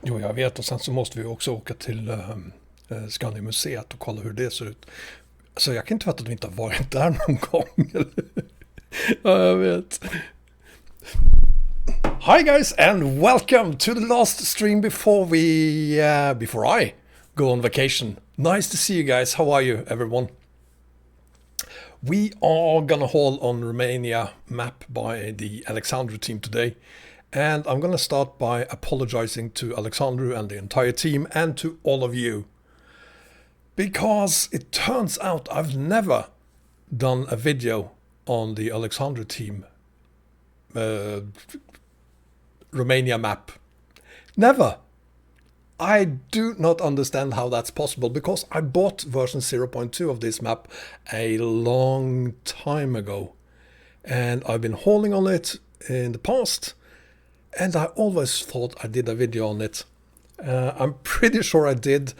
Jo, jag vet, och sen så måste vi också åka till Scania-museet och kolla hur det ser ut. Så jag kan inte veta att vi inte har varit där någon gång. Ja, jag vet. Hi guys and welcome to the last stream before I go on vacation. Nice to see you guys. How are you, everyone? We are gonna haul on Romania map by the Alexandru team today. And I'm gonna start by apologizing to Alexandru and the entire team and to all of you. Because it turns out I've never done a video on the Alexandru team Romania map. Never. I do not understand how that's possible, because I bought version 0.2 of this map a long time ago. And I've been hauling on it in the past, and I always thought I did a video on it. I'm pretty sure I did.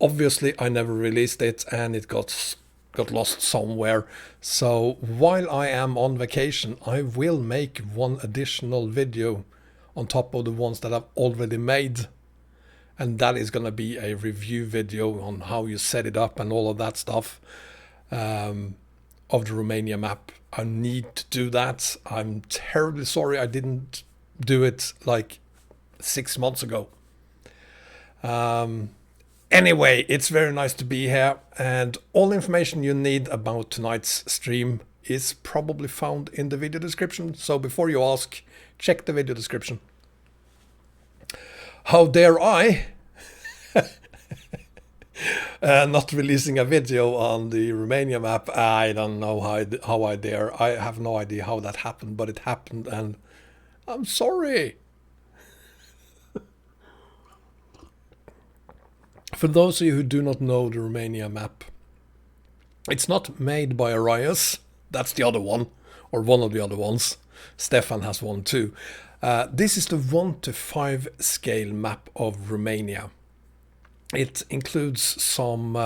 Obviously, I never released it, and it got lost somewhere. So while I am on vacation, I will make one additional video on top of the ones that I've already made. And that is going to be a review video on how you set it up and all of that stuff of the Romania map. I need to do that. I'm terribly sorry I didn't do it like 6 months ago. Anyway, it's very nice to be here, and all information you need about tonight's stream is probably found in the video description. So before you ask, check the video description. How dare I not releasing a video on the Romania map? I don't know how I dare. I have no idea how that happened, but it happened, and I'm sorry. For those of you who do not know the Romania map, it's not made by Arias. That's the other one, or one of the other ones. Stefan has one too. This is the 1:5 scale map of Romania. It includes some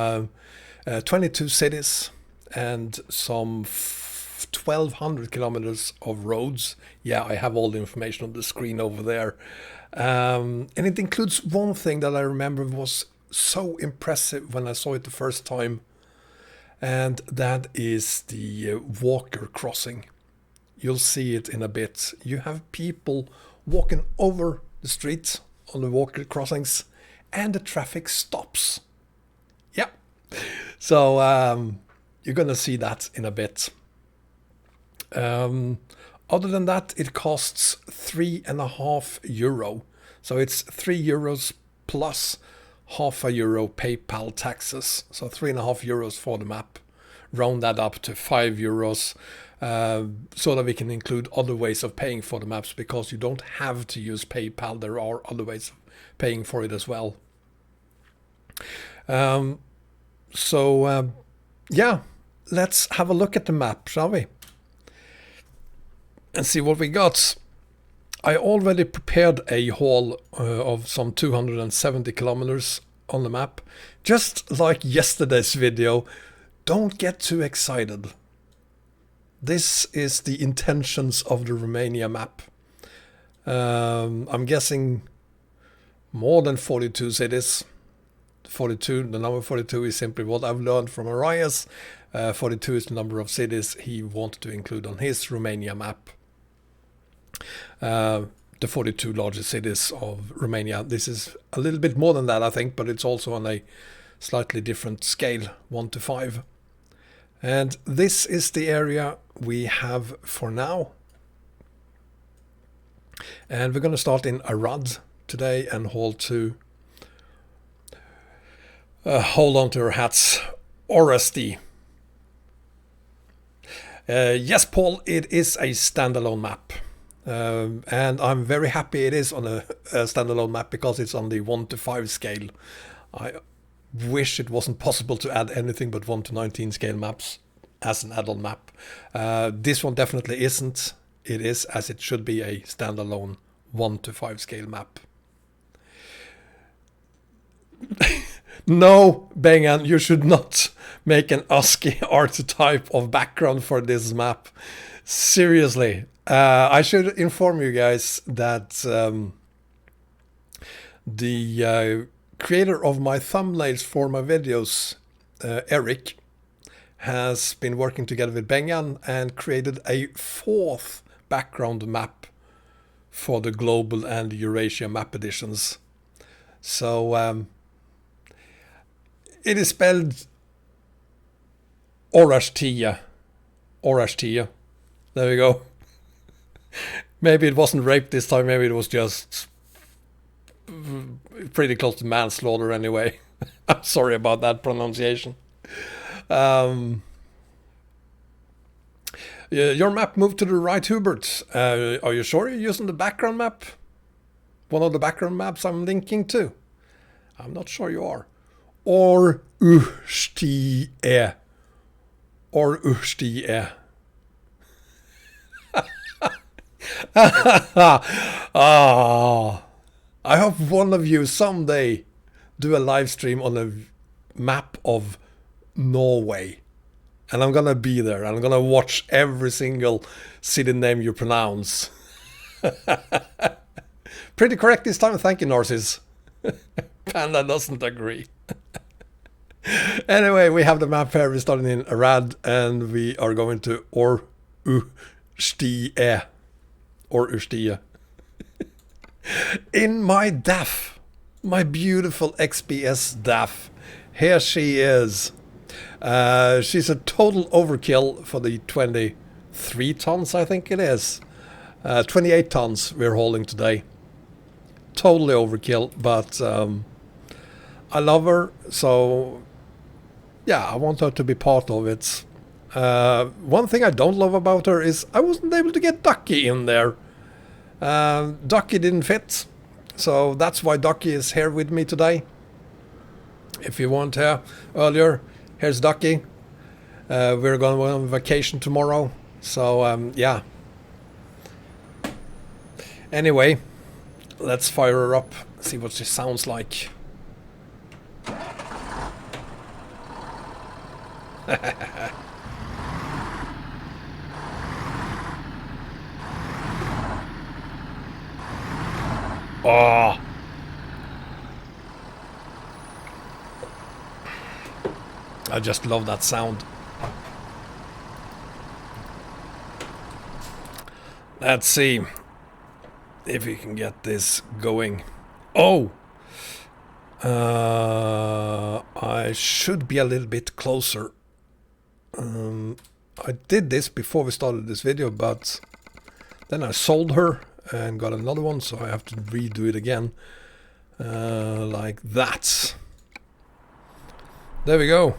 22 cities and some 1,200 kilometers of roads. Yeah, I have all the information on the screen over there. And it includes one thing that I remember was so impressive when I saw it the first time, and that is the walker crossing. You'll see it in a bit. You have people walking over the street on the walker crossings, and the traffic stops. Yeah, so you're gonna see that in a bit. Other than that, it costs €3.50. So it's €3 plus €0.50 PayPal taxes. So €3.50 for the map. Round that up to €5 so that we can include other ways of paying for the maps, because you don't have to use PayPal. There are other ways of paying for it as well. Yeah, let's have a look at the map, shall we? And see what we got. I already prepared a haul of some 270 kilometers on the map. Just like yesterday's video, don't get too excited. This is the intentions of the Romania map. I'm guessing more than 42 cities. 42, the number 42 is simply what I've learned from Arias. 42 is the number of cities he wanted to include on his Romania map. The 42 largest cities of Romania. This is a little bit more than that, I think, but it's also on a slightly different scale, 1:5. And this is the area we have for now. And we're going to start in Arad today and haul to, hold on to your hats, Oresti. Yes, Paul, it is a standalone map. And I'm very happy it is on a standalone map, because it's on the 1:5 scale. I wish it wasn't possible to add anything but 1:19 scale maps as an add-on map. This one definitely isn't. It is, as it should be, a standalone 1:5 scale map. No, Bengan, you should not make an ASCII archetype of background for this map. Seriously. I should inform you guys that The creator of my thumbnails for my videos, Eric, has been working together with Bengan and created a 4th background map for the global and Eurasia map editions. So it is spelled Orashtia. Orashtia. There we go. Maybe it wasn't rape this time, maybe it was just pretty close to manslaughter anyway. I'm sorry about that pronunciation. Your map moved to the right, Hubert. Are you sure you're using the background map? One of the background maps I'm linking to? I'm not sure you are. Or Ustie. Or Ustie. Oh, I hope one of you someday do a live stream on a map of Norway. And I'm gonna be there. I'm gonna watch every single city name you pronounce. Pretty correct this time. Thank you, Narcissus. Panda doesn't agree. Anyway, we have the map here. We're starting in Arad and we are going to Ustie. Or Ustie. In my DAF, my beautiful XBS Daf. Here she is. She's a total overkill for the 23 tons, I think it is. 28 tons we're hauling today. Totally overkill, but I love her, so yeah, I want her to be part of it. One thing I don't love about her is I wasn't able to get Ducky in there. Ducky didn't fit, so that's why Ducky is here with me today. If you weren't here earlier, here's Ducky. We're going on vacation tomorrow, so yeah. Anyway, let's fire her up, see what she sounds like. Oh. I just love that sound. Let's see if we can get this going. Oh! I should be a little bit closer. I did this before we started this video, but then I sold her and got another one, so I have to redo it again. Like that. There we go.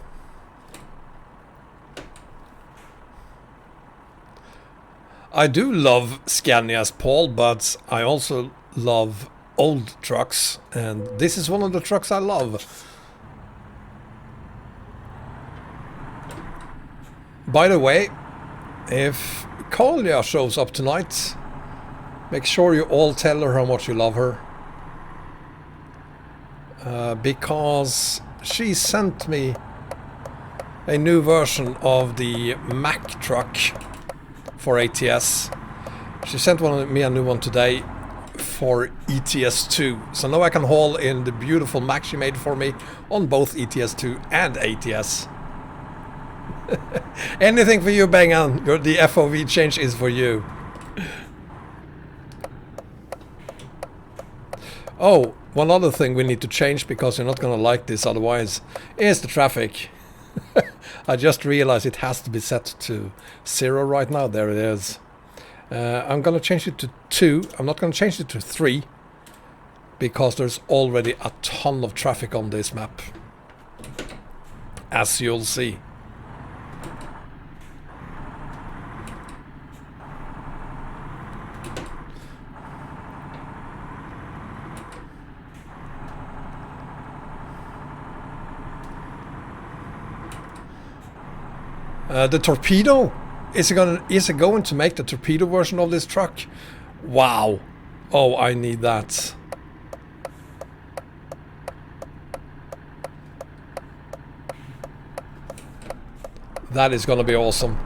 I do love Scanias, Paul, but I also love old trucks, and this is one of the trucks I love. By the way, if Kolja shows up tonight, make sure you all tell her how much you love her. Because she sent me a new version of the Mack truck for ATS. She sent me a new one today for ETS2. So now I can haul in the beautiful Mack she made for me on both ETS2 and ATS. Anything for you, Bengan. The FOV change is for you. Oh, one other thing we need to change, because you're not going to like this otherwise, is the traffic. I just realized it has to be set to 0 right now. There it is. I'm going to change it to 2. I'm not going to change it to 3, because there's already a ton of traffic on this map, as you'll see. The torpedo? Is it going to make the torpedo version of this truck? Wow. Oh, I need that. That is going to be awesome.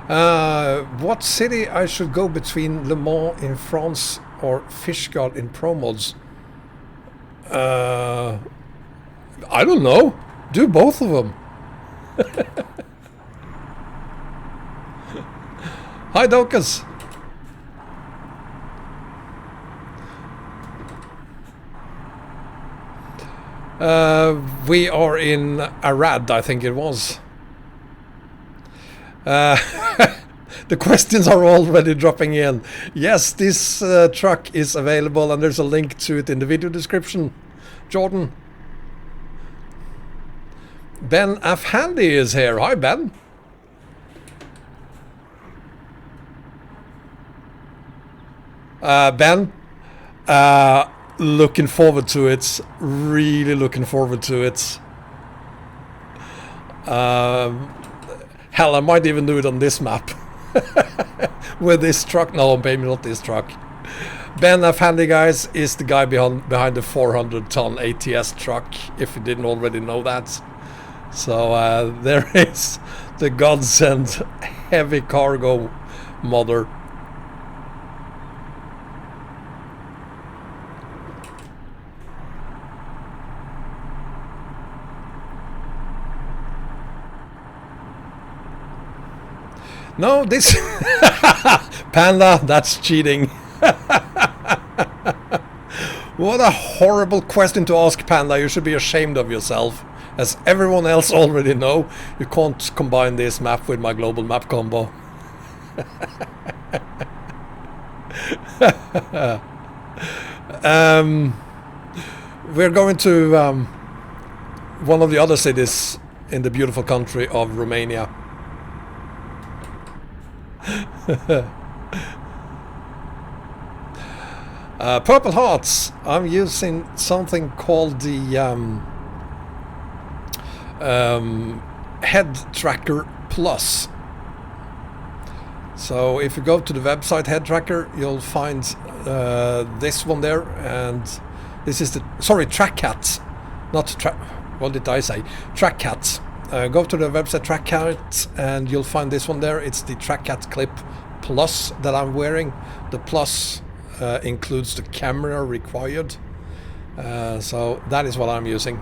What city I should go between Le Mans in France or Fishguard in Pro Mods? I don't know. Do both of them. Hi, Dokas. We are in Arad, I think it was. The questions are already dropping in. Yes, this truck is available and there's a link to it in the video description. Jordan. Ben Afhandi is here. Hi, Ben. Ben, looking forward to it. Really looking forward to it. Hell, I might even do it on this map. With this truck. No, maybe not this truck. Ben Afhandi, guys, is the guy behind the 400-ton ATS truck, if you didn't already know that. So there is the godsend heavy cargo modder. No, this Panda, that's cheating. What a horrible question to ask, Panda. You should be ashamed of yourself. As everyone else already know, you can't combine this map with my global map combo. We're going to one of the other cities in the beautiful country of Romania. Purple Hearts. I'm using something called the Head Tracker Plus. So if you go to the website Head Tracker, you'll find this one there, and this is the TrackCat, not what did I say? TrackCat. Go to the website TrackCat and you'll find this one there. It's the TrackCat Clip Plus that I'm wearing. The Plus includes the camera required. So that is what I'm using.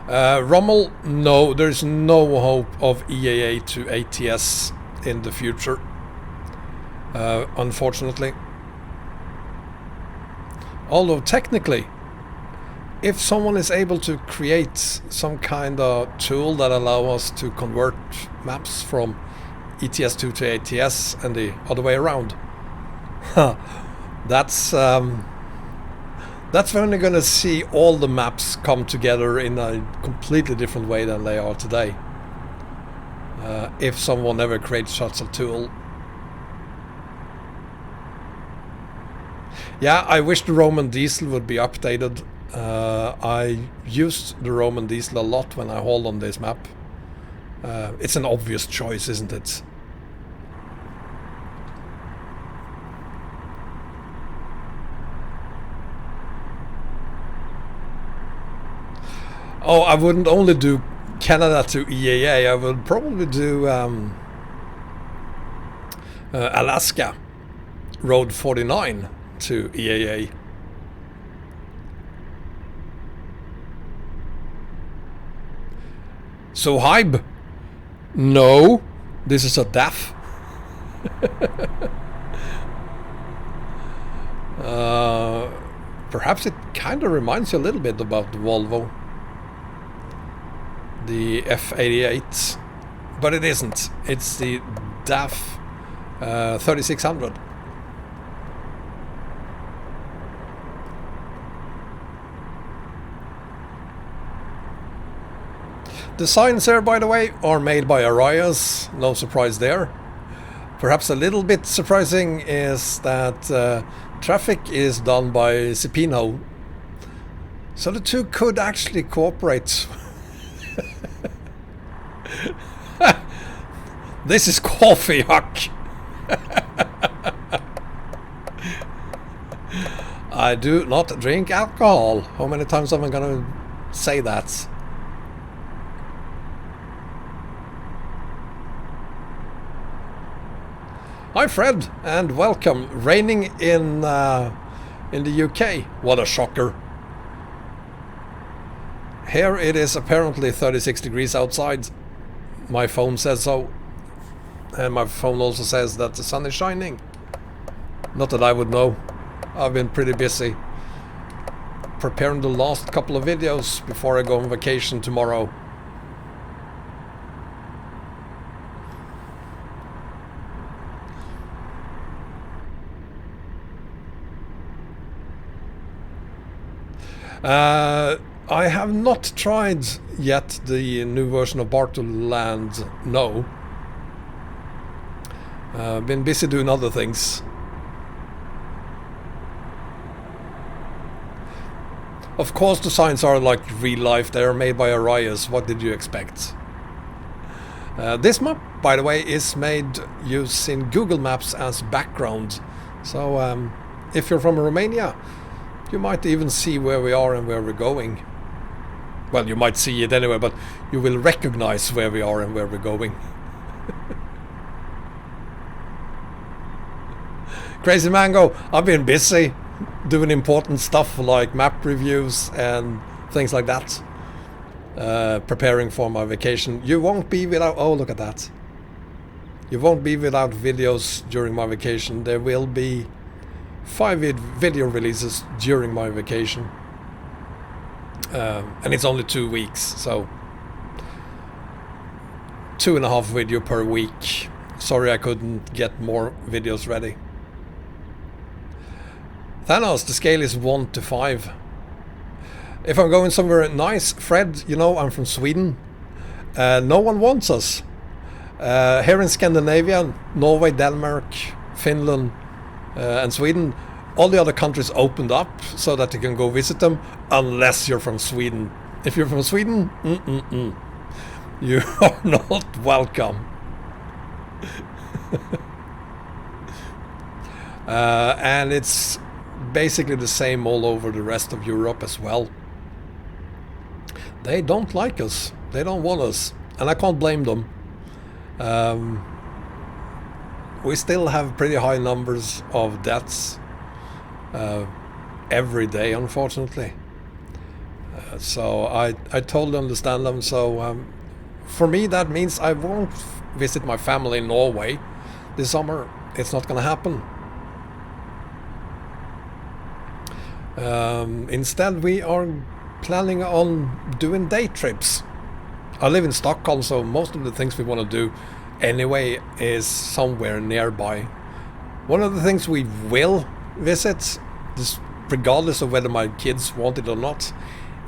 Rommel, no, there's no hope of EAA to ATS in the future, unfortunately. Although technically, if someone is able to create some kind of tool that allows us to convert maps from ETS2 to ATS and the other way around, that's when you're going to see all the maps come together in a completely different way than they are today. If someone ever creates such a tool. Yeah, I wish the Roman diesel would be updated. I used the Roman diesel a lot when I hauled on this map. It's an obvious choice, isn't it? Oh, I wouldn't only do Canada to EAA, I would probably do Alaska Road 49 to EAA. So Hybe, no, this is a DAF. Perhaps it kind of reminds you a little bit about the Volvo, the F88, but it isn't. It's the DAF 3600. The signs there, by the way, are made by Arias. No surprise there. Perhaps a little bit surprising is that traffic is done by Cipino. So the two could actually cooperate. This is coffee, Huck. I do not drink alcohol. How many times am I gonna say that? Hi Fred, and welcome. Raining in the UK. What a shocker. Here it is apparently 36 degrees outside. My phone says so. And my phone also says that the sun is shining. Not that I would know. I've been pretty busy preparing the last couple of videos before I go on vacation tomorrow. I have not tried yet the new version of Bartoland, no. Been busy doing other things. Of course the signs are like real life, they are made by Arias, what did you expect? This map, by the way, is made using Google Maps as background. So if you're from Romania, you might even see where we are and where we're going. Well, you might see it anyway, but you will recognize where we are and where we're going. Crazy Mango, I've been busy doing important stuff like map reviews and things like that. Preparing for my vacation. You won't be without... Oh, look at that. You won't be without videos during my vacation. There will be 5 video releases during my vacation. And it's only 2 weeks, so 2.5 video per week. Sorry I couldn't get more videos ready. Thanos, the scale is 1 to 5. If I'm going somewhere nice, Fred, you know I'm from Sweden. No one wants us. Here in Scandinavia, Norway, Denmark, Finland, and Sweden, all the other countries opened up so that you can go visit them, unless you're from Sweden. If you're from Sweden, you are not welcome. And it's basically the same all over the rest of Europe as well. They don't like us. They don't want us. And I can't blame them. We still have pretty high numbers of deaths every day, unfortunately. So I totally understand them. So for me, that means I won't visit my family in Norway this summer. It's not going to happen. Instead, we are planning on doing day trips. I live in Stockholm, so most of the things we want to do anyway is somewhere nearby. One of the things we will visit, this, regardless of whether my kids want it or not,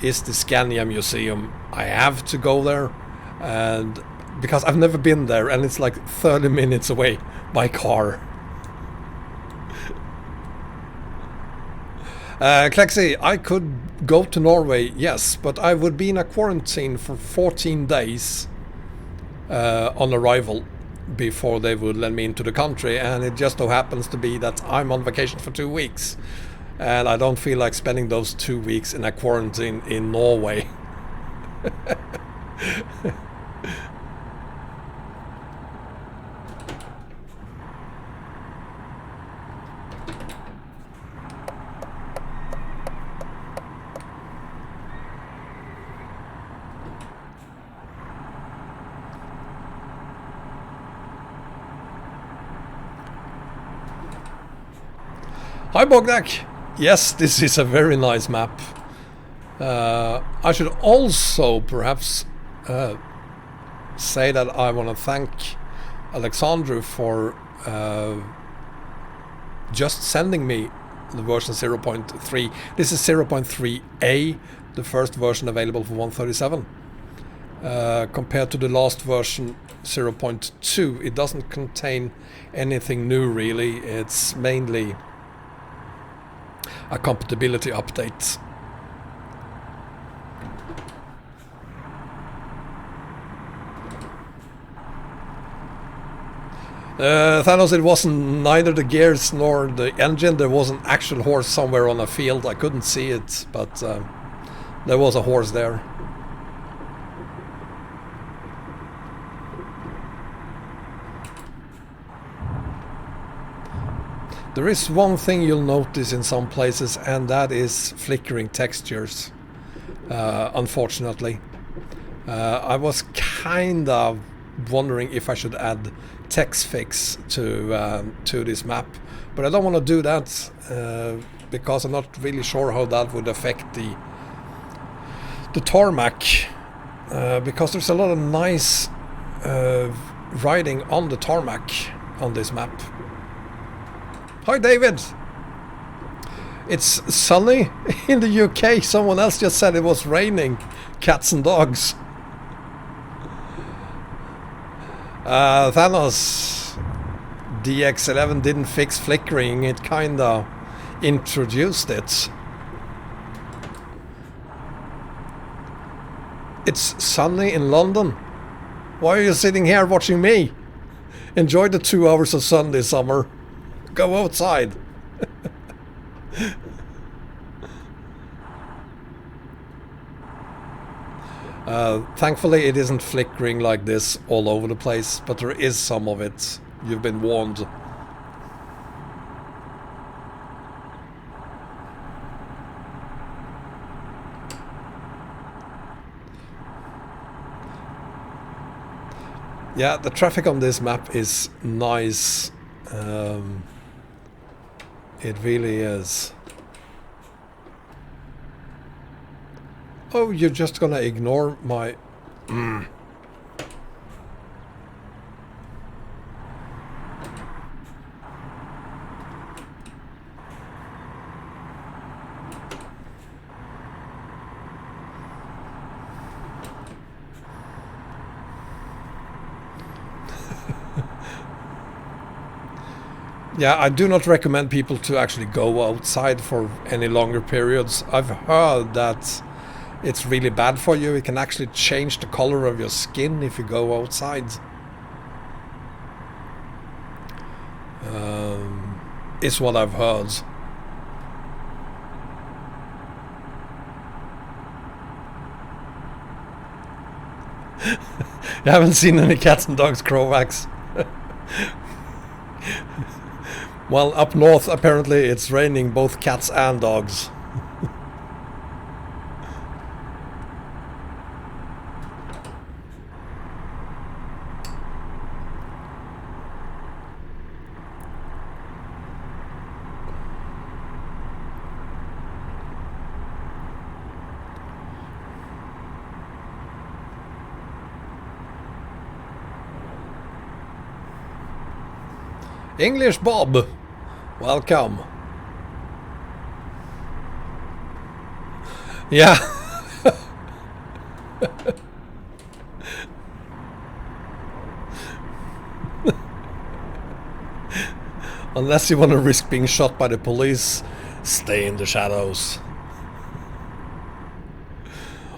is the Scania Museum. I have to go there, and because I've never been there, and it's like 30 minutes away by car. Klexi, I could go to Norway, yes, but I would be in a quarantine for 14 days on arrival before they would let me into the country, and it just so happens to be that I'm on vacation for 2 weeks, and I don't feel like spending those 2 weeks in a quarantine in Norway. Hi Bogdak! Yes, this is a very nice map. I should also perhaps say that I want to thank Alexandru for just sending me the version 0.3. This is 0.3a, the first version available for 137. Compared to the last version 0.2, it doesn't contain anything new really. It's mainly a compatibility update. Thanos, it wasn't neither the gears nor the engine. There was an actual horse somewhere on a field. I couldn't see it, but there was a horse there. There is one thing you'll notice in some places, and that is flickering textures, unfortunately. I was kind of wondering if I should add text fix to this map, but I don't want to do that because I'm not really sure how that would affect the tarmac, because there's a lot of nice riding on the tarmac on this map. Hi David! It's sunny in the UK. Someone else just said it was raining cats and dogs. Thanos DX11 didn't fix flickering, it kinda introduced it. It's sunny in London. Why are you sitting here watching me? Enjoy the 2 hours of sun this summer. Go outside. Thankfully it isn't flickering like this all over the place, but there is some of it. You've been warned. Yeah, the traffic on this map is nice. It really is. Oh, you're just gonna ignore my... Yeah, I do not recommend people to actually go outside for any longer periods. I've heard that it's really bad for you. It can actually change the color of your skin if you go outside. Is what I've heard. You haven't seen any cats and dogs, Crovax. Well, up north apparently it's raining both cats and dogs. English Bob, welcome. Yeah. Unless you want to risk being shot by the police, stay in the shadows.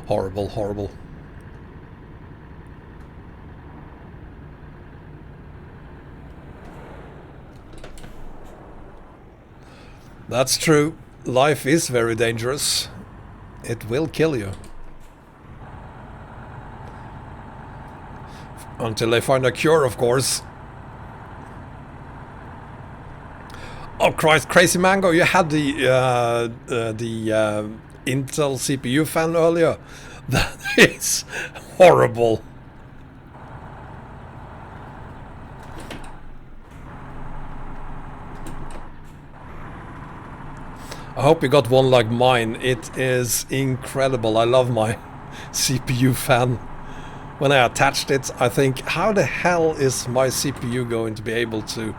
Horrible, horrible. That's true. Life is very dangerous. It will kill you. Until they find a cure, of course. Oh Christ, Crazy Mango, you had the Intel CPU fan earlier. That is horrible. I hope you got one like mine. It is incredible. I love my CPU fan. When I attached it, I think, how the hell is my CPU going to be able to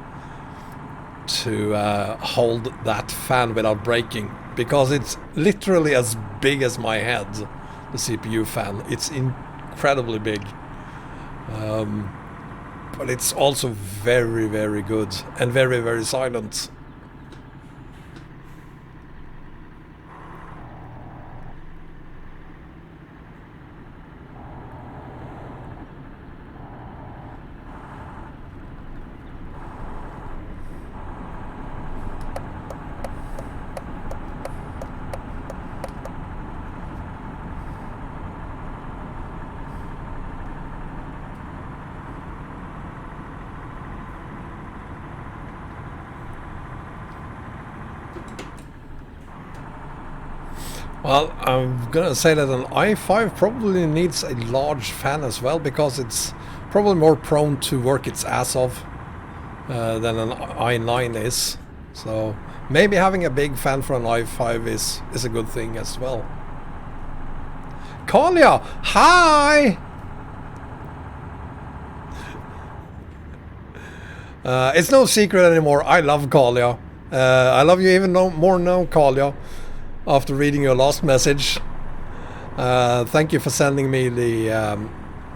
hold that fan without breaking? Because it's literally as big as my head, the CPU fan. It's incredibly big. But it's also very, very good and very, very silent. Well, I'm gonna say that an i5 probably needs a large fan as well, because it's probably more prone to work its ass off than an i9 is. So maybe having a big fan for an i5 is a good thing as well. Kolja, hi! It's no secret anymore. I love Kolja. I love you even more now, Kolja, after reading your last message. Thank you for sending me the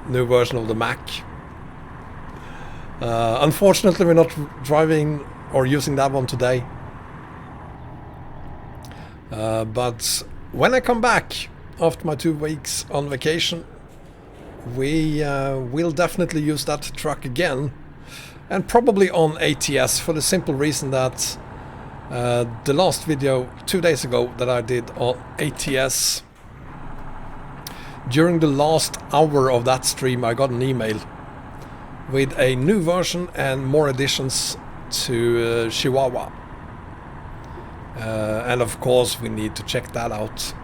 new version of the Mac. Unfortunately, we're not driving or using that one today. But when I come back after my 2 weeks on vacation, we will definitely use that truck again. And probably on ATS, for the simple reason that the last video 2 days ago that I did on ATS, during the last hour of that stream I got an email with a new version and more additions to Chihuahua. And of course we need to check that out.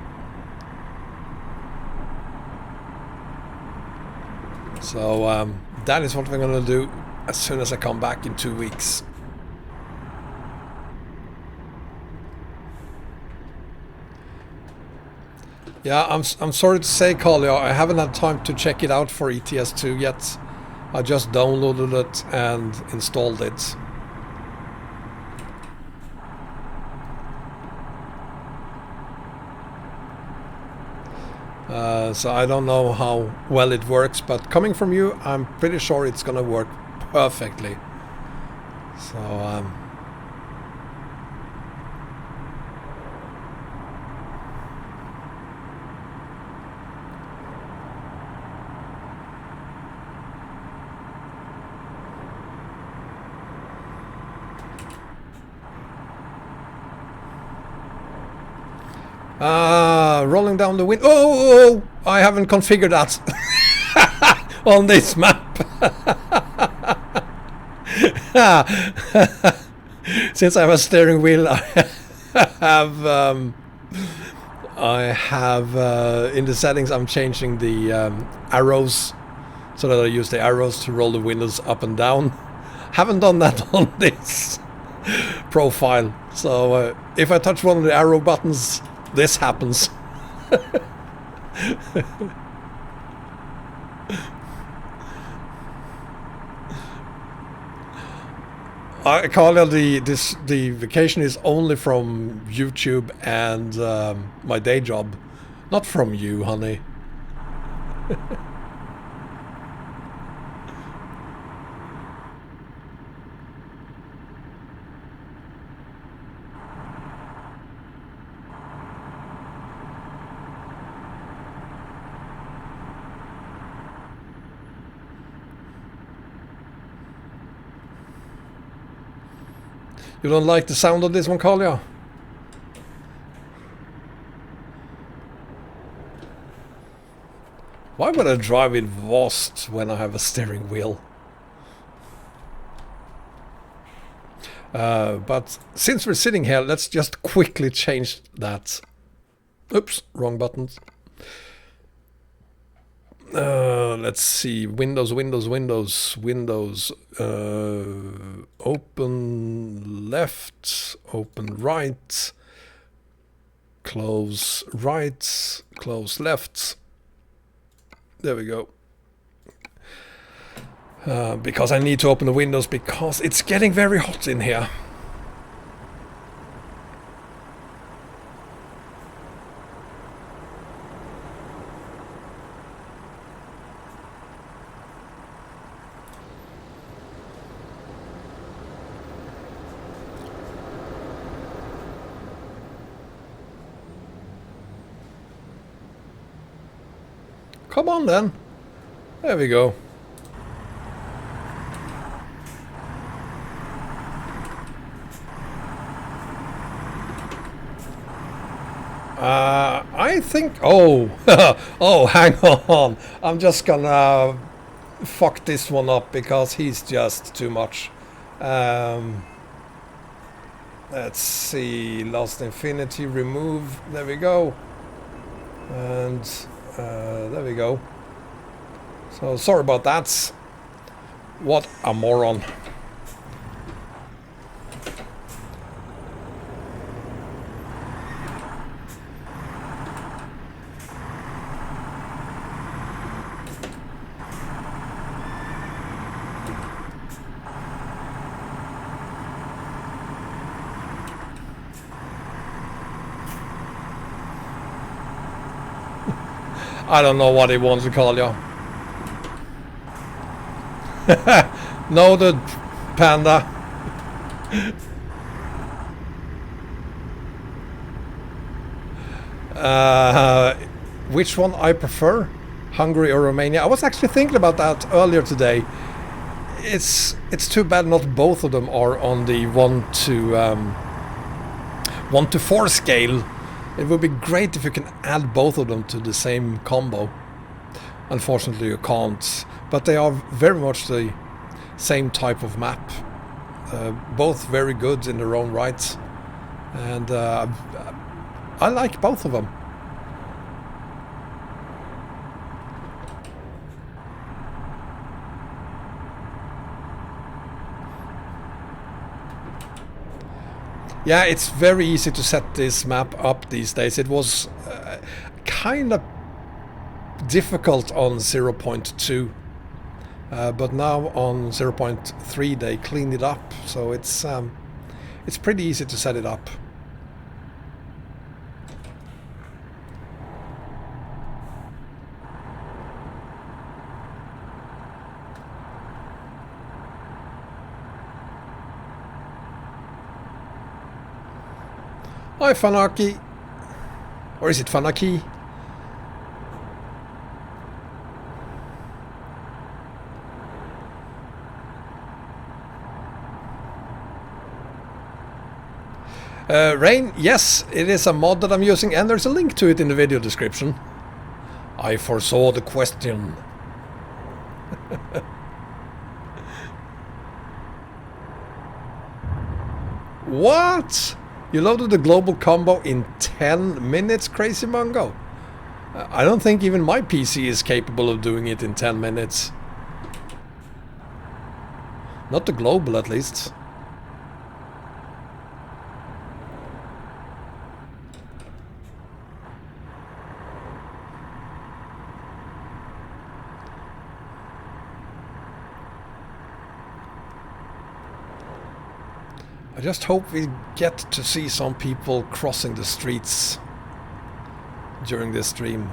So that is what we're gonna do as soon as I come back in 2 weeks. Yeah, I'm sorry to say, Kolja, I haven't had time to check it out for ETS2 yet. I just downloaded it and installed it. So I don't know how well it works, but coming from you, I'm pretty sure it's gonna work perfectly. So rolling down the window. Oh, I haven't configured that on this map. Since I have a steering wheel, I have in the settings I'm changing the arrows so that I use the arrows to roll the windows up and down. Haven't done that on this profile, so if I touch one of the arrow buttons, this happens. Carla, the vacation is only from YouTube and my day job, not from you, honey. You don't like the sound of this one, Kolja? Why would I drive with Vost when I have a steering wheel? But since we're sitting here, let's just quickly change that. Oops, wrong buttons. Let's see, Windows, open left, open right, close right, close left. There we go. Because I need to open the windows because it's getting very hot in here. Come on then. There we go. I think... Oh, oh, hang on. I'm just gonna fuck this one up because he's just too much. Let's see. Lost Infinity, remove. There we go. And there we go. So sorry about that. What a moron. I don't know what he wants to call you. Noted, Panda. Which one I prefer? Hungary or Romania? I was actually thinking about that earlier today. It's too bad not both of them are on the 1 to 4 scale. It would be great if you can add both of them to the same combo. Unfortunately you can't, but they are very much the same type of map. Both very good in their own right, and I like both of them. Yeah, it's very easy to set this map up these days. It was kind of difficult on 0.2, but now on 0.3 they cleaned it up, so it's pretty easy to set it up. Hi Fanaki, or is it Fanaki? Rain, yes, it is a mod that I'm using, and there's a link to it in the video description. I foresaw the question. What? You loaded the global combo in 10 minutes, Crazy Mungo? I don't think even my PC is capable of doing it in 10 minutes. Not the global, at least. I just hope we get to see some people crossing the streets during this stream.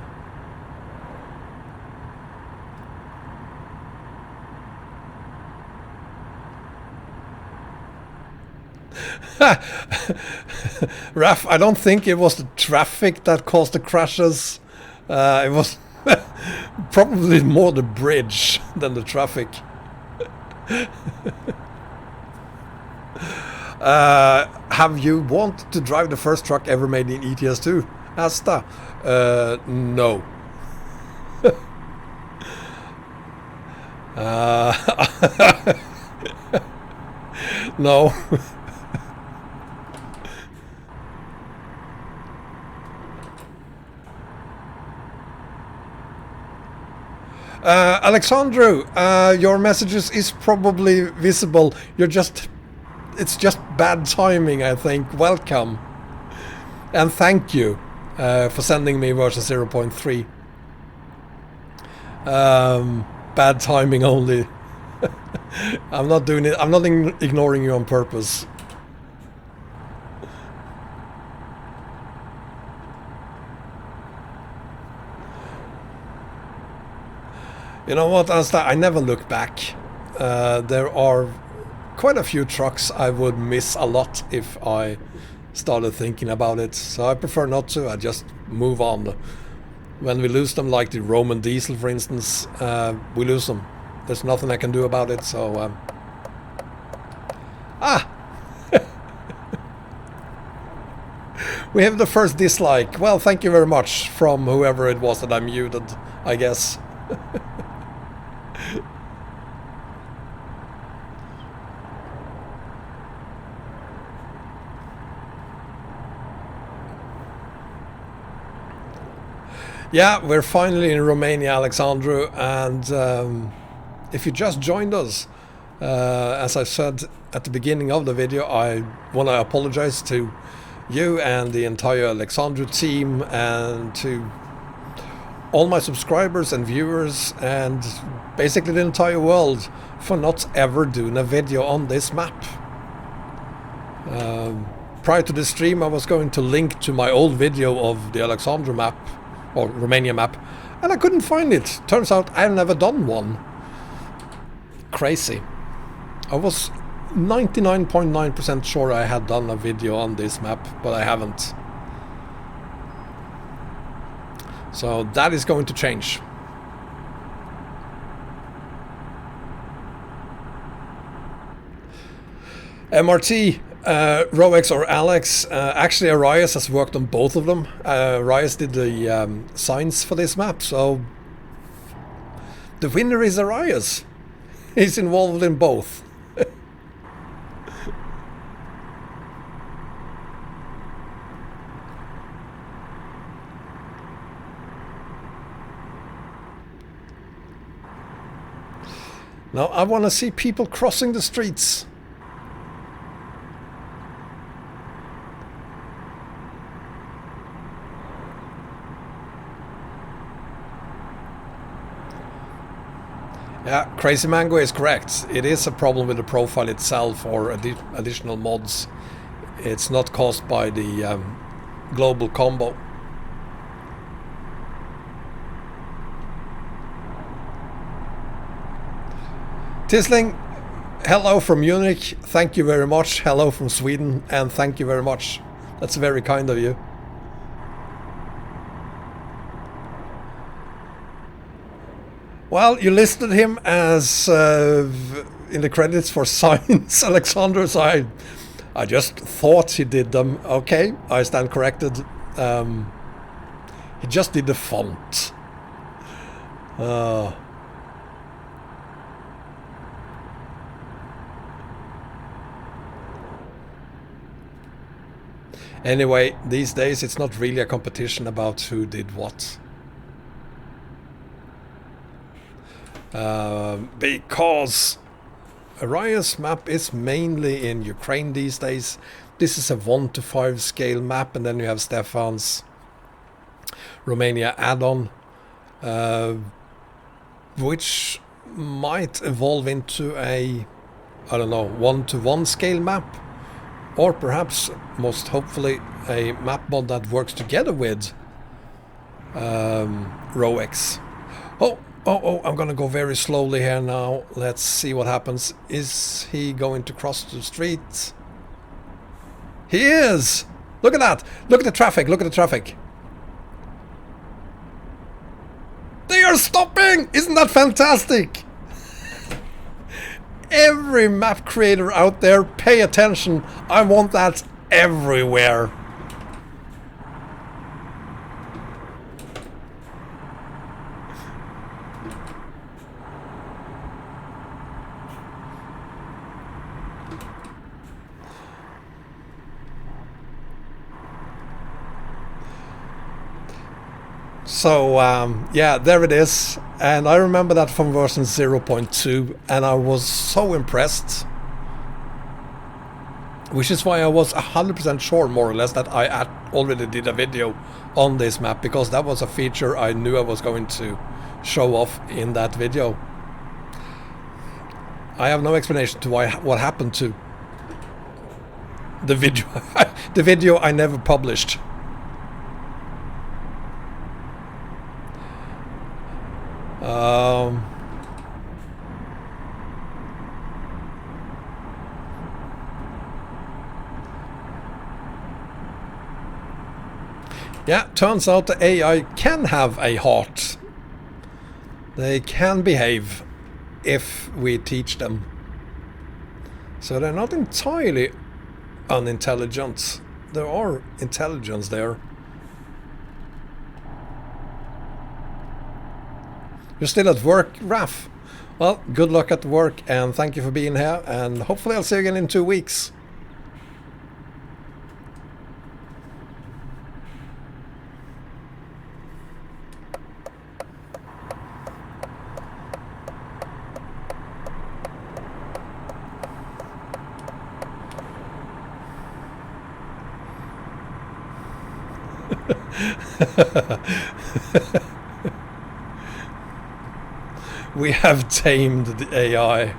Raf, I don't think it was the traffic that caused the crashes. It was probably more the bridge than the traffic. Have you wanted to drive the first truck ever made in ETS2? Asta? No. No. Alexandru, your messages is probably visible. It's just bad timing, I think. Welcome. And thank you for sending me version 0.3. Bad timing only. I'm not doing it. I'm not ignoring you on purpose. You know what, Asta? I never look back. There are quite a few trucks I would miss a lot if I started thinking about it, so I prefer not to. I just move on. When we lose them, like the Roman diesel for instance, we lose them. There's nothing I can do about it, so we have the first dislike. Well, thank you very much from whoever it was that I muted, I guess. Yeah, we're finally in Romania, Alexandru, and if you just joined us, as I said at the beginning of the video, I want to apologize to you and the entire Alexandru team and to all my subscribers and viewers and basically the entire world for not ever doing a video on this map. Prior to this stream I was going to link to my old video of the Alexandru map, or Romania map, and I couldn't find it. Turns out I've never done one. Crazy. I was 99.9% sure I had done a video on this map, but I haven't. So that is going to change. MRT, Roex or Alex, actually Arias has worked on both of them. Arias did the signs for this map, so the winner is Arias. He's involved in both. Now I want to see people crossing the streets. Yeah, Crazy Mango is correct. It is a problem with the profile itself or additional mods. It's not caused by the global combo. Tisling, hello from Munich. Thank you very much. Hello from Sweden, and thank you very much. That's very kind of you. Well, you listed him as in the credits for signs, Alexander, so I just thought he did them. Okay, I stand corrected. He just did the font. Anyway, these days it's not really a competition about who did what. Because Arias map is mainly in Ukraine these days. This is a 1:5 scale map, and then you have Stefan's Romania add-on, which might evolve into a, I don't know, 1:1 scale map, or perhaps, most hopefully, a map mod that works together with Roex. Oh, I'm gonna go very slowly here now. Let's see what happens. Is he going to cross the street? He is! Look at that! Look at the traffic, look at the traffic. They are stopping! Isn't that fantastic? Every map creator out there, pay attention. I want that everywhere. So yeah, there it is, and I remember that from version 0.2, and I was so impressed, which is why I was 100% sure, more or less, that I already did a video on this map, because that was a feature I knew I was going to show off in that video. I have no explanation to what happened to the video, the video I never published. Yeah, turns out the AI can have a heart. They can behave if we teach them. So they're not entirely unintelligent. There are intelligence there. You're still at work, Raf? Well, good luck at work, and thank you for being here, and hopefully I'll see you again in 2 weeks. We have tamed the AI.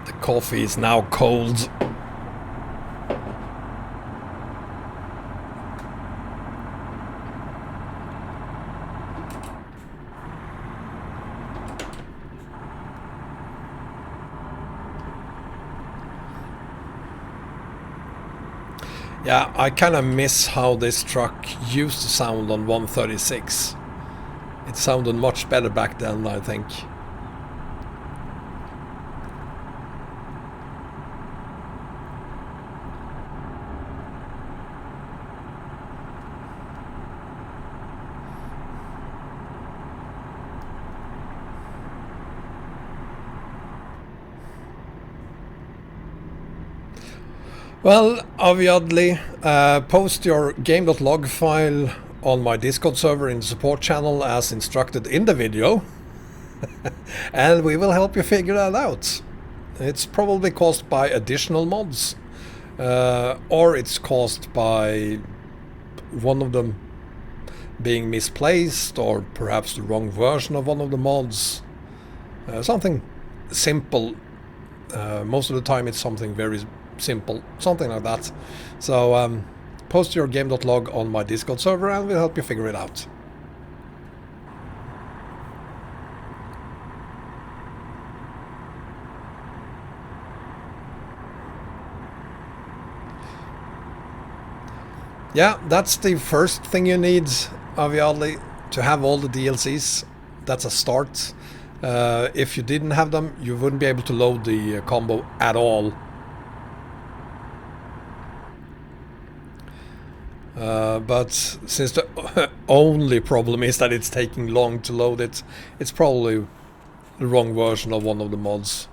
The coffee is now cold. Yeah, I kind of miss how this truck used to sound on 136. It sounded much better back then, I think. Well, obviously, post your game.log file on my Discord server in the support channel as instructed in the video, and we will help you figure that out. It's probably caused by additional mods, or it's caused by one of them being misplaced, or perhaps the wrong version of one of the mods. Something simple. Most of the time it's something very simple, something like that. So post your game.log on my Discord server and we'll help you figure it out. Yeah, that's the first thing you need, obviously, to have all the DLCs. That's a start. If you didn't have them, you wouldn't be able to load the combo at all. But since the only problem is that it's taking long to load it, it's probably the wrong version of one of the mods.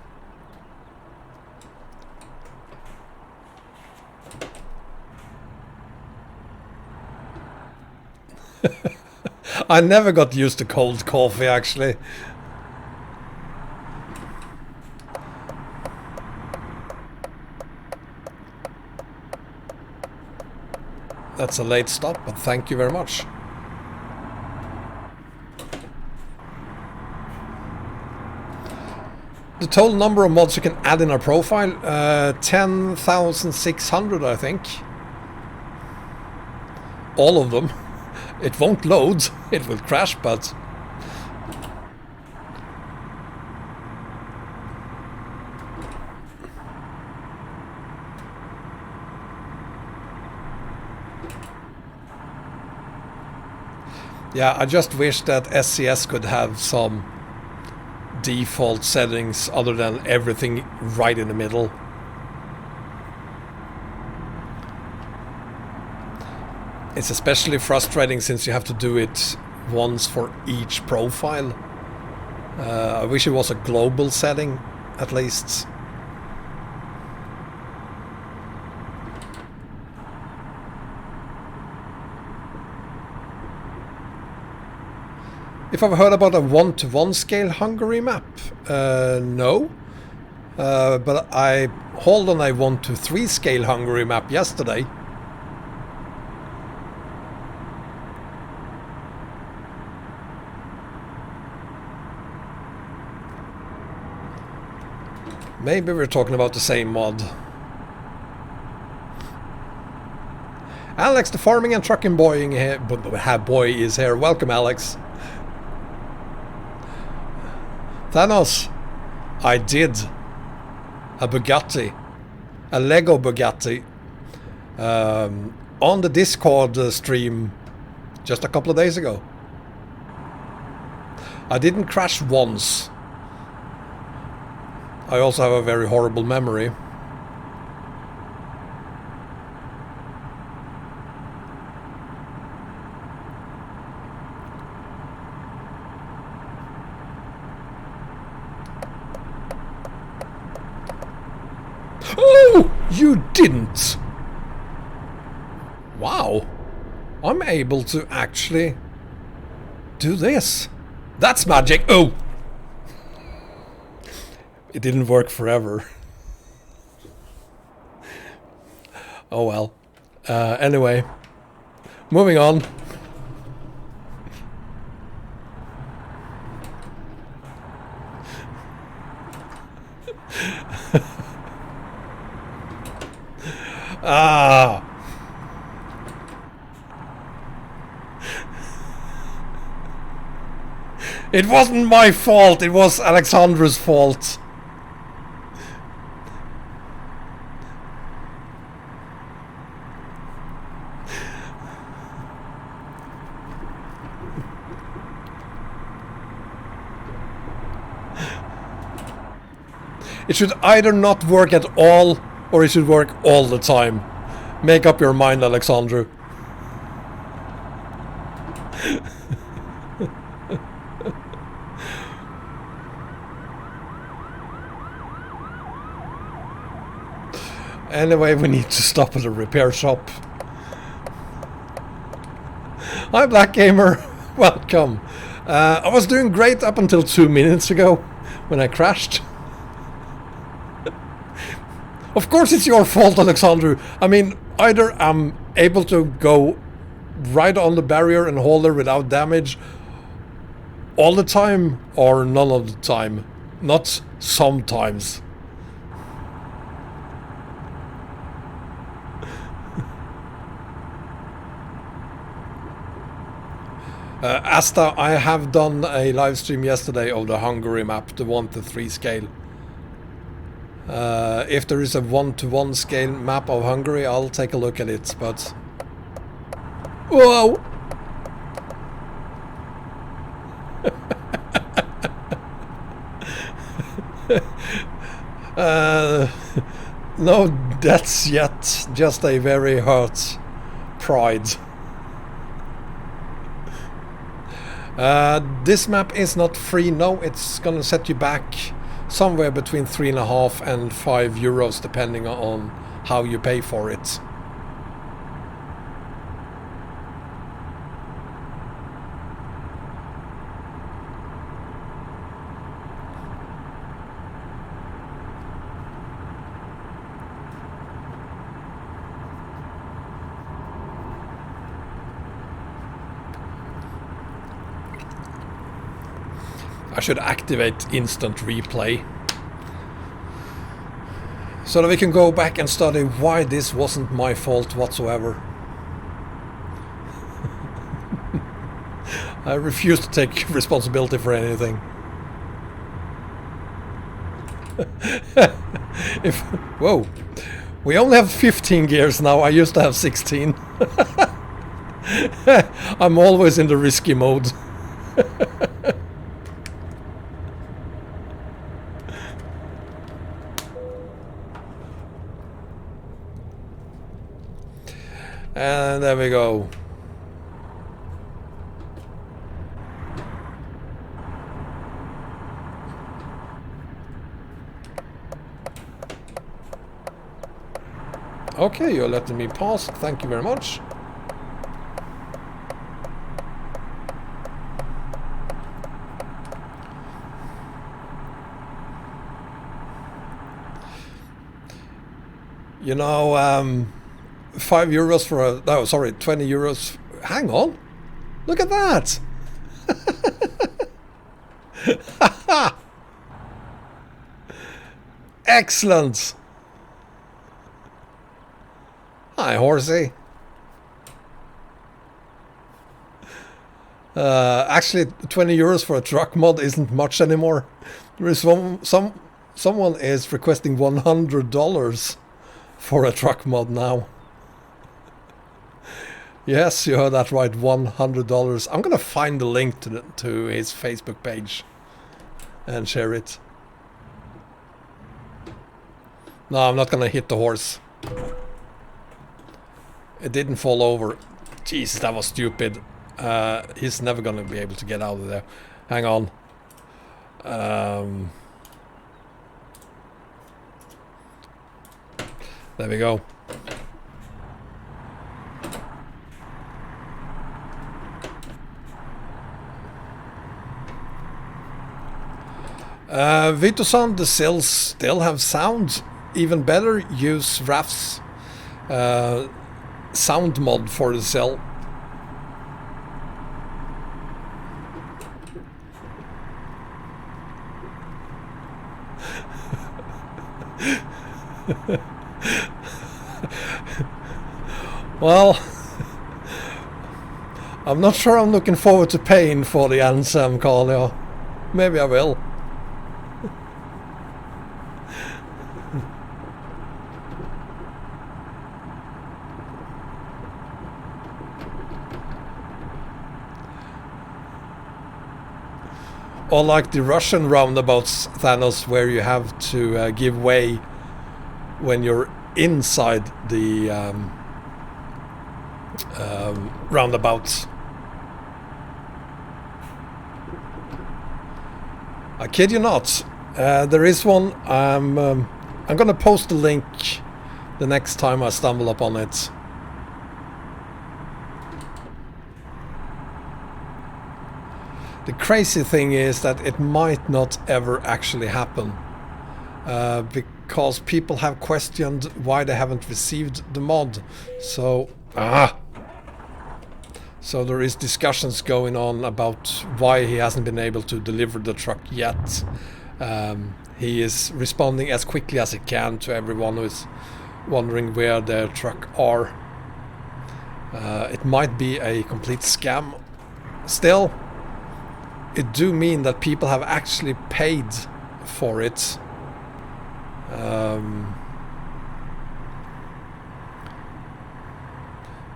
I never got used to cold coffee, actually. That's a late stop, but thank you very much. The total number of mods you can add in our profile, 10,600, I think. All of them. It won't load, it will crash, but... Yeah, I just wish that SCS could have some default settings other than everything right in the middle. It's especially frustrating since you have to do it once for each profile. I wish it was a global setting, at least. If I've heard about a 1-to-1 scale Hungary map, no. But I hauled on a 1-to-3 scale Hungary map yesterday. Maybe we're talking about the same mod. Alex, the farming and trucking boy is here. Welcome, Alex. Thanos, I did a Bugatti, a Lego Bugatti, on the Discord stream just a couple of days ago. I didn't crash once. I also have a very horrible memory. Oh, you didn't! now I'm able to actually do this. That's magic. Oh! It didn't work forever. Oh well. Anyway, moving on. Ah. It wasn't my fault, it was Alexandru's fault. It should either not work at all, or it should work all the time. Make up your mind, Alexandru. Anyway, we need to stop at a repair shop. Hi, Black Gamer. Welcome. I was doing great up until 2 minutes ago when I crashed. Of course it's your fault, Alexandru. I mean, either I'm able to go right on the barrier and hold her without damage all the time, or none of the time. Not sometimes. Asta, I have done a live stream yesterday of the Hungary map, the 1:3 scale. If there is a 1:1 scale map of Hungary, I'll take a look at it, but... Whoa! No deaths yet, just a very hurt pride. This map is not free, no, it's gonna set you back somewhere between 3.5 and 5 euros depending on how you pay for it. I should activate instant replay so that we can go back and study why this wasn't my fault whatsoever. I refuse to take responsibility for anything. Whoa, we only have 15 gears now. I used to have 16. I'm always in the risky mode. And there we go. Okay, you're letting me pass. Thank you very much. You know, 5 euros for a... No, sorry, 20 euros. Hang on. Look at that. Excellent. Hi, horsey. Actually, 20 euros for a truck mod isn't much anymore. There is someone is requesting $100 for a truck mod now. Yes, you heard that right, $100. I'm gonna find the link to his Facebook page and share it. No, I'm not gonna hit the horse. It didn't fall over. Jesus, that was stupid. He's never gonna be able to get out of there. Hang on. There we go. Vitosan, the cells still have sound. Even better, use Raf's sound mod for the cell. Well, I'm not sure I'm looking forward to paying for the Ansem, Carl. Maybe I will. Or like the Russian roundabouts, Thanos, where you have to give way when you're inside the roundabouts. I kid you not. There is one. I'm gonna post the link the next time I stumble upon it. The crazy thing is that it might not ever actually happen, because people have questioned why they haven't received the mod. So there is discussions going on about why he hasn't been able to deliver the truck yet. He is responding as quickly as he can to everyone who is wondering where their truck are. It might be a complete scam. Still, it do mean that people have actually paid for it.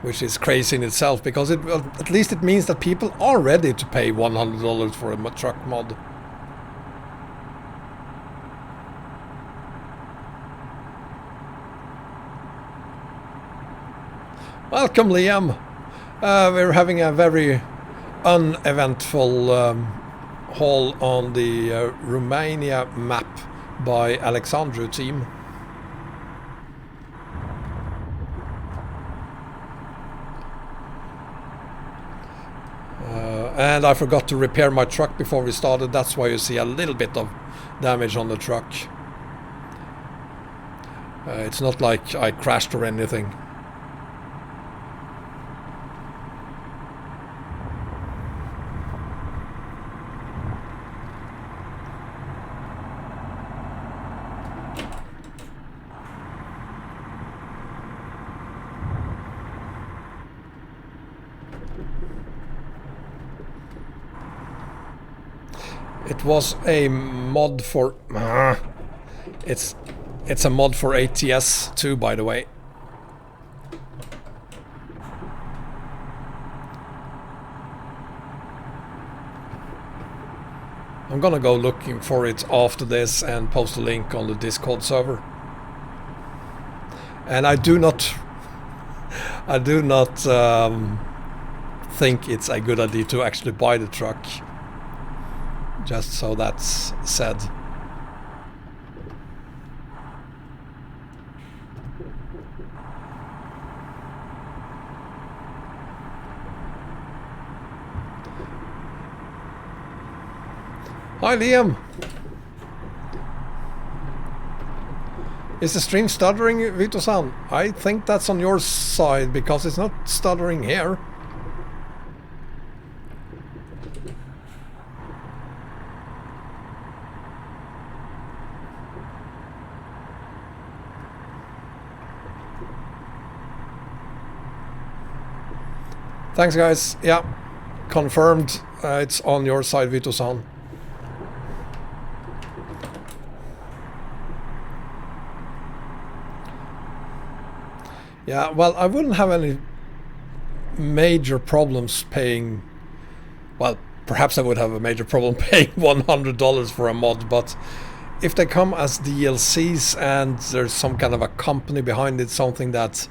Which is crazy in itself, because at least it means that people are ready to pay $100 for a truck mod. Welcome, Liam. We're having a very uneventful haul on the Romania map by Alexandru Team. And I forgot to repair my truck before we started. That's why you see a little bit of damage on the truck. It's not like I crashed or anything. It was a mod for it's a mod for ETS2, by the way. I'm gonna go looking for it after this and post a link on the Discord server. And I do not think it's a good idea to actually buy the truck. Just so that's said. Hi, Liam. Is the stream stuttering, Vito-san? I think that's on your side, because it's not stuttering here. Thanks, guys. Yeah, confirmed. It's on your side, Vito-san. Yeah, well, I wouldn't have any major problems paying... Well, perhaps I would have a major problem paying $100 for a mod, but if they come as DLCs and there's some kind of a company behind it, something that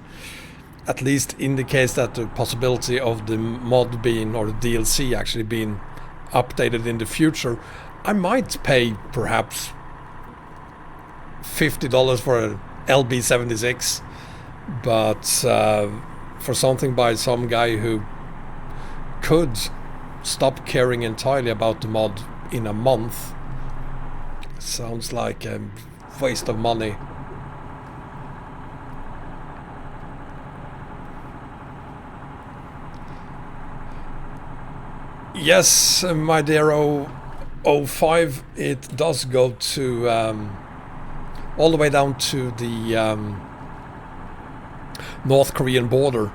at least indicates that the possibility of the mod being, or the DLC actually being updated in the future, I might pay perhaps $50 for an LB76, but for something by some guy who could stop caring entirely about the mod in a month, Sounds like a waste of money. Yes, my dear 05, it does go to all the way down to the North Korean border.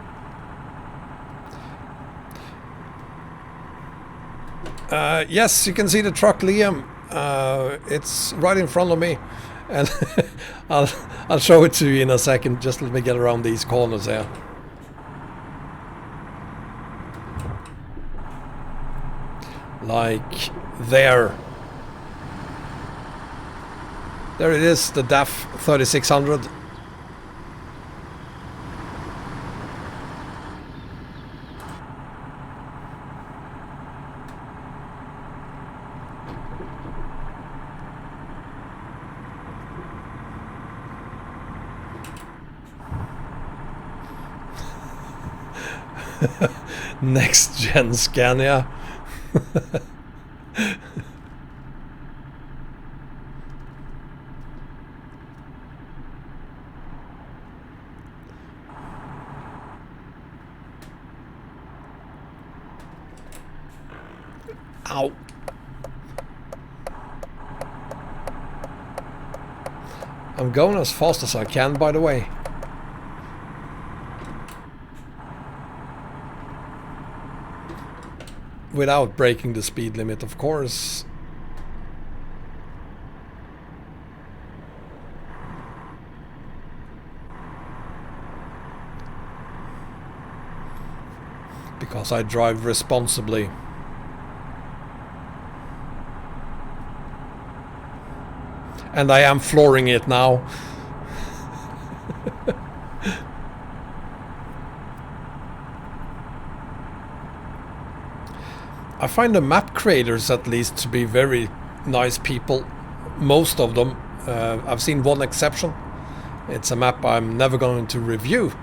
Yes, you can see the truck, Liam. It's right in front of me, and I'll show it to you in a second. Just let me get around these corners here. Like there. There it is, the DAF 3600. Next gen Scania. Ow. I'm going as fast as I can, by the way. Without breaking the speed limit, of course. Because I drive responsibly. And I am flooring it now. I find the map creators, at least, to be very nice people. Most of them. I've seen one exception. It's a map I'm never going to review.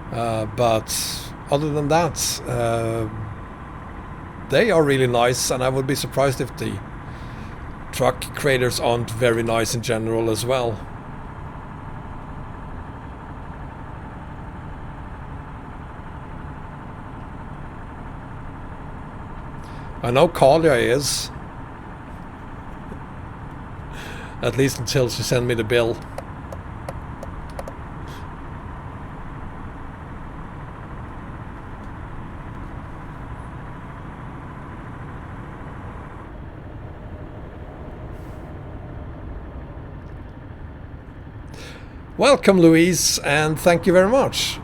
But other than that, they are really nice, and I would be surprised if the truck creators aren't very nice in general as well. I know Kalia is. At least until she sent me the bill. Welcome, Louise, and thank you very much.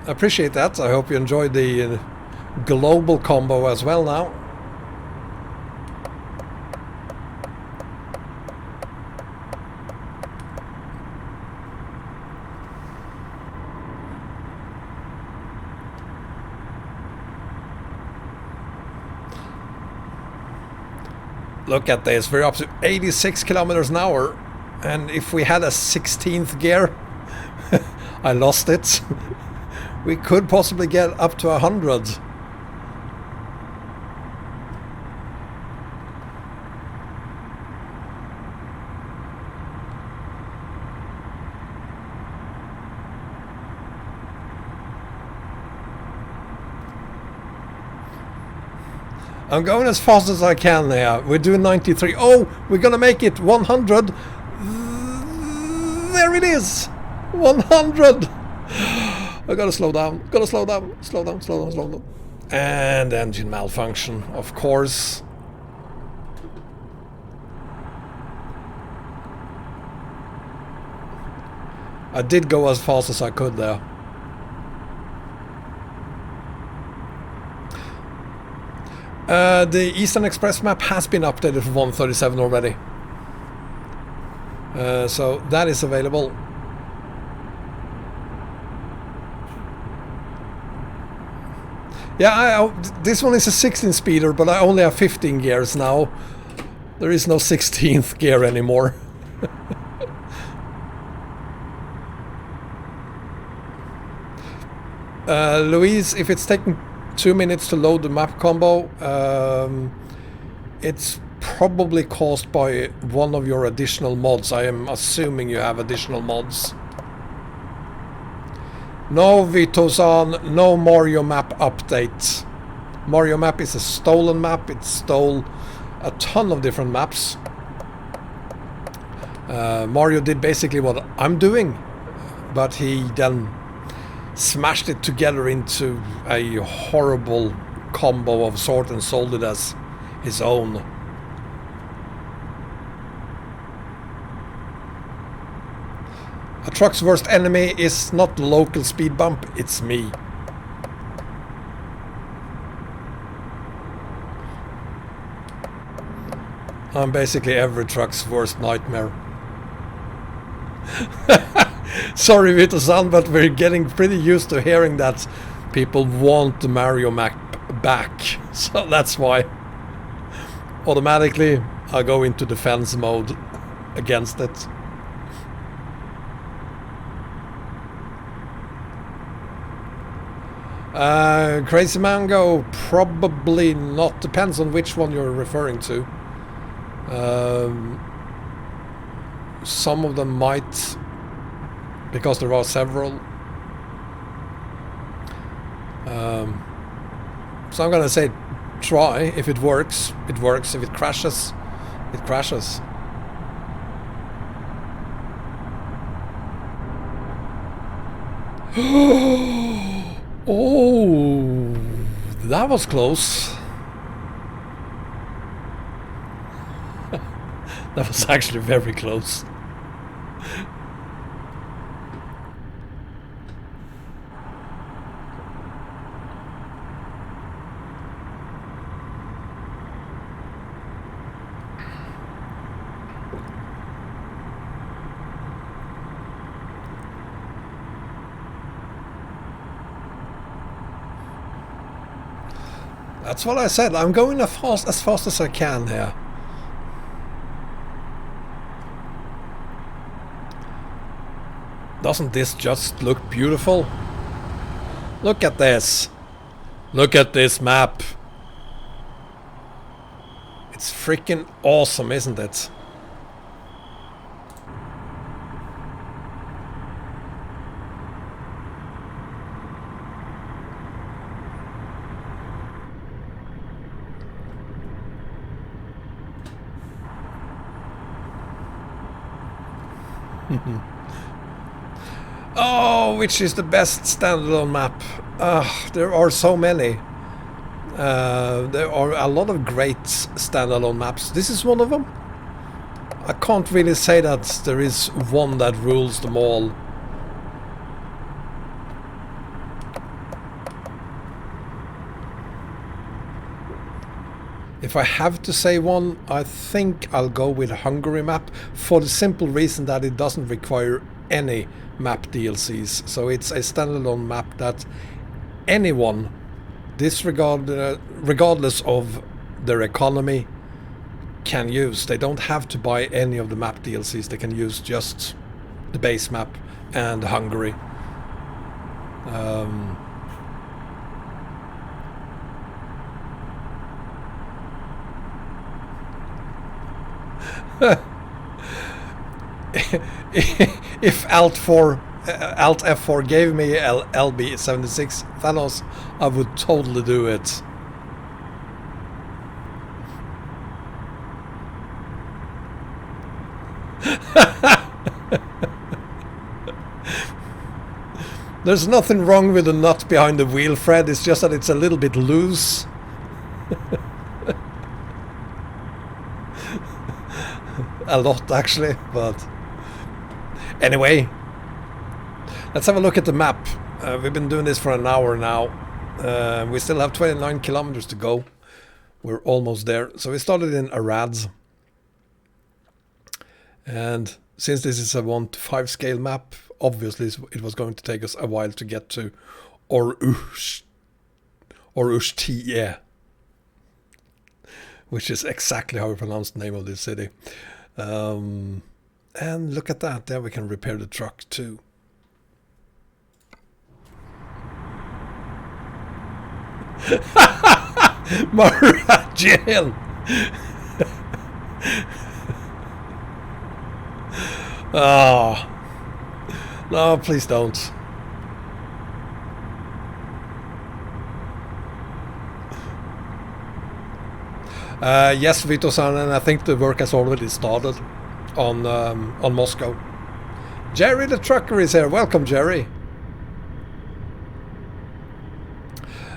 I appreciate that. I hope you enjoyed the global combo as well now. Look at this, we're up to 86 kilometers an hour. And if we had a 16th gear, I lost it. We could possibly get up to 100. I'm going as fast as I can there. We're doing 93. Oh, we're gonna make it 100. There it is! 100! I gotta slow down. Gotta slow down. Slow down, slow down, slow down. And engine malfunction, of course. I did go as fast as I could there. The Eastern Express map has been updated for 137 already. So that is available. Yeah, this one is a 16 speeder, but I only have 15 gears now. There is no 16th gear anymore. Louise, if it's taking 2 minutes to load the map combo, it's probably caused by one of your additional mods. I am assuming you have additional mods. No, Vito-san, no Mario map update. Mario map is a stolen map. It stole a ton of different maps. Mario did basically what I'm doing, but he then smashed it together into a horrible combo of sort and sold it as his own. A truck's worst enemy is not the local speed bump, it's me. I'm basically every truck's worst nightmare. Sorry, Vito-san, but we're getting pretty used to hearing that people want the Mario map back. So that's why. Automatically, I go into defense mode against it. Crazy Mango, probably not. Depends on which one you're referring to. Some of them might, because there are several. So I'm gonna say try. If it works, it works. If it crashes, it crashes. Oh, that was close. That was actually very close. That's what I said. I'm going as fast as I can here. Doesn't this just look beautiful? Look at this. Look at this map. It's freaking awesome, isn't it? Oh, which is the best standalone map? There are so many. There are a lot of great standalone maps. This is one of them. I can't really say that there is one that rules them all. If I have to say one, I think I'll go with Hungary map, for the simple reason that it doesn't require any map DLCs. So it's a standalone map that anyone, regardless of their economy, can use. They don't have to buy any of the map DLCs. They can use just the base map and Hungary. If Alt F4 gave me LB76 Thanos, I would totally do it. There's nothing wrong with the nut behind the wheel, Fred. It's just that it's a little bit loose. A lot, actually, but anyway, let's have a look at the map. We've been doing this for an hour now. We still have 29 kilometers to go. We're almost there. So we started in Arad, and since this is a 1:5 scale map, obviously it was going to take us a while to get to Oruştiye, which is exactly how we pronounce the name of this city. And look at that, there we can repair the truck too. Mara jail. Oh, no, please don't. Yes, Vito-san, and I think the work has already started on Moscow. Jerry the trucker is here. Welcome, Jerry.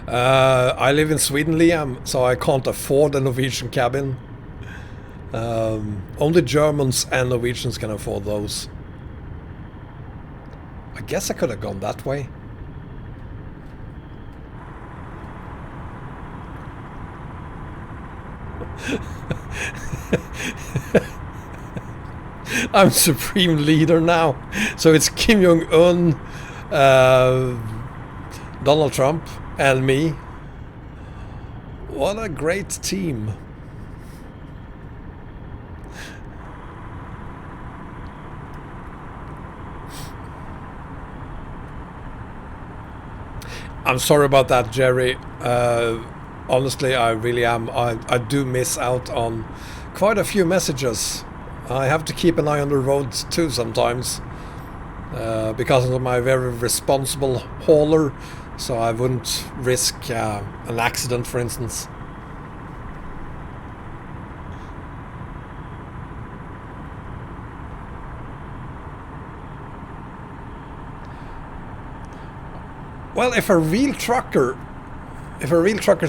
I live in Sweden, Liam, so I can't afford a Norwegian cabin. Only Germans and Norwegians can afford those. I guess I could have gone that way. I'm supreme leader now. So it's Kim Jong-un, Donald Trump, and me. What a great team. I'm sorry about that, Jerry. Honestly, I really am. I do miss out on quite a few messages. I have to keep an eye on the roads too sometimes, because of my very responsible hauler, so I wouldn't risk an accident, for instance. Well, if a real trucker's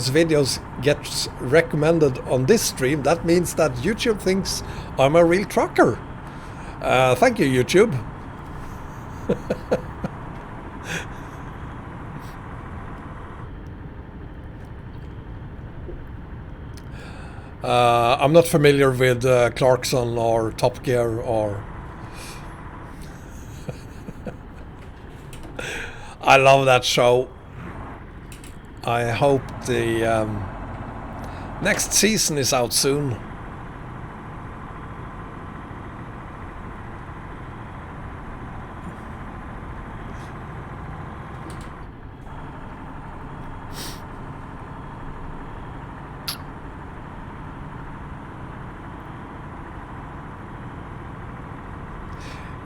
videos get recommended on this stream, that means that YouTube thinks I'm a real trucker. Thank you, YouTube. I'm not familiar with Clarkson or Top Gear or... I love that show. I hope the next season is out soon.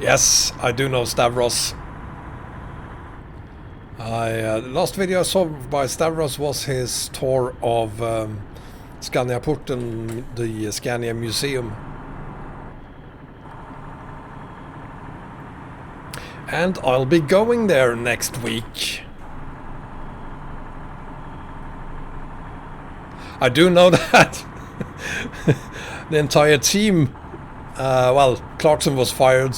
Yes, I do know Stavros. The last video I saw by Stavros was his tour of Scania Port and the Scania Museum. And I'll be going there next week. I do know that the entire team, well, Clarkson was fired.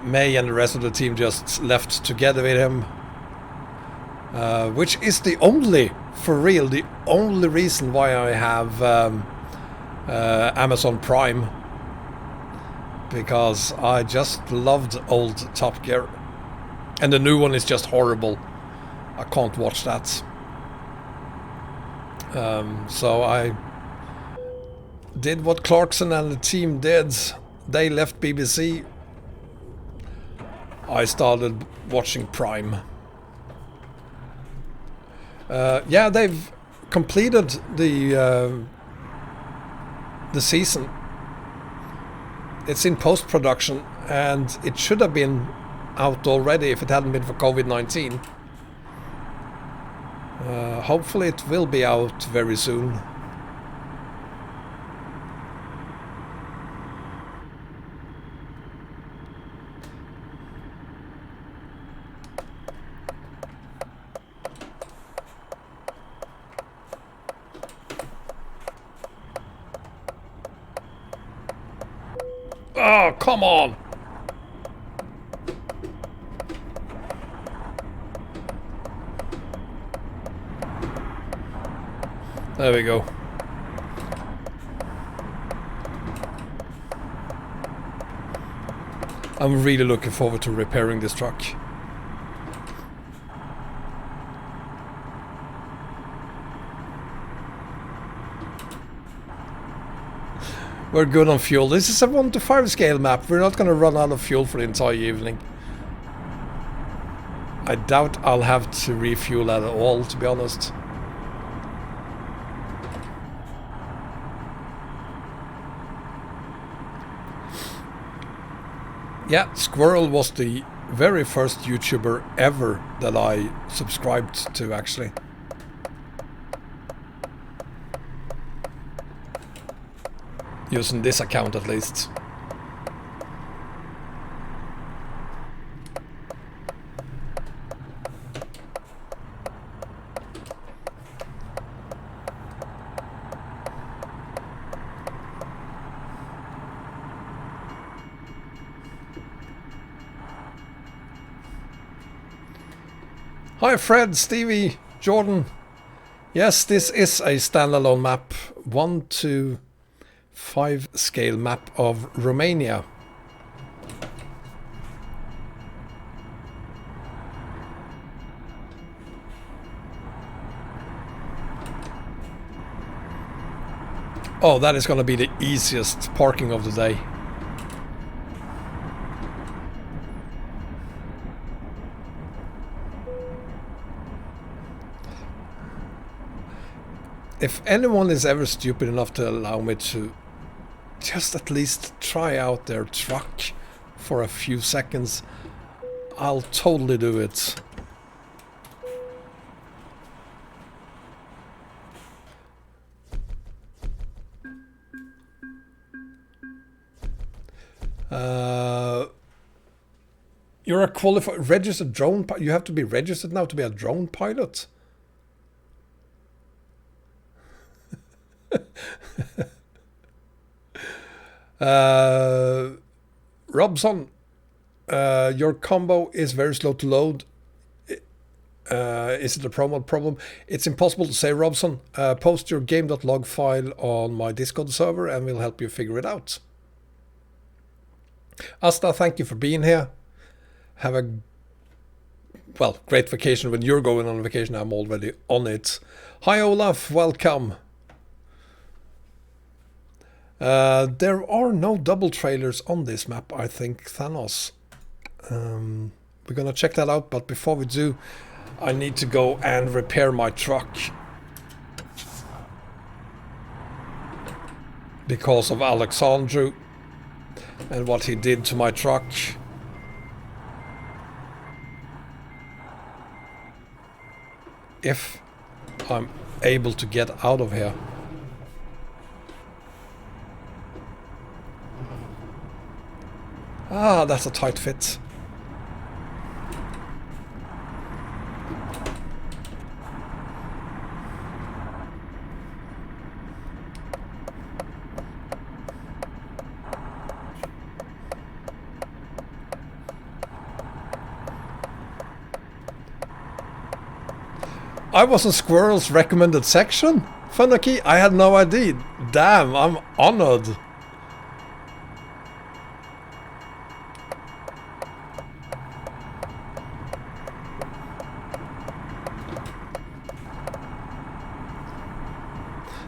May and the rest of the team just left together with him, which is the only, for real, the only reason why I have Amazon Prime, because I just loved old Top Gear, and the new one is just horrible. I can't watch that. So I did what Clarkson and the team did. They left BBC. I started watching Prime. Yeah, they've completed the season. It's in post-production, and it should have been out already if it hadn't been for COVID-19. Hopefully it will be out very soon. Oh, come on! There we go. I'm really looking forward to repairing this truck. We're good on fuel. This is a 1 to 5 scale map. We're not going to run out of fuel for the entire evening. I doubt I'll have to refuel at all, to be honest. Yeah, Squirrel was the very first YouTuber ever that I subscribed to, actually. Using this account at least. Hi Fred, Stevie, Jordan. Yes, this is a standalone map, 1 to 5 scale map of Romania. Oh, that is going to be the easiest parking of the day. If anyone is ever stupid enough to allow me to just at least try out their truck for a few seconds, I'll totally do it. You're a qualified registered drone pilot. You have to be registered now to be a drone pilot. Robson, your combo is very slow to load. Is it a promo problem? It's impossible to say, Robson. Post your game.log file on my Discord server and we'll help you figure it out. Asta, thank you for being here. Have a, well, great vacation. When you're going on vacation, I'm already on it. Hi Olaf, welcome. There are no double trailers on this map, I think, Thanos. We're gonna check that out, but before we do, I need to go and repair my truck. Because of Alexandru and what he did to my truck. If I'm able to get out of here. Ah, that's a tight fit. I was in Squirrel's recommended section? Funaki, I had no idea. Damn, I'm honored.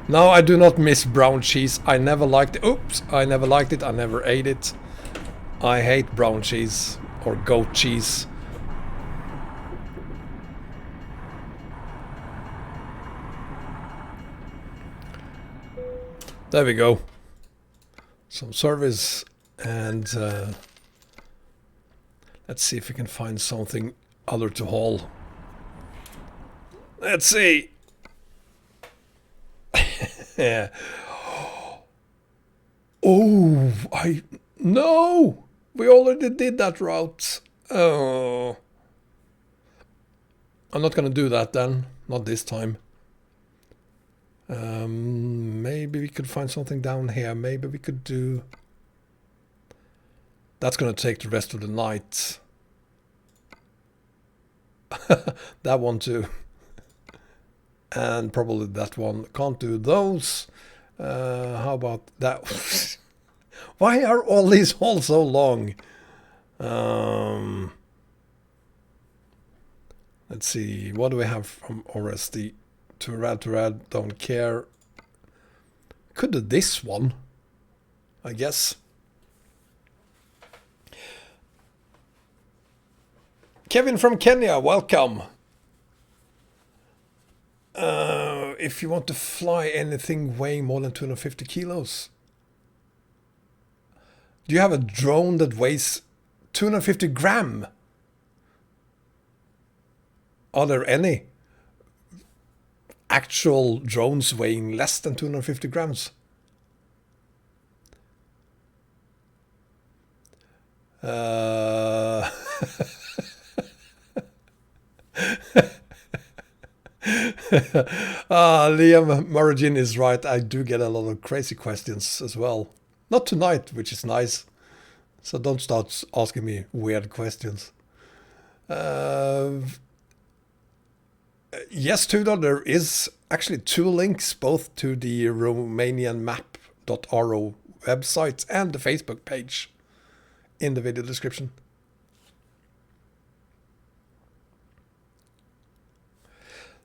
No, I do not miss brown cheese. I never liked it. Oops, I never liked it. I never ate it. I hate brown cheese or goat cheese. There we go. Some service and let's see if we can find something other to haul. Let's see. Yeah. Oh, no! We already did that route. Oh. I'm not gonna do that then. Not this time. Maybe we could find something down here. Maybe we could do... That's gonna take the rest of the night. That one too. And probably that one. Can't do those. How about that? Why are all these holes so long? Let's see. What do we have from RSD? To rad, don't care. Could do this one, I guess. Kevin from Kenya, welcome. If you want to fly anything weighing more than 250 kilos. Do you have a drone that weighs 250 gram. Are there any actual drones weighing less than 250 grams? Liam Murragin is right. I do get a lot of crazy questions as well. Not tonight, which is nice. So don't start asking me weird questions. Yes, Tudor, there is actually 2 links, both to the Romanian map.ro website and the Facebook page in the video description.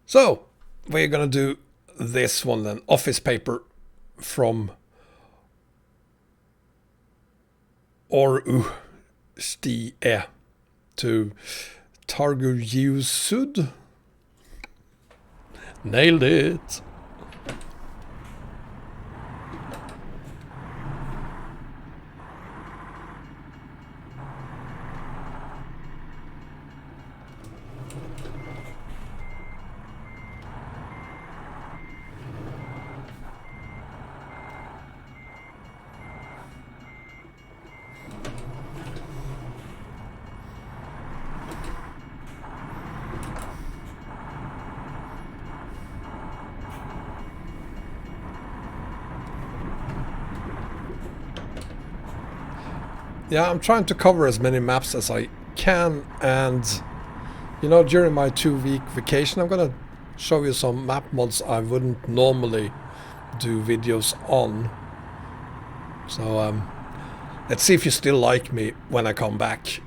So we're gonna do this one then, office paper from Orstie to Targu-Sud. Nailed it. Yeah, I'm trying to cover as many maps as I can, and you know, during my 2-week vacation I'm gonna show you some map mods I wouldn't normally do videos on. So let's see if you still like me when I come back.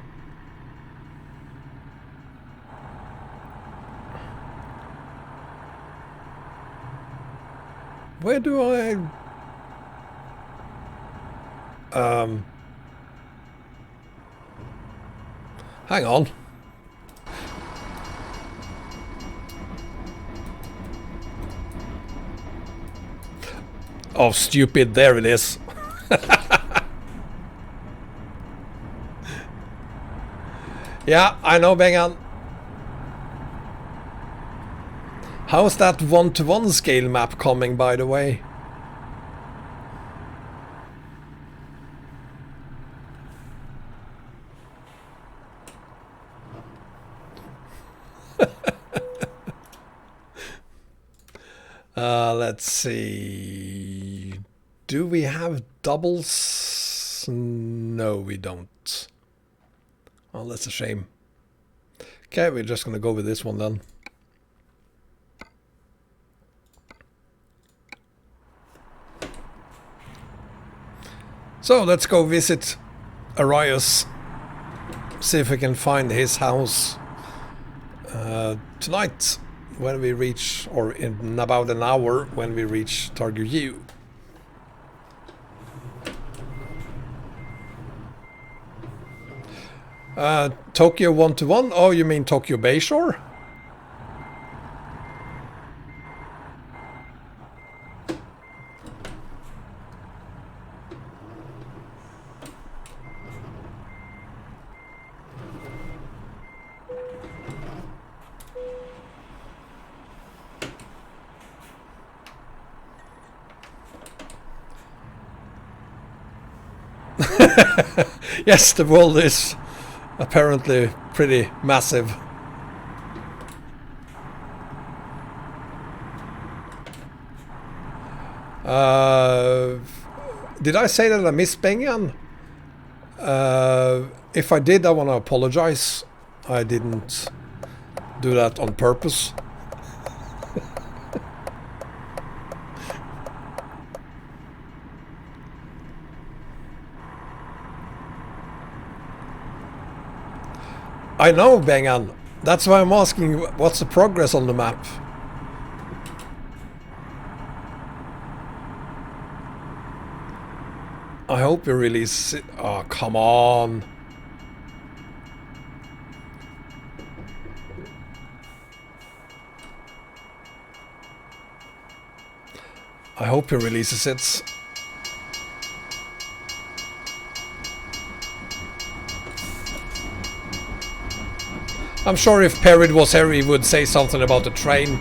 Where do I hang on. Oh, stupid, there it is. Yeah, I know, Bengan. How's that 1-to-1 scale map coming, by the way? Let's see. Do we have doubles? No, we don't. Oh, that's a shame. Okay, we're just gonna go with this one then. So let's go visit Arias. See if we can find his house tonight when we reach, or in about an hour when we reach Targu. Tokyo 1-to-1? Oh, you mean Tokyo Bayshore? Yes, the world is apparently pretty massive. Did I say that I missed Bengan? If I did, I want to apologize. I didn't do that on purpose. I know, Bengan. That's why I'm asking what's the progress on the map. I hope you release it. Oh, come on. I hope he releases it. I'm sure if Perid was here he would say something about the train.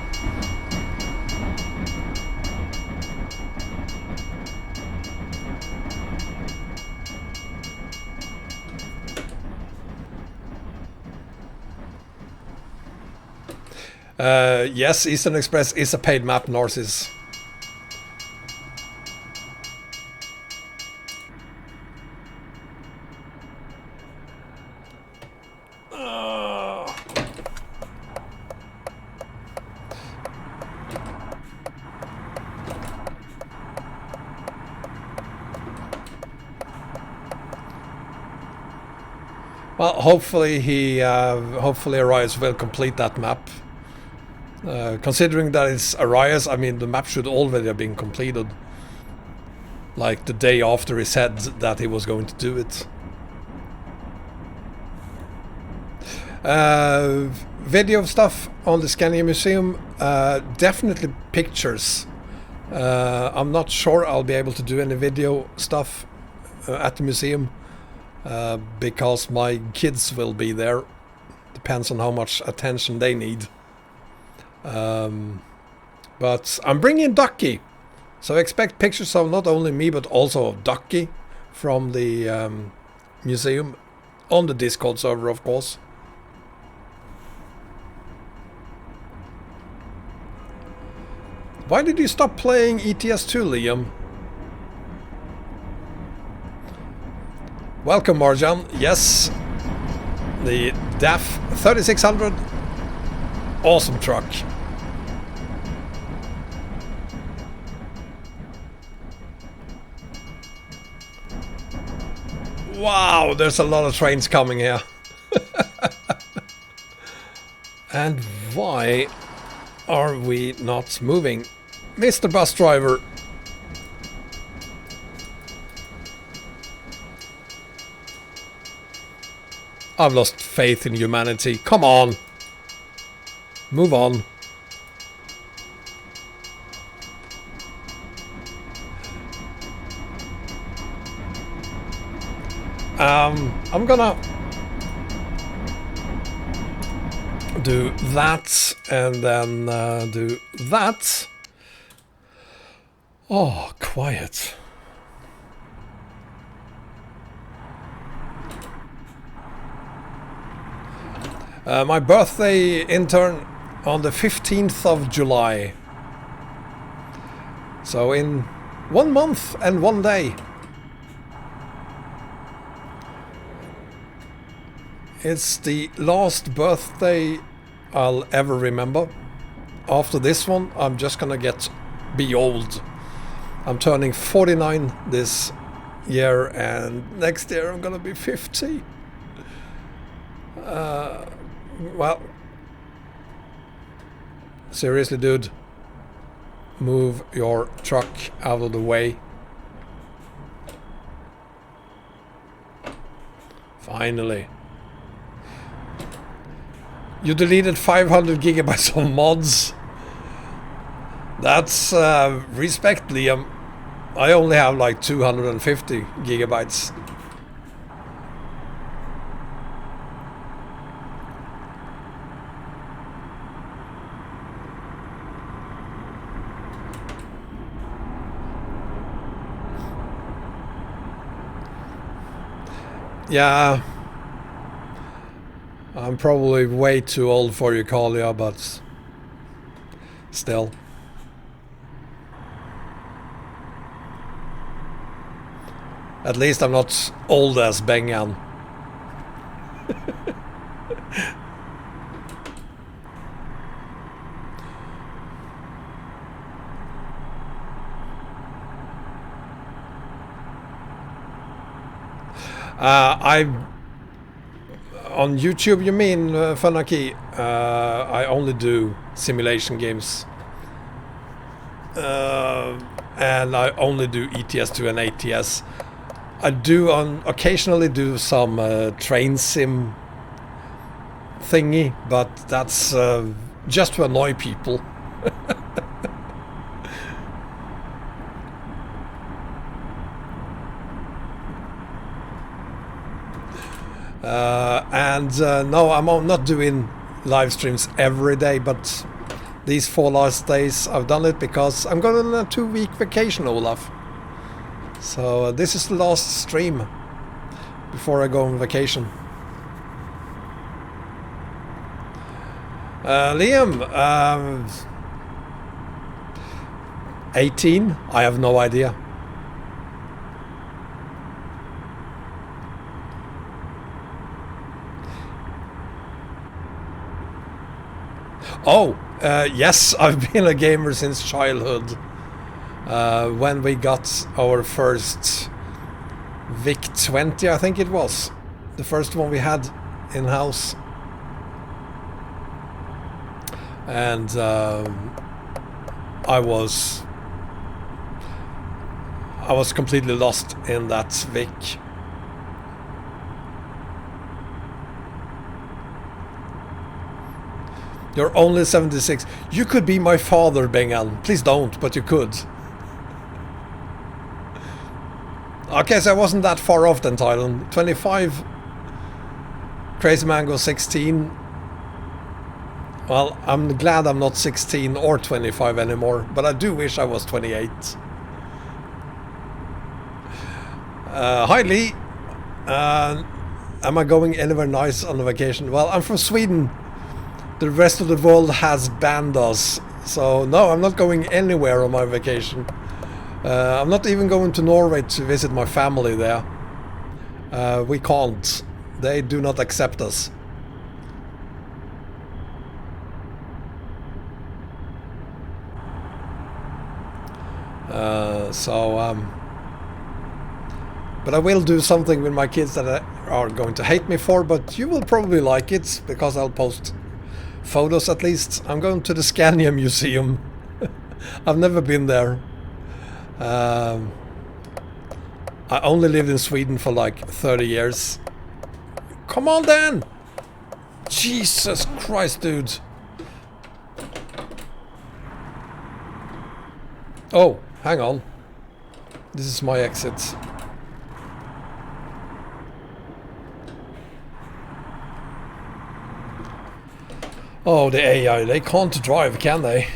Yes, Eastern Express is a paid map, Narcissus. Well, hopefully Arias will complete that map. Considering that it's Arias, I mean the map should already have been completed. Like the day after he said that he was going to do it. Video stuff on the Scania Museum, definitely pictures. I'm not sure I'll be able to do any video stuff at the museum. Because my kids will be there. Depends on how much attention they need. But I'm bringing Ducky, so expect pictures of not only me but also of Ducky from the museum on the Discord server, of course. Why did you stop playing ETS2, Liam? Welcome, Marjan. Yes, the DAF 3600, awesome truck. Wow, there's a lot of trains coming here. And why are we not moving? Mr. Bus Driver. I've lost faith in humanity. Come on. Move on. I'm gonna do that and then do that. Oh, quiet. My birthday intern on the 15th of July. So in 1 month and 1 day. It's the last birthday I'll ever remember. After this one, I'm just gonna be old. I'm turning 49 this year, and next year I'm gonna be 50. Well, seriously, dude, move your truck out of the way. Finally. You deleted 500 gigabytes of mods. That's respect, Liam. I only have like 250 gigabytes. Yeah, I'm probably way too old for you, Kalia, but still. At least I'm not old as Bengan. On YouTube, you mean, Funaki? I only do simulation games. And I only do ETS2 and ATS. I do occasionally do some train sim thingy, but that's just to annoy people. And no, I'm not doing live streams every day, but these 4 last days I've done it because I'm going on a 2-week vacation, Olaf. So this is the last stream before I go on vacation. Liam, 18? I have no idea. Oh, yes, I've been a gamer since childhood. When we got our first VIC-20, I think it was. The first one we had in-house. And I was completely lost in that VIC. You're only 76. You could be my father, Bengal. Please don't, but you could. Okay, so I wasn't that far off then, Thailand. 25. Crazy Mango 16. Well, I'm glad I'm not 16 or 25 anymore, but I do wish I was 28. Hi Lee. Am I going anywhere nice on a vacation? Well, I'm from Sweden. The rest of the world has banned us. So no, I'm not going anywhere on my vacation. I'm not even going to Norway to visit my family there. We can't. They do not accept us. But I will do something with my kids that are going to hate me for, but you will probably like it, because I'll post photos at least. I'm going to the Scania Museum. I've never been there. I only lived in Sweden for like 30 years. Come on then! Jesus Christ, dude. Oh, hang on. This is my exit. Oh, the AI, they can't drive, can they?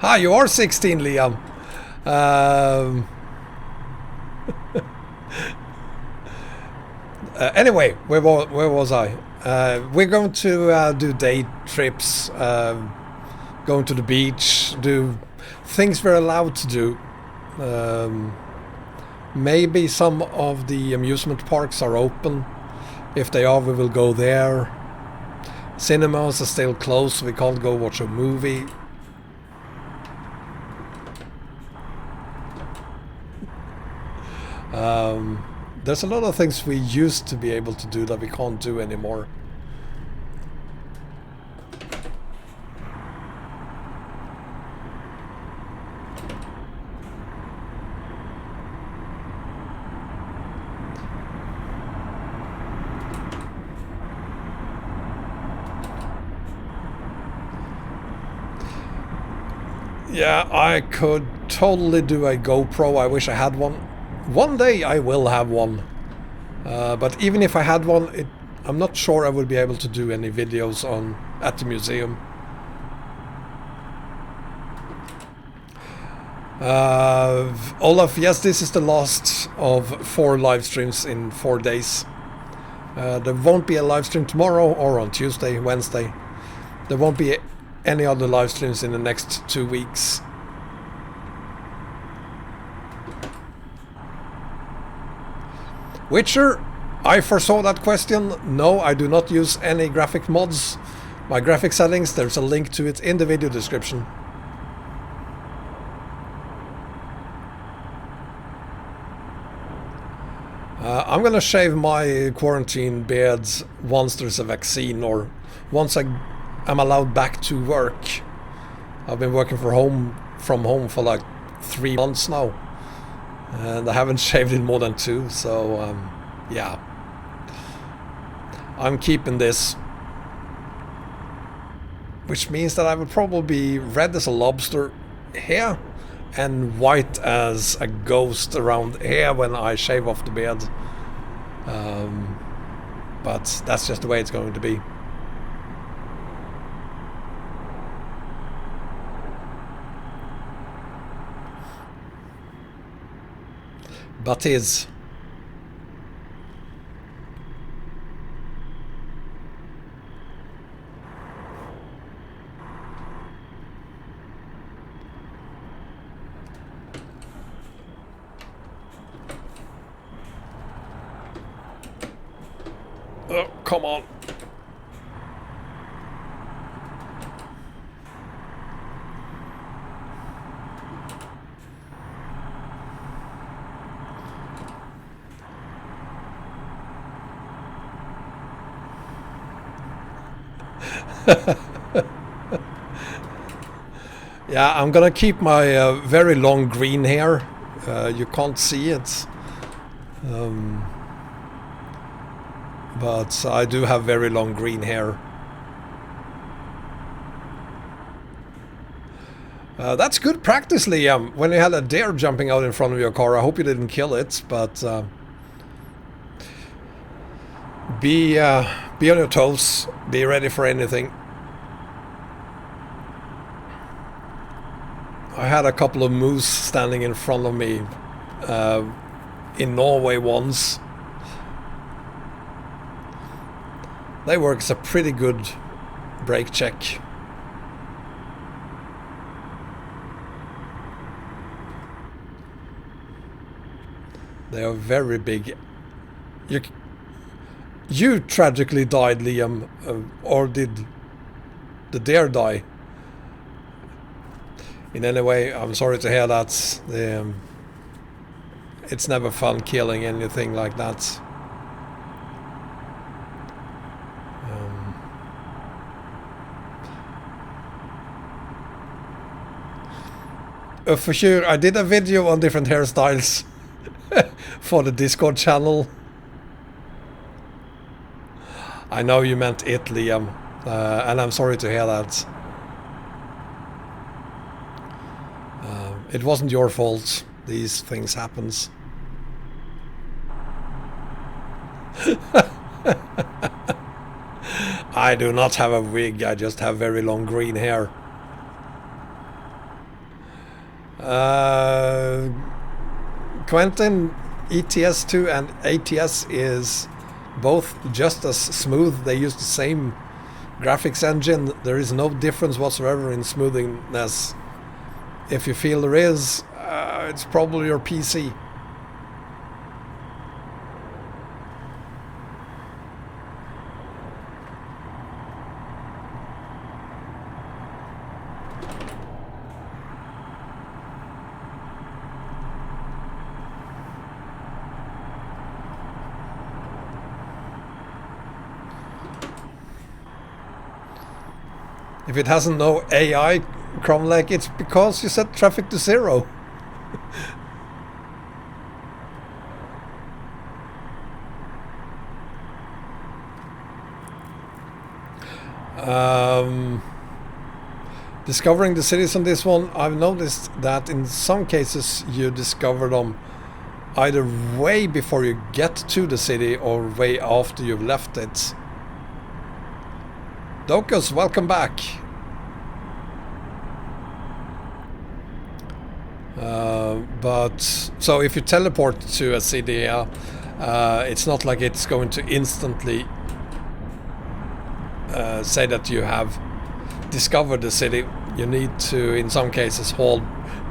Ah, you are 16, Liam. Anyway, where was I? We're going to do day trips, going to the beach, do things we're allowed to do. Maybe some of the amusement parks are open. If they are, we will go there. Cinemas are still closed, so we can't go watch a movie. There's a lot of things we used to be able to do that we can't do anymore. Yeah, I could totally do a GoPro. I wish I had one. One day I will have one. But even if I had one, I'm not sure I would be able to do any videos at the museum. Olaf, yes, this is the last of 4 live streams in 4 days. There won't be a live stream tomorrow or on Tuesday, Wednesday. There won't be any other live streams in the next 2 weeks. Witcher, I foresaw that question. No, I do not use any graphic mods. My graphic settings, there's a link to it in the video description. I'm gonna shave my quarantine beard once there's a vaccine, or once I'm allowed back to work. I've been working from home for like 3 months now, and I haven't shaved in more than 2, so yeah, I'm keeping this, which means that I would probably be red as a lobster here, and white as a ghost around here when I shave off the beard. But that's just the way it's going to be. But is. Oh, come on. Yeah, I'm gonna keep my very long green hair. You can't see it. But I do have very long green hair. That's good practice, Liam. When you had a deer jumping out in front of your car, I hope you didn't kill it, but be on your toes. Be ready for anything. I had a couple of moose standing in front of me in Norway once. They work as a pretty good brake check. They are very big. You tragically died, Liam, or did the deer die? In any way, I'm sorry to hear that. It's never fun killing anything like that. For sure, I did a video on different hairstyles for the Discord channel. I know you meant it, Liam, and I'm sorry to hear that. It wasn't your fault. These things happens. I do not have a wig, I just have very long green hair. Quentin, ETS2 and ATS is both just as smooth. They use the same graphics engine. There is no difference whatsoever in smoothingness. If you feel there is, it's probably your PC. If it hasn't no AI, Cromlech, it's because you set traffic to 0. Discovering the cities on this one, I've noticed that in some cases you discover them either way before you get to the city or way after you've left it. Dokus, welcome back. But so if you teleport to a city, it's not like it's going to instantly say that you have discovered the city. You need to, in some cases, hold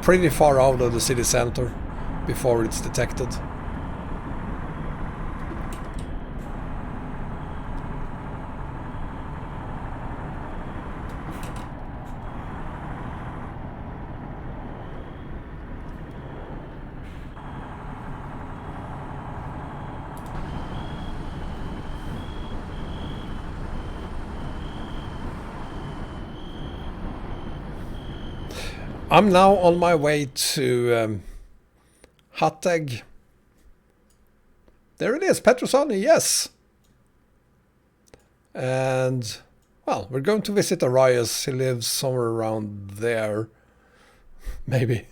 pretty far out of the city center before it's detected. I'm now on my way to Hatteg. There it is, Petrosani, yes. And, well, we're going to visit Arias. He lives somewhere around there. Maybe.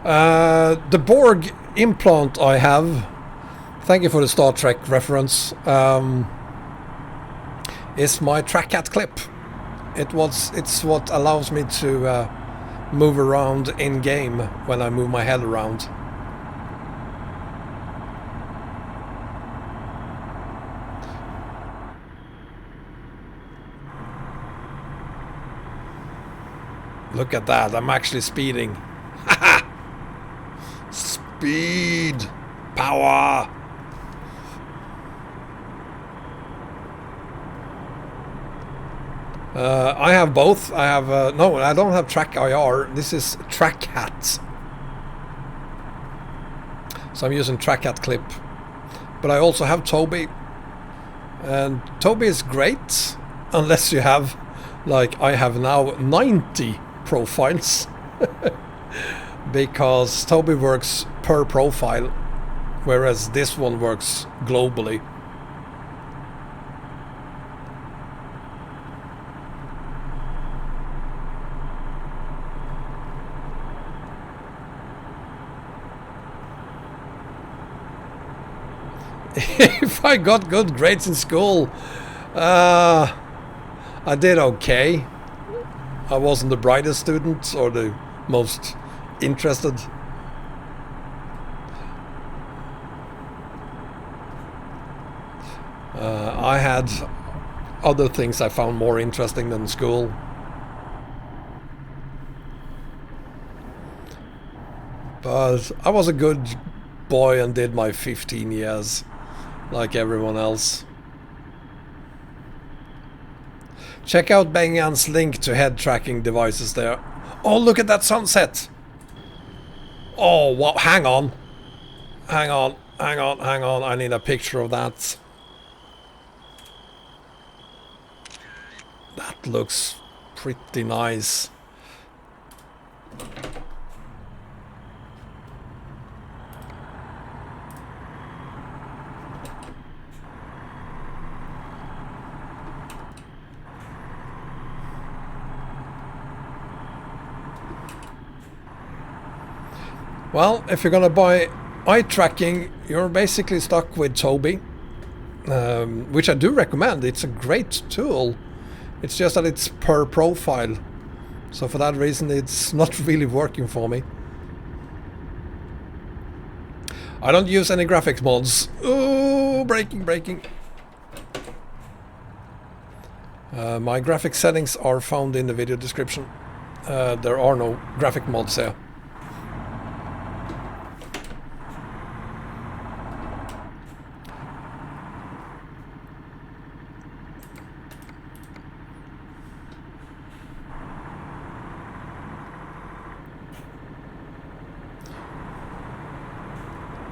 The Borg implant I have, thank you for the Star Trek reference, is my track cat clip. It's what allows me to move around in game when I move my head around. Look at that, I'm actually speeding. Speed! Power! I have both. I have no, I don't have track IR. This is track hat. So I'm using track hat clip. But I also have Toby. And Toby is great unless you have, like I have now, 90 profiles. Because Toby works per profile, whereas this one works globally. If I got good grades in school, I did okay. I wasn't the brightest student or the most interested. I had other things I found more interesting than school. But I was a good boy and did my 15 years like everyone else. Check out Bangan's link to head tracking devices there. Oh, look at that sunset! Oh, wow, hang on. Hang on, hang on, hang on. I need a picture of that. That looks pretty nice. Well, if you're gonna buy eye tracking, you're basically stuck with Toby, which I do recommend. It's a great tool. It's just that it's per profile, so for that reason it's not really working for me. I don't use any graphics mods. Oh, breaking. My graphic settings are found in the video description. There are no graphic mods here.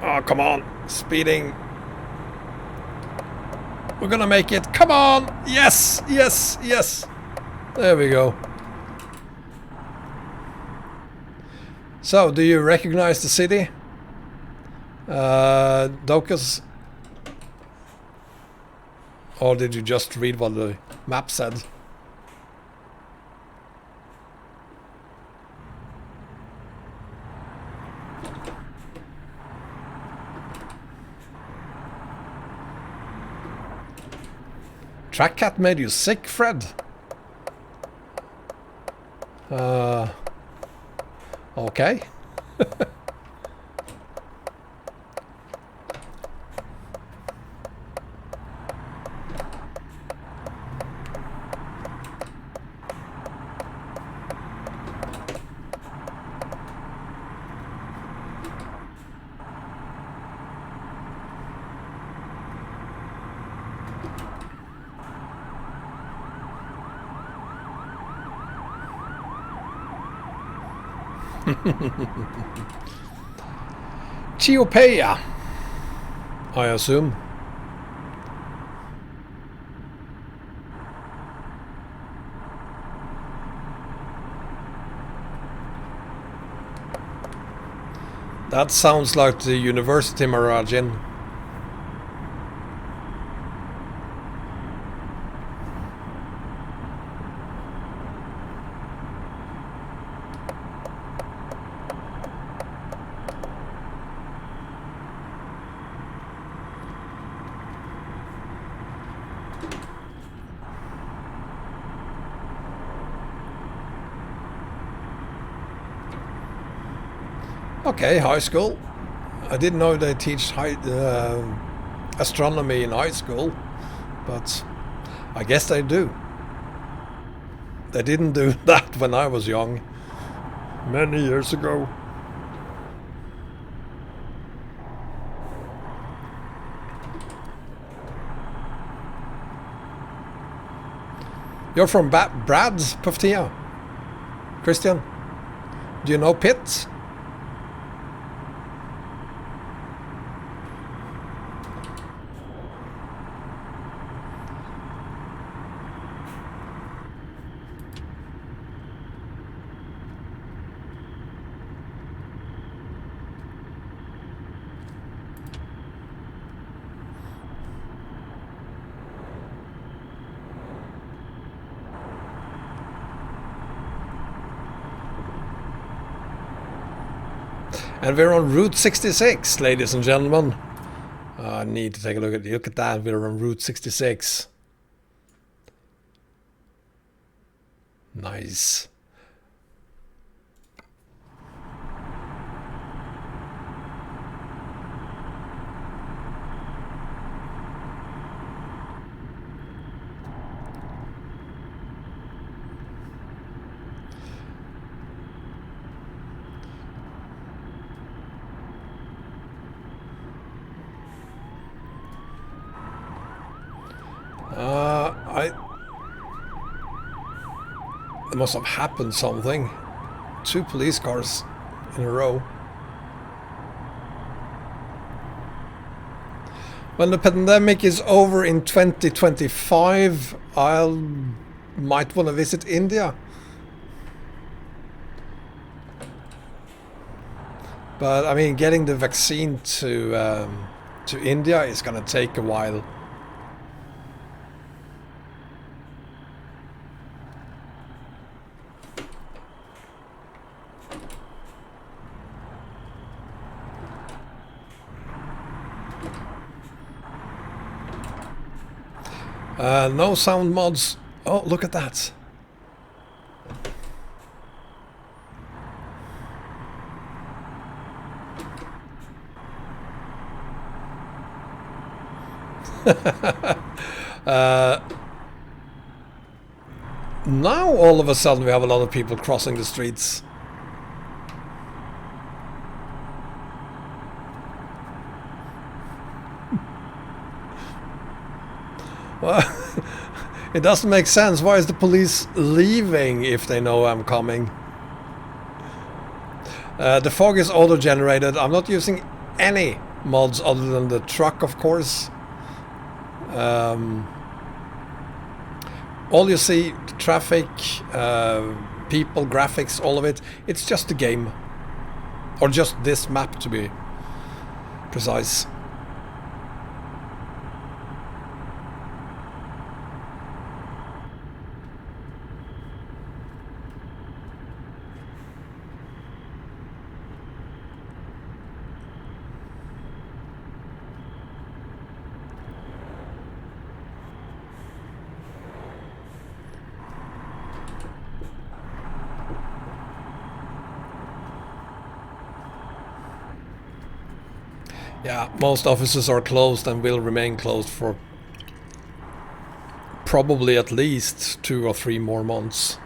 Oh, come on. Speeding. We're gonna make it. Come on. Yes, yes, yes. There we go. So, do you recognize the city? Docus? Or did you just read what the map said? Track cat made you sick, Fred? Okay. Chiopeia, I assume. That sounds like the University Maragin. Okay, high school. I didn't know they teach astronomy in high school, but I guess they do. They didn't do that when I was young, many years ago. You're from Brad's, Puftia? Christian? Do you know Pitt? And we're on Route 66, ladies and gentlemen. I need to take a look at that. We're on Route 66. Nice. There must have happened something. 2 police cars in a row. When the pandemic is over in 2025, might want to visit India. But I mean, getting the vaccine to India is gonna take a while. No sound mods. Oh, look at that. Now all of a sudden we have a lot of people crossing the streets. Well, it doesn't make sense. Why is the police leaving if they know I'm coming? The fog is auto-generated. I'm not using any mods other than the truck, of course. All you see, traffic, people, graphics, all of it, it's just a game. Or just this map, to be precise. Yeah, most offices are closed and will remain closed for probably at least 2 or 3 more months.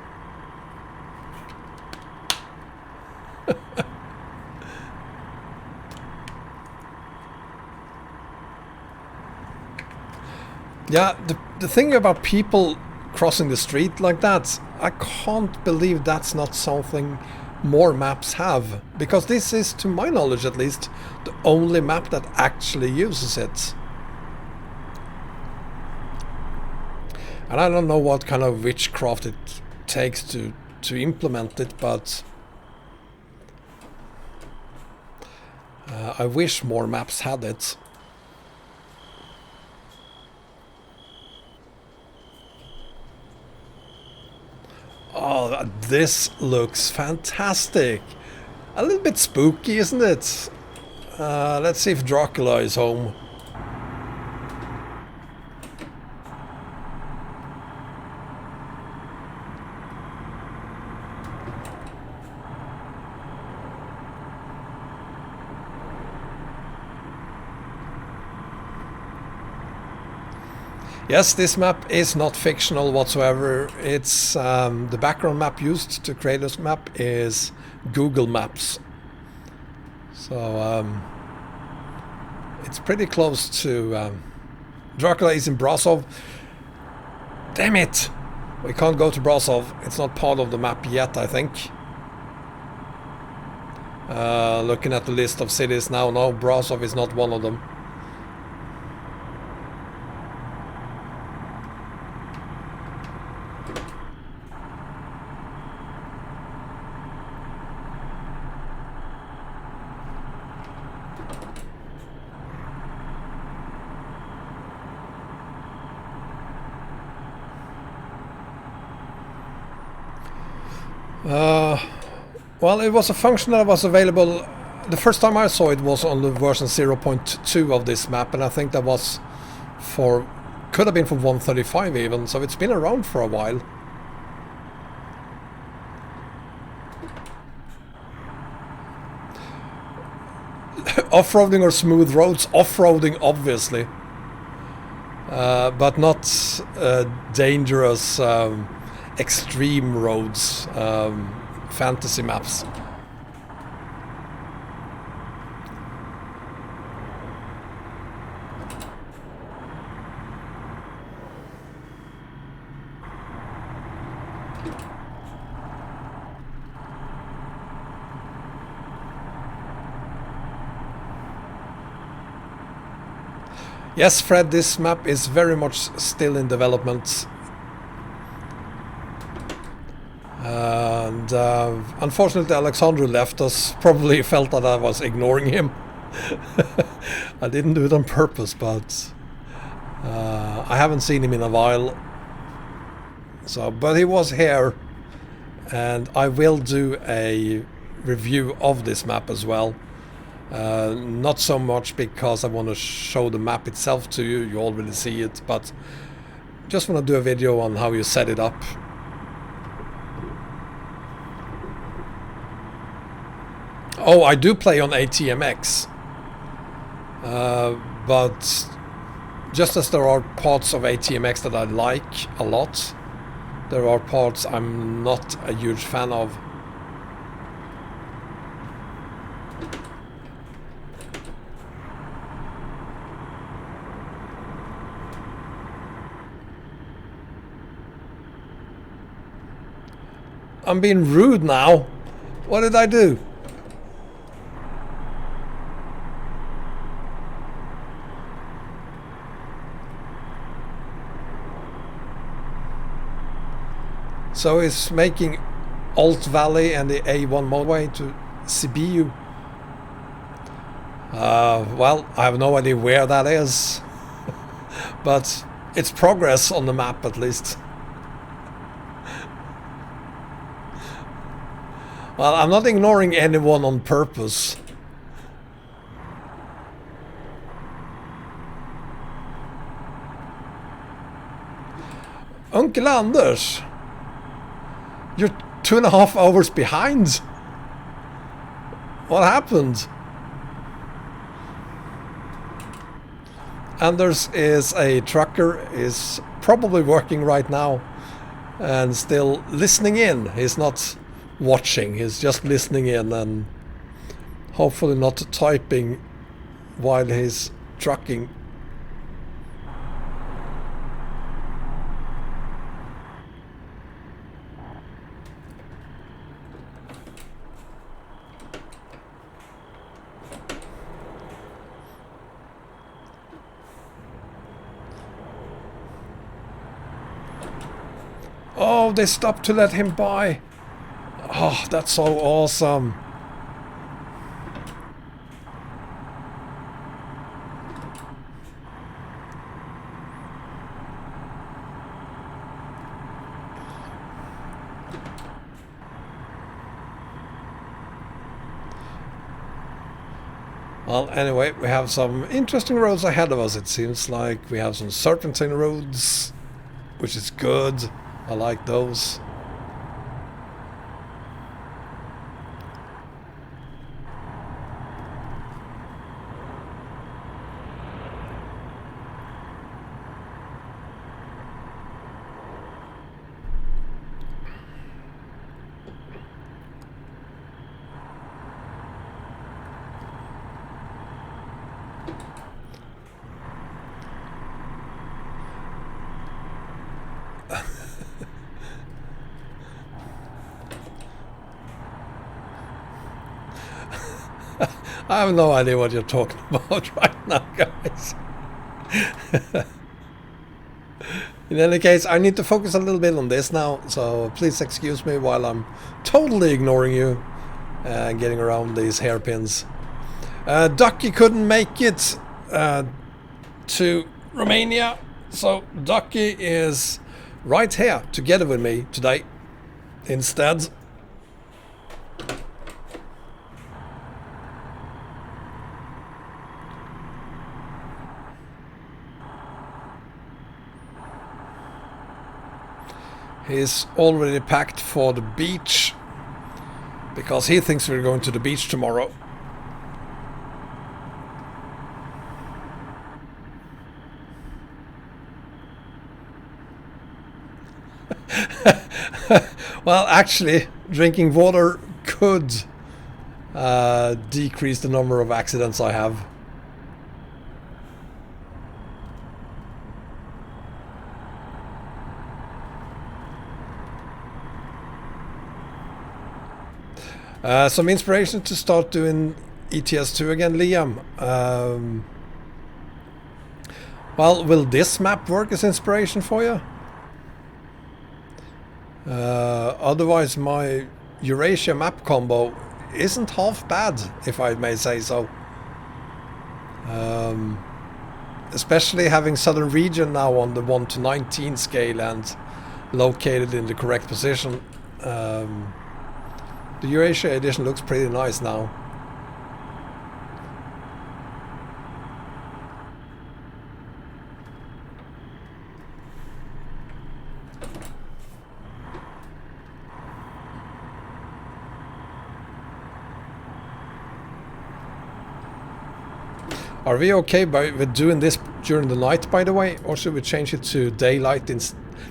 Yeah, the thing about people crossing the street like that, I can't believe that's not something more maps have, because this is, to my knowledge at least, the only map that actually uses it. And I don't know what kind of witchcraft it takes to implement it, but I wish more maps had it. Oh, this looks fantastic. A little bit spooky, isn't it? Let's see if Dracula is home. Yes, this map is not fictional whatsoever. It's the background map used to create this map is Google Maps. So it's pretty close to Dracula is in Brasov. Damn it! We can't go to Brasov. It's not part of the map yet, I think. Looking at the list of cities now, no, Brasov is not one of them. Well, it was a function that was available. The first time I saw it was on the version 0.2 of this map, and I think that was for, could have been for 135 even, so it's been around for a while. Off-roading or smooth roads? Off-roading, obviously. But not dangerous extreme roads, fantasy maps. Yes, Fred, this map is very much still in development. And unfortunately Alexandru left us, probably felt that I was ignoring him. I didn't do it on purpose, but I haven't seen him in a while. So, but he was here, and I will do a review of this map as well. Not so much because I want to show the map itself to you, you already see it, but just want to do a video on how you set it up. Oh, I do play on ATMX, but just as there are parts of ATMX that I like a lot, there are parts I'm not a huge fan of. I'm being rude now. What did I do? So it's making Alt Valley and the A1 motorway to Sibiu. Well, I have no idea where that is, but it's progress on the map at least. Well, I'm not ignoring anyone on purpose. Uncle Anders, you're 2.5 hours behind. What happened? Anders is a trucker, is probably working right now and still listening in. He's not watching, he's just listening in and hopefully not typing while he's trucking. Oh, they stopped to let him by. Oh, that's so awesome. Well, anyway, we have some interesting roads ahead of us. It seems like we have some serpentine roads, which is good. I like those. I have no idea what you're talking about right now, guys. In any case, I need to focus a little bit on this now, so please excuse me while I'm totally ignoring you and getting around these hairpins. Ducky couldn't make it to Romania, so Ducky is right here together with me today instead. He's already packed for the beach because he thinks we're going to the beach tomorrow. Well, actually, drinking water could decrease the number of accidents I have. Some inspiration to start doing ETS2 again, Liam. Well, will this map work as inspiration for you? Otherwise, my Eurasia map combo isn't half bad, if I may say so. Especially having Southern Region now on the 1:19 scale and located in the correct position. The Eurasia edition looks pretty nice now. Are we okay with doing this during the night, by the way? Or should we change it to daylight?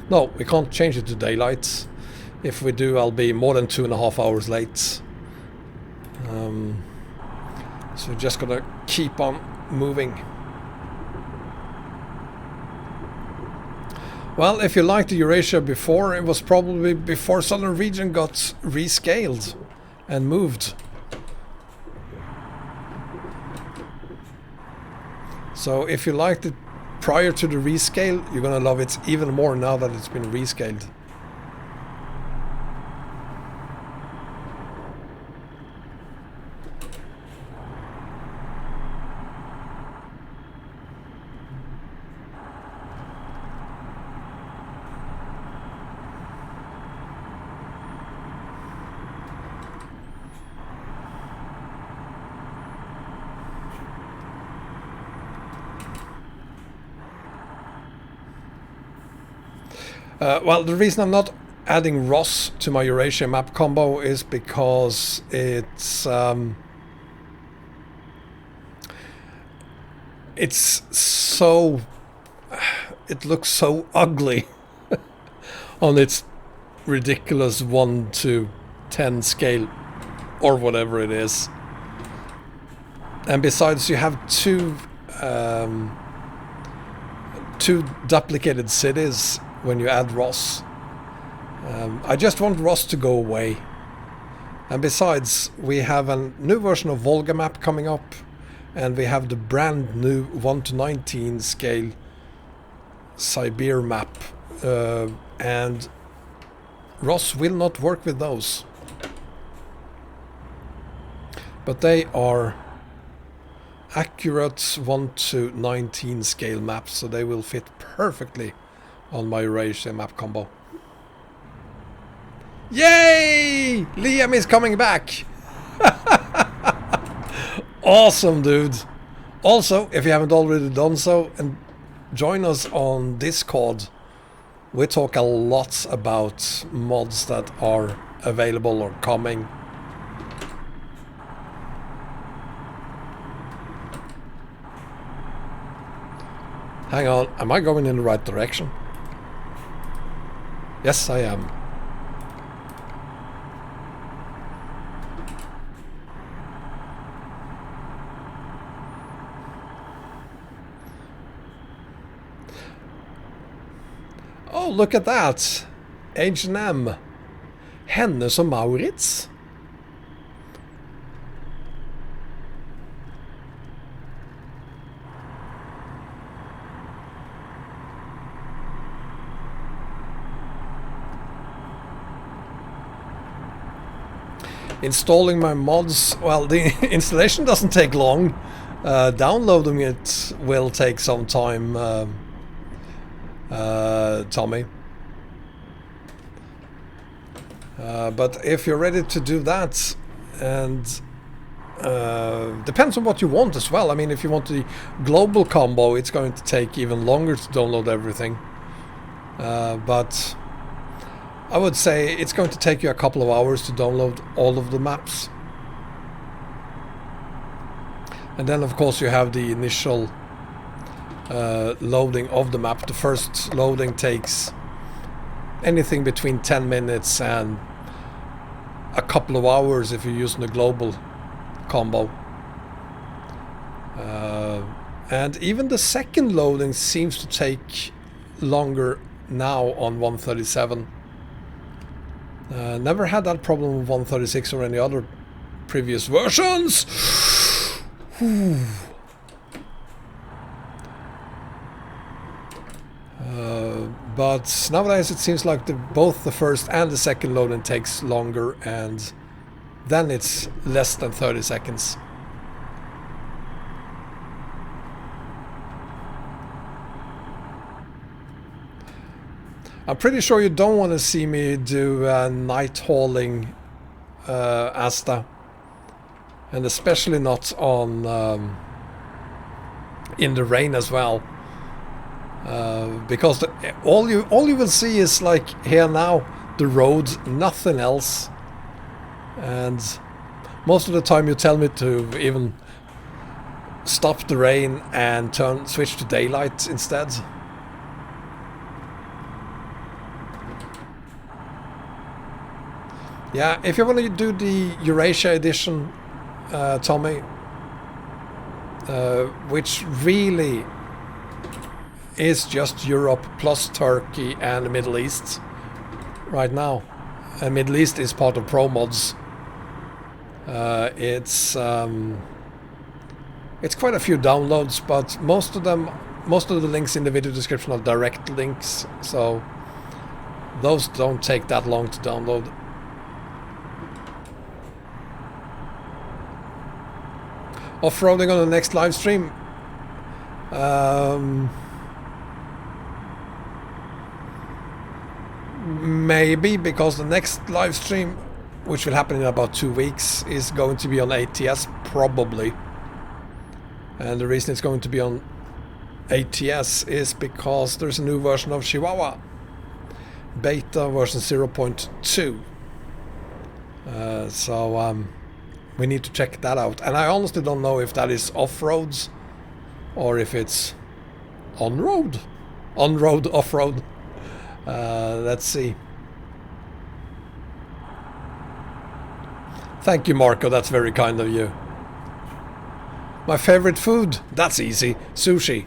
No, we can't change it to daylight. If we do, I'll be more than 2.5 hours late. So we're just gonna keep on moving. Well, if you liked the Eurasia before, it was probably before Southern Region got rescaled and moved. So if you liked it prior to the rescale, you're gonna love it even more now that it's been rescaled. Well, the reason I'm not adding Ross to my Eurasia map combo is because it's so... it looks so ugly on its ridiculous 1:10 scale or whatever it is. And besides, you have two duplicated cities when you add Ross. I just want Ross to go away. And besides, we have a new version of Volga map coming up, and we have the brand new 1:19 scale Sibir map, and Ross will not work with those. But they are accurate 1:19 scale maps, so they will fit perfectly on my Eurasia map combo. Yay! Liam is coming back! Awesome, dude! Also, if you haven't already done so, and join us on Discord. We talk a lot about mods that are available or coming. Hang on, am I going in the right direction? Yes, I am. Oh, look at that! H&M. Hennes og Maurits. installing my mods, well, the installation doesn't take long. Downloading it will take some time, Tommy. But if you're ready to do that, and depends on what you want as well. I mean, if you want the global combo, it's going to take even longer to download everything. But I would say it's going to take you a couple of hours to download all of the maps. And then of course you have the initial loading of the map. The first loading takes anything between 10 minutes and a couple of hours if you're using the global combo. And even the second loading seems to take longer now on 137. Never had that problem with 136 or any other previous versions. But nowadays it seems like both the first and the second loading takes longer, and then it's less than 30 seconds. I'm pretty sure you don't want to see me do night hauling Asta, and especially not on in the rain as well, because all you will see is, like here now, the road, nothing else. And most of the time you tell me to even stop the rain and switch to daylight instead. Yeah, if you want to do the Eurasia edition, Tommy, which really is just Europe plus Turkey and the Middle East right now. Middle East is part of Pro Mods. It's quite a few downloads, but most of the links in the video description are direct links, so those don't take that long to download. Off-roading on the next live stream. Maybe, because the next live stream, which will happen in about 2 weeks, is going to be on ATS, probably. And the reason it's going to be on ATS is because there's a new version of Chihuahua, beta version 0.2. So we need to check that out. And I honestly don't know if that is off-roads or if it's on-road. On-road, off-road. Let's see. Thank you, Marco. That's very kind of you. My favorite food? That's easy. Sushi.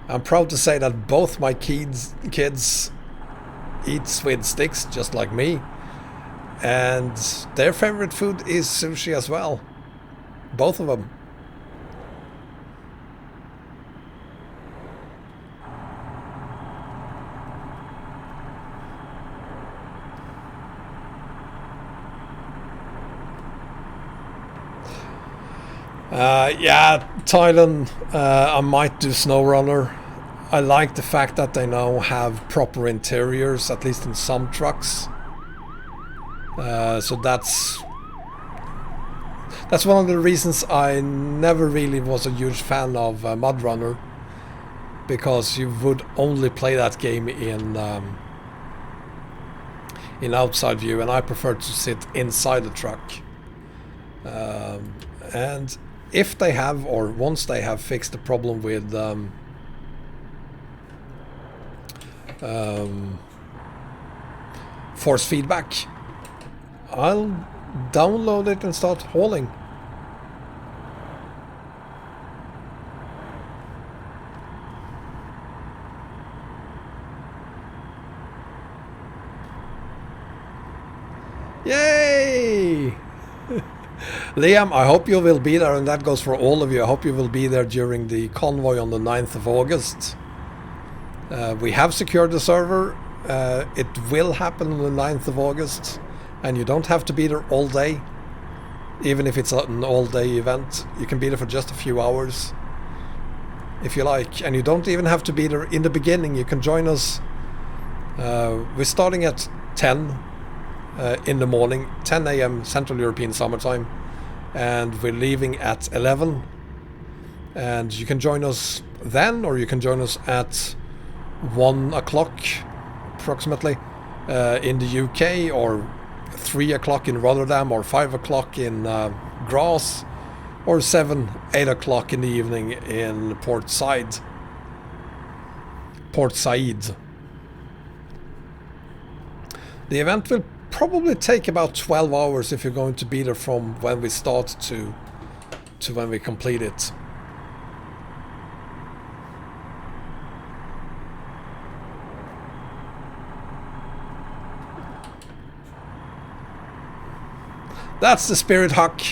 I'm proud to say that both my kids eat with sticks, just like me. And their favorite food is sushi as well. Both of them. Yeah, Thailand, I might do SnowRunner. I like the fact that they now have proper interiors, at least in some trucks. So that's one of the reasons I never really was a huge fan of Mud Runner, because you would only play that game in outside view, and I prefer to sit inside the truck. And if they have, or once they have fixed the problem with force feedback, I'll download it and start hauling. Yay! Liam, I hope you will be there, and that goes for all of you. I hope you will be there during the convoy on the 9th of August. We have secured the server. It will happen on the 9th of August, and you don't have to be there all day. Even if it's an all-day event, you can be there for just a few hours if you like, and you don't even have to be there in the beginning. You can join us. We're starting at 10 in the morning, 10 a.m. Central European Summertime, and we're leaving at 11. And you can join us then, or you can join us at 1 o'clock approximately in the UK, or 3 o'clock in Rotterdam, or 5 o'clock in Graz, or 7, 8 o'clock in the evening in Port Said. The event will probably take about 12 hours if you're going to be there from when we start to when we complete it. That's the spirit, Huck.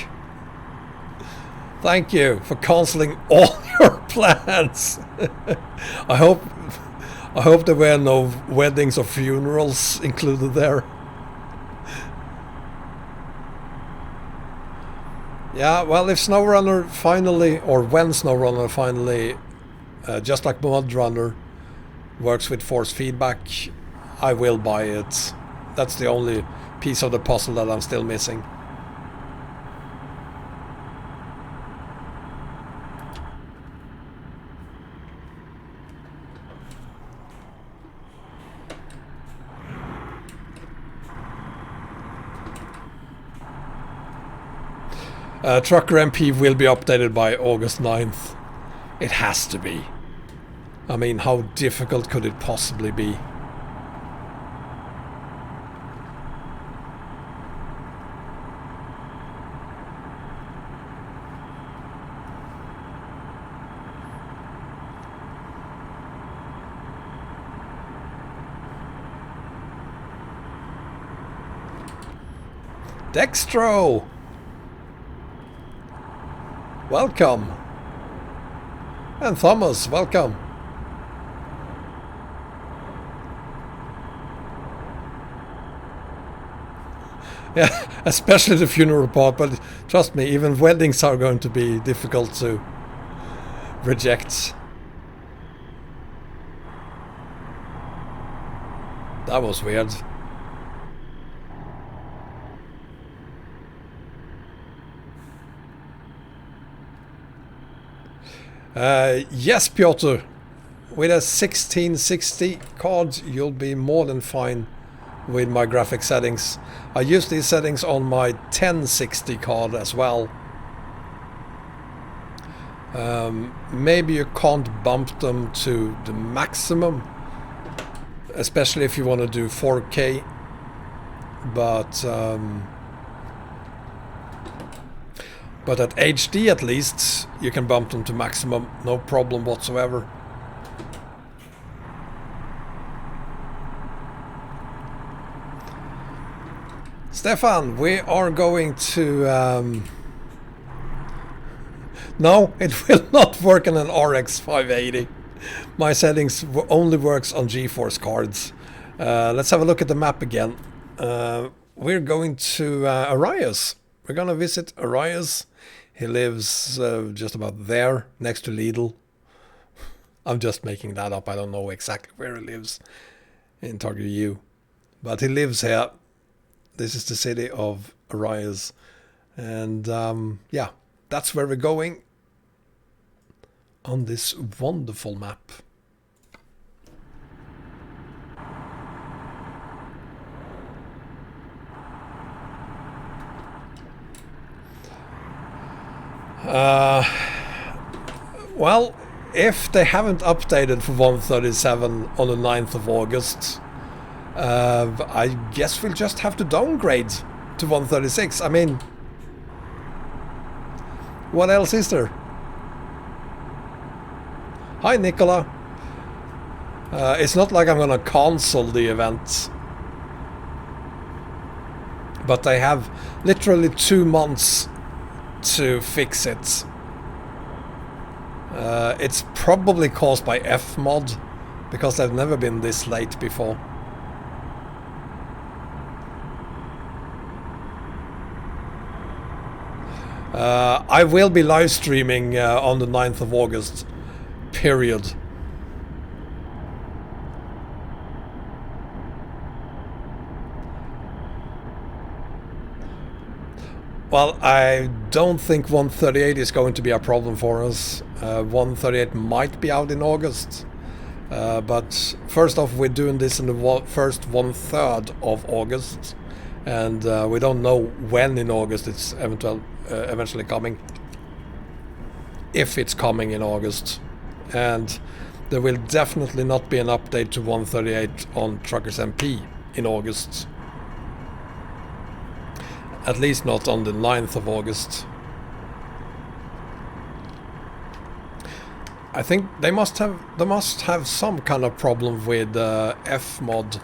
Thank you for cancelling all your plans. I hope there were no weddings or funerals included there. Yeah, well, if SnowRunner finally, or when SnowRunner finally, just like MudRunner, works with force feedback, I will buy it. That's the only piece of the puzzle that I'm still missing. Trucker MP will be updated by August 9th. It has to be. I mean, how difficult could it possibly be? Dextro! Welcome! And Thomas, welcome! Yeah, especially the funeral part, but trust me, even weddings are going to be difficult to reject. That was weird. Yes, Piotr, with a 1660 card you'll be more than fine with my graphic settings. I use these settings on my 1060 card as well. Maybe you can't bump them to the maximum, especially if you want to do 4K, but at HD at least you can bump them to maximum, no problem whatsoever. Stefan, we are going to... No, it will not work on an RX 580. My settings only works on GeForce cards. Let's have a look at the map again. We're going to Arias. We're going to visit Arias. He lives just about there, next to Lidl. I'm just making that up. I don't know exactly where he lives in Target U. But he lives here. This is the city of Arias. And yeah, that's where we're going on this wonderful map. Well, if they haven't updated for 137 on the 9th of August, I guess we'll just have to downgrade to 136. I mean, what else is there? Hi, Nicola. It's not like I'm gonna cancel the event, but they have literally 2 months to fix it. It's probably caused by Fmod, because they've never been this late before. I will be live streaming on the 9th of August, period. Well, I don't think 138 is going to be a problem for us. 138 might be out in August. But first off, we're doing this in the first 1/3 of August. And we don't know when in August it's eventually coming. If it's coming in August. And there will definitely not be an update to 138 on Truckers MP in August. At least not on the 9th of August. I think they must have some kind of problem with Fmod.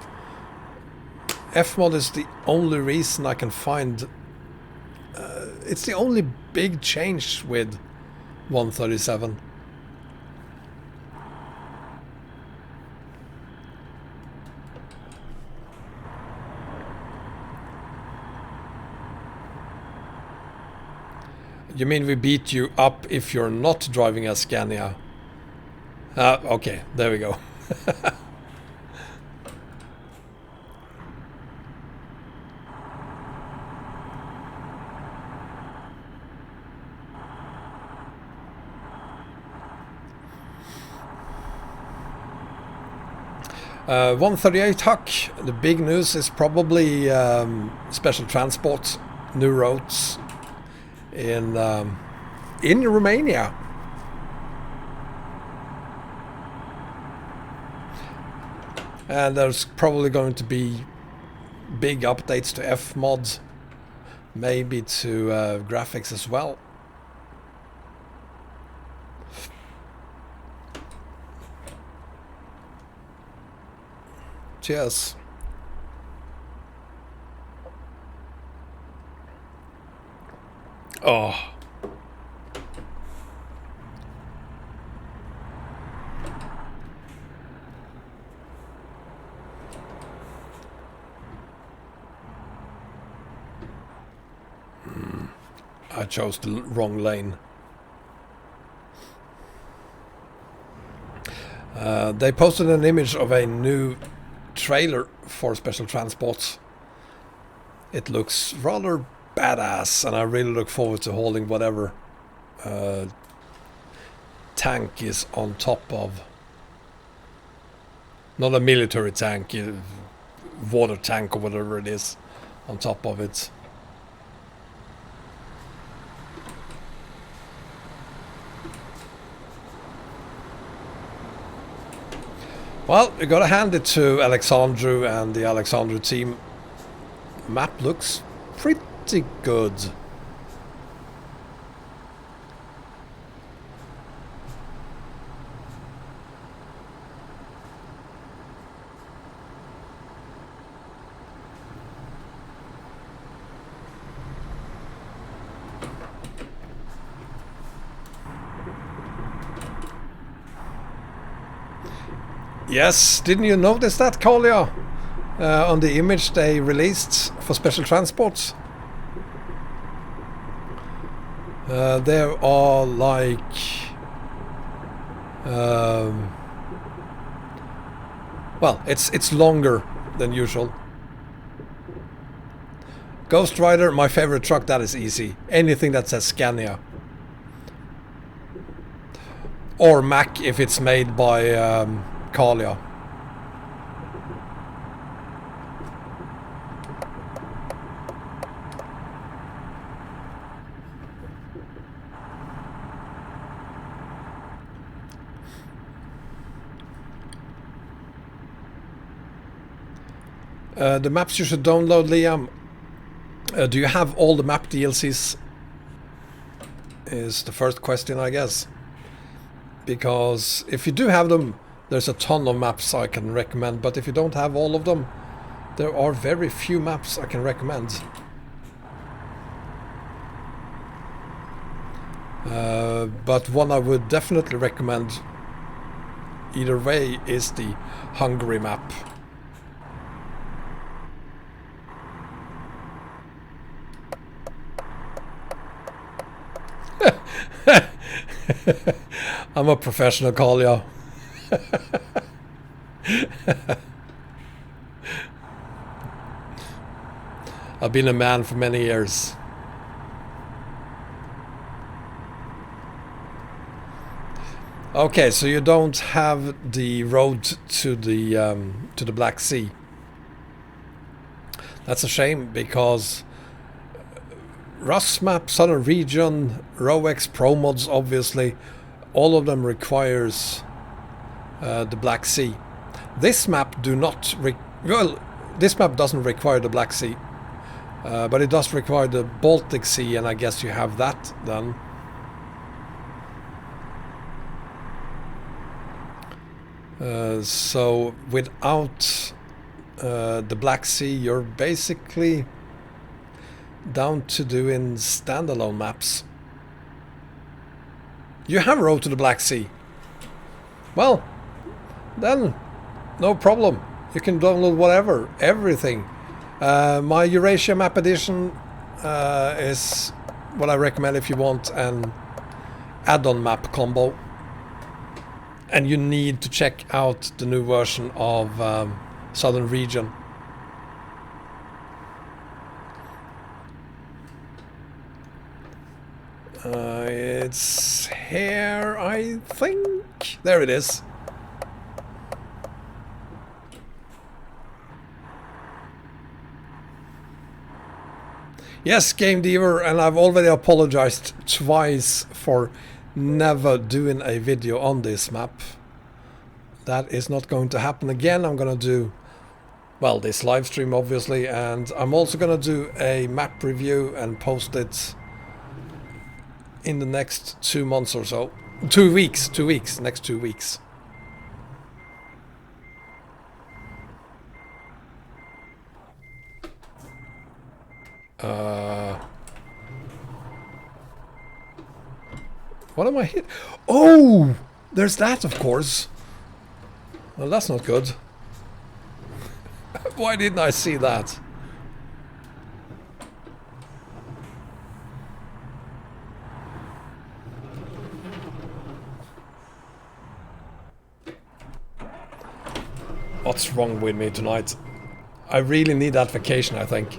Fmod is the only reason I can find. It's the only big change with 137. You mean we beat you up if you're not driving a Scania? Okay, there we go. 138 Huck. The big news is probably special transport, new roads in Romania. And there's probably going to be big updates to Fmod, maybe to graphics as well. Cheers. Oh. I chose the wrong lane. They posted an image of a new trailer for special transports. It looks rather badass, and I really look forward to hauling whatever tank is on top of. Not a military tank, water tank or whatever it is on top of it. Well, you gotta hand it to Alexandru and the Alexandru team. Map looks pretty good. Yes, didn't you notice that, Kolja? On the image they released for special transports? There are like well, it's longer than usual. Ghost Rider, my favorite truck. That is easy. Anything that says Scania or Mack if it's made by Kolja. The maps you should download, Liam. Do you have all the map DLCs? Is the first question, I guess. Because if you do have them, there's a ton of maps I can recommend. But if you don't have all of them, there are very few maps I can recommend. But one I would definitely recommend either way is the Hungary map. I'm a professional, Kolja. I've been a man for many years. Okay, so you don't have the road to the Black Sea. That's a shame, because Rust map, Southern Region, ROX, Pro mods, obviously, all of them requires the Black Sea. This map this map doesn't require the Black Sea, but it does require the Baltic Sea, and I guess you have that then. So without the Black Sea, you're basically down to doing standalone maps. You have road to the Black Sea. Well, then no problem. You can download whatever, everything. My Eurasia map edition is what I recommend if you want an add-on map combo. And you need to check out the new version of Southern Region. It's here, I think. There it is. Yes, Game Diver, and I've already apologized twice for never doing a video on this map. That is not going to happen again. I'm gonna do, well, this live stream obviously, and I'm also gonna do a map review and post it in the next 2 months or so. 2 weeks, next 2 weeks. What am I hit? Oh, there's that, of course. Well, that's not good. Why didn't I see that? What's wrong with me tonight? I really need that vacation, I think.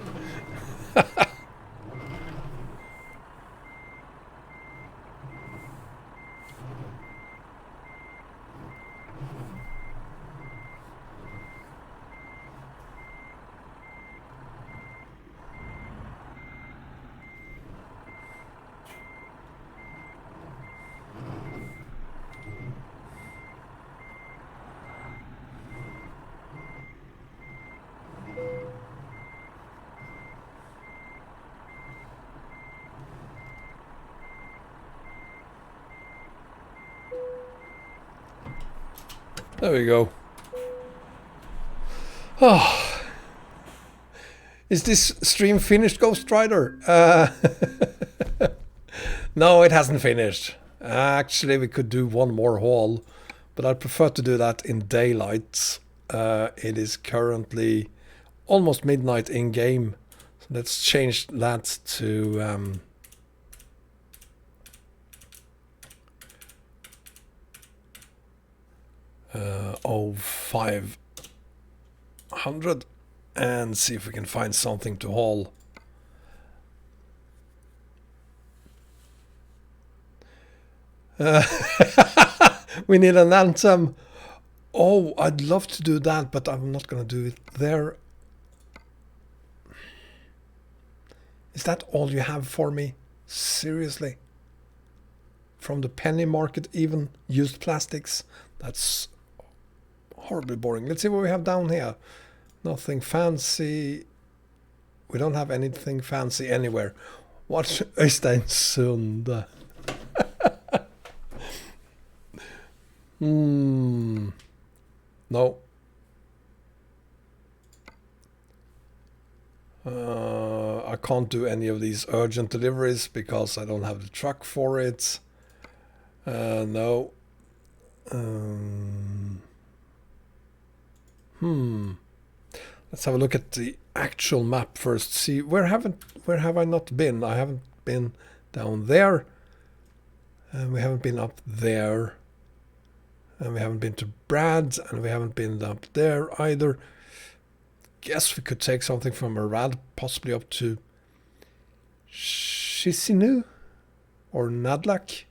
There we go. Oh. Is this stream finished, Ghost Rider? No, it hasn't finished. Actually, we could do one more haul, but I'd prefer to do that in daylight. It is currently almost midnight in game. So let's change that to 0500 and see if we can find something to haul. We need an anthem. Oh, I'd love to do that, but I'm not going to do it there. Is that all you have for me? Seriously? From the penny market, even used plastics? That's horribly boring. Let's see what we have down here. Nothing fancy. We don't have anything fancy anywhere. What Øysteinsund? No. I can't do any of these urgent deliveries because I don't have the truck for it. No. Let's have a look at the actual map first. See, where have I not been? I haven't been down there. And we haven't been up there. And we haven't been to Brad, and we haven't been up there either. Guess we could take something from Arad, possibly up to Chisinau or Nadlak.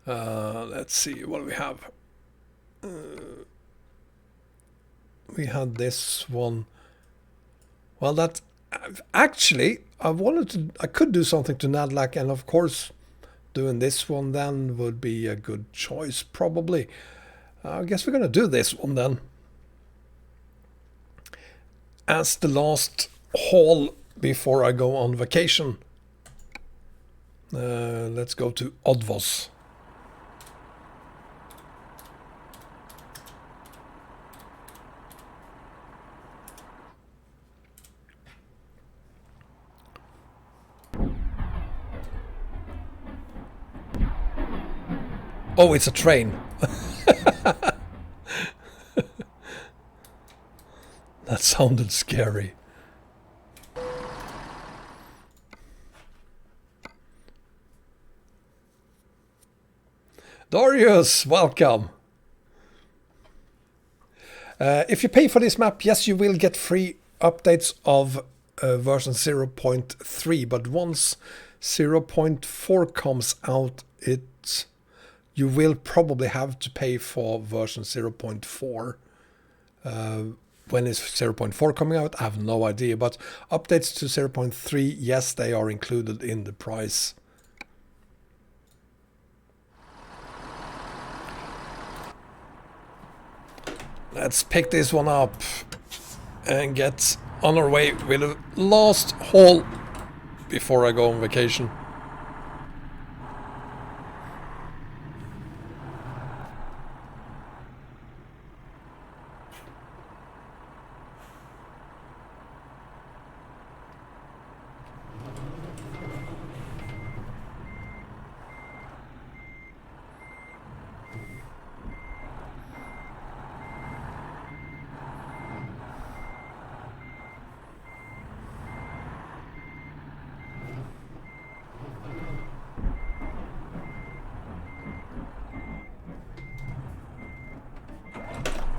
Let's see, what do we have? We had this one. Well, that actually I could do something to Nadlak, and of course doing this one then would be a good choice probably. I guess we're gonna do this one then as the last haul before I go on vacation. Let's go to Odvos. Oh, it's a train. That sounded scary. Darius, welcome. If you pay for this map, yes, you will get free updates of version 0.3, but once 0.4 comes out, you will probably have to pay for version 0.4. When is 0.4 coming out? I have no idea, but updates to 0.3, yes, they are included in the price. Let's pick this one up and get on our way with the last haul before I go on vacation.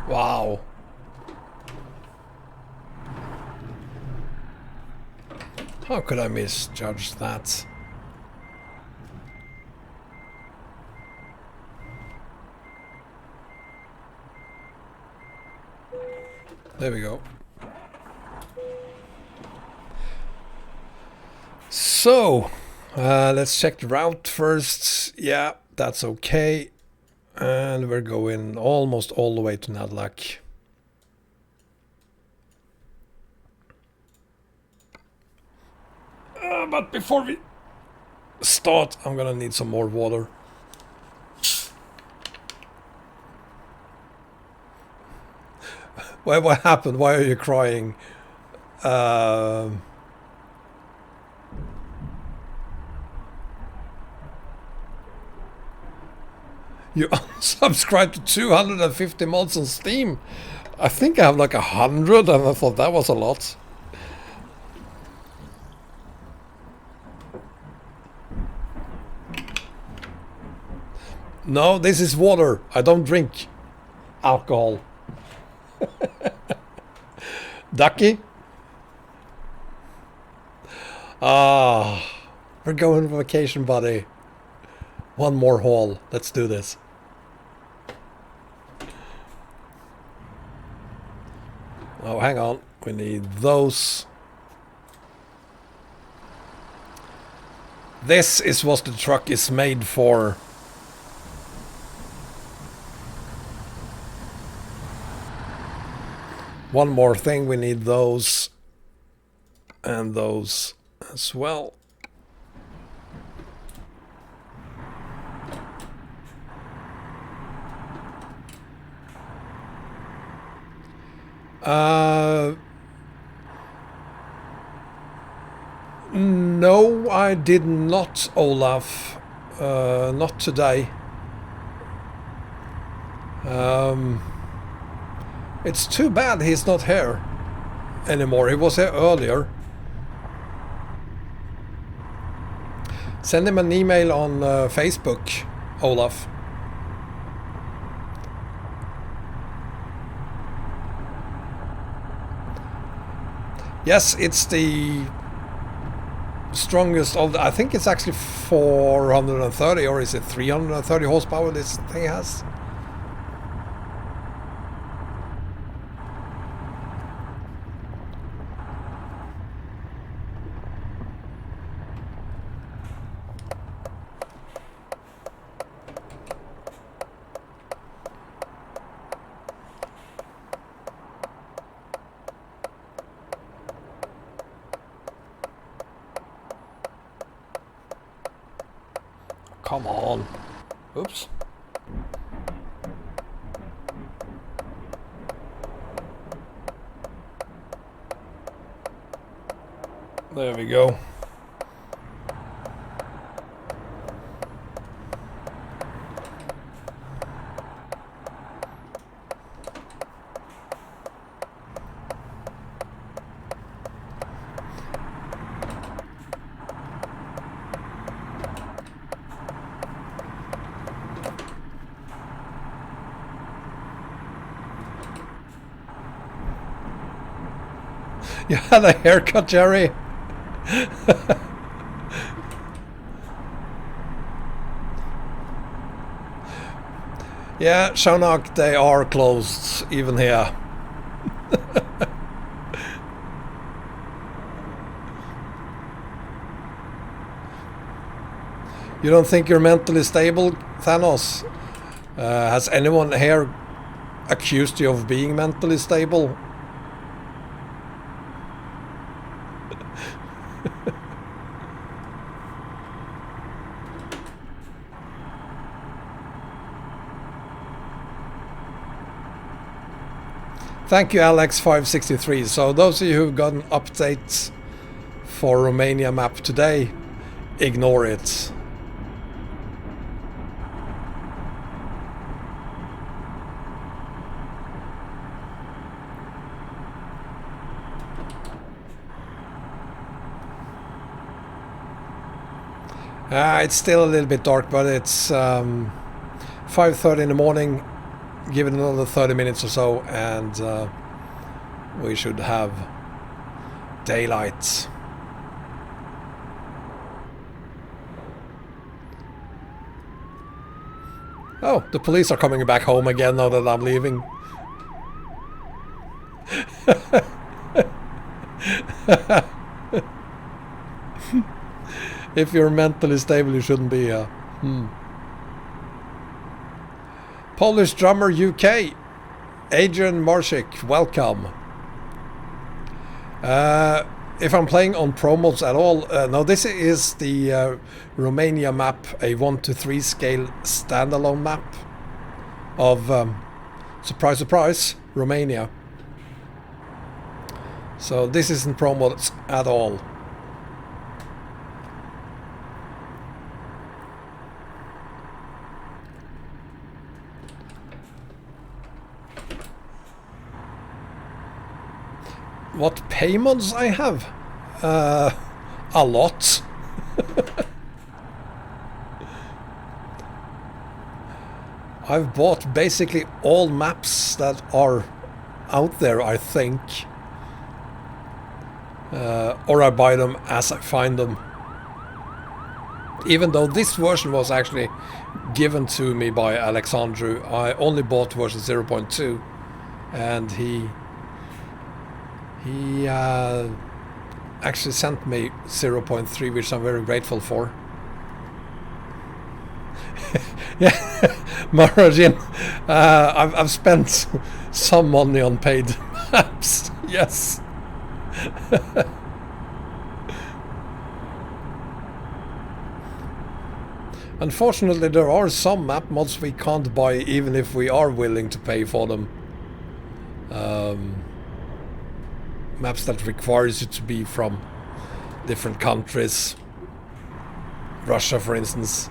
Wow. How could I misjudge that? There we go. So, let's check the route first. Yeah, that's okay. And we're going almost all the way to Nadlak. But before we start, I'm gonna need some more water. What happened? Why are you crying? You unsubscribed to 250 mods on Steam. I think I have like 100, and I thought that was a lot. No, this is water. I don't drink alcohol. Ducky? Ah, we're going on vacation, buddy. One more haul. Let's do this. Oh, hang on. We need those. This is what the truck is made for. One more thing, we need those and those as well. No, I did not, Olaf. Not today. It's too bad he's not here anymore. He was here earlier. Send him an email on Facebook, Olaf. Yes, it's the strongest of the, I think it's actually 430, or is it 330 horsepower this thing has? Come on. Oops. There we go. You had a haircut, Jerry. Yeah, Shawnok, they are closed, even here. You don't think you're mentally stable, Thanos? Has anyone here accused you of being mentally stable? Thank you, Alex563. So those of you who've gotten updates for Romania map today, ignore it. It's still a little bit dark, but it's 5:30 in the morning. Give it another 30 minutes or so, and we should have daylight. Oh, the police are coming back home again now that I'm leaving. If you're mentally stable, you shouldn't be here. Polish Drummer UK, Adrian Marshik, welcome. If I'm playing on Pro mods at all, no, this is the Romania map, a 1:3 scale standalone map of, surprise, surprise, Romania. So this isn't Pro mods at all. What payments I have? A lot. I've bought basically all maps that are out there, I think. Or I buy them as I find them. Even though this version was actually given to me by Alexandru, I only bought version 0.2, and he actually sent me 0.3, which I'm very grateful for. Yeah, Marajin, I've spent some money on paid maps, yes. Unfortunately, there are some map mods we can't buy even if we are willing to pay for them. Maps that requires you to be from different countries. Russia, for instance.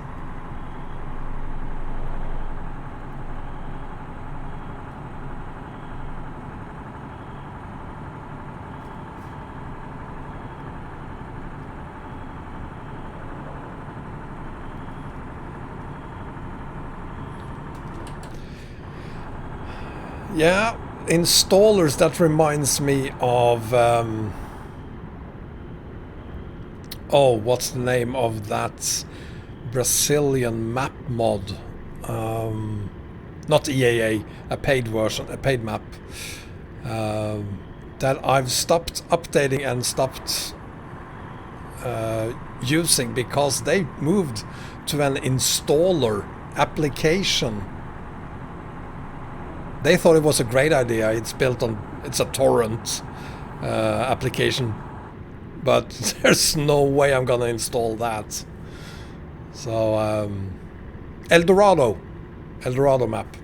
Yeah, installers, that reminds me of... oh, what's the name of that Brazilian map mod? Not EAA, a paid version, a paid map. That I've stopped updating and stopped using because they moved to an installer application. They thought it was a great idea. It's built on, it's a torrent application, but there's no way I'm gonna install that. So Eldorado map.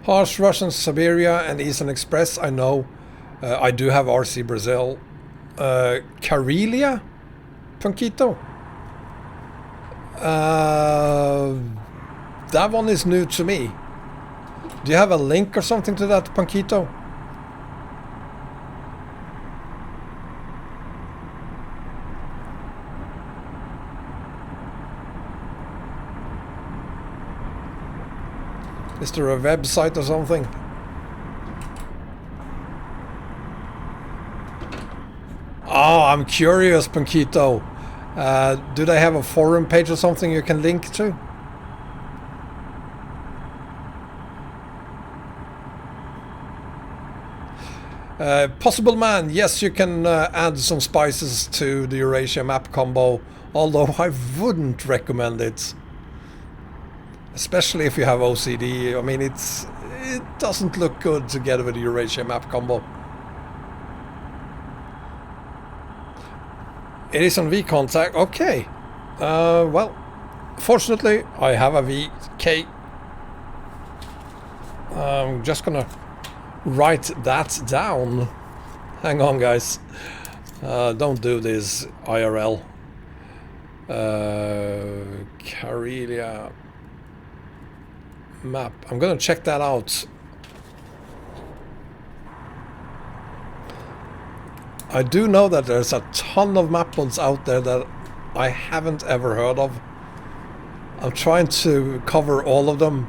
Harsh Russian Siberia and Eastern Express, I know. I do have RC Brazil. Karelia? Punkito? That one is new to me. Do you have a link or something to that, Punkito? Is there a website or something? Oh, I'm curious, Punkito. Do they have a forum page or something you can link to? Possible Man, yes, you can add some spices to the Eurasia map combo, although I wouldn't recommend it. Especially if you have OCD. I mean, it doesn't look good together with the Eurasia map combo. It is on V-Contact. Okay. Well, fortunately, I have a VK. I'm just gonna write that down. Hang on, guys. Don't do this IRL. Karelia map. I'm gonna check that out. I do know that there's a ton of map mods out there that I haven't ever heard of. I'm trying to cover all of them,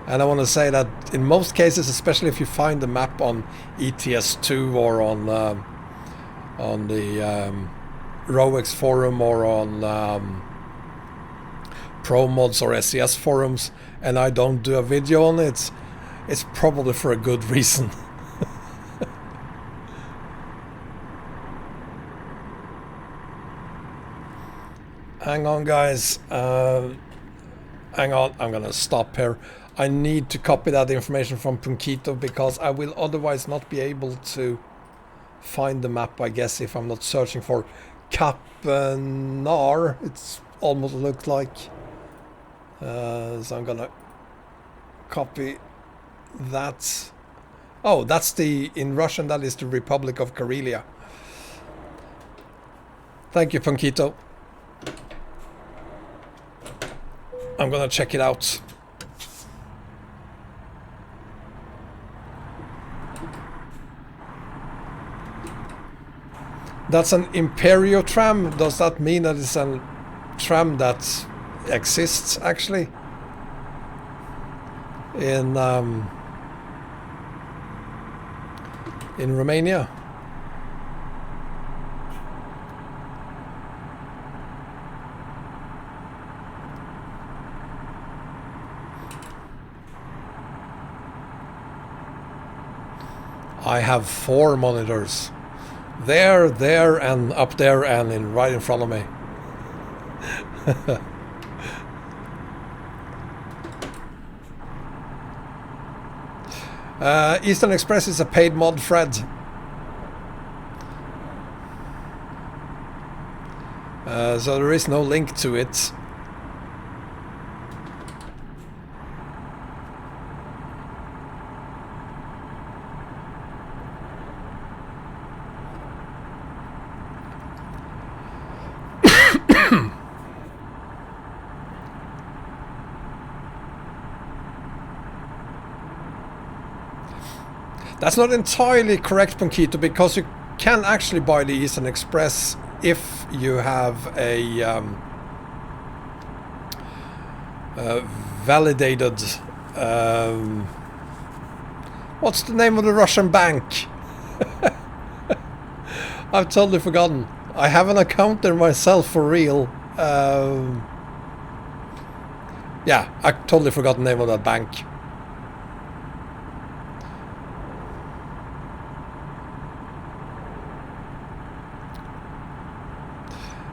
and I want to say that in most cases, especially if you find the map on ETS2 or on the ROX forum or on Pro Mods or SES forums, and I don't do a video on it, it's probably for a good reason. Hang on, guys. Hang on, I'm gonna stop here. I need to copy that information from Punkito because I will otherwise not be able to find the map, I guess, if I'm not searching for Kapenar. It's almost looked like. So I'm gonna copy that. Oh, that's the, in Russian, that is the Republic of Karelia. Thank you, Punkito. I'm gonna check it out. That's an Imperio tram. Does that mean that it's a tram that exists actually in Romania? I have 4 monitors. There, and up there, and right in front of me. Eastern Express is a paid mod, Fred. So there is no link to it. That's not entirely correct, Punkito, because can actually buy the Eastern Express if you have a validated... what's the name of the Russian bank? I've totally forgotten. I have an account there myself for real. Yeah, I totally forgot the name of that bank.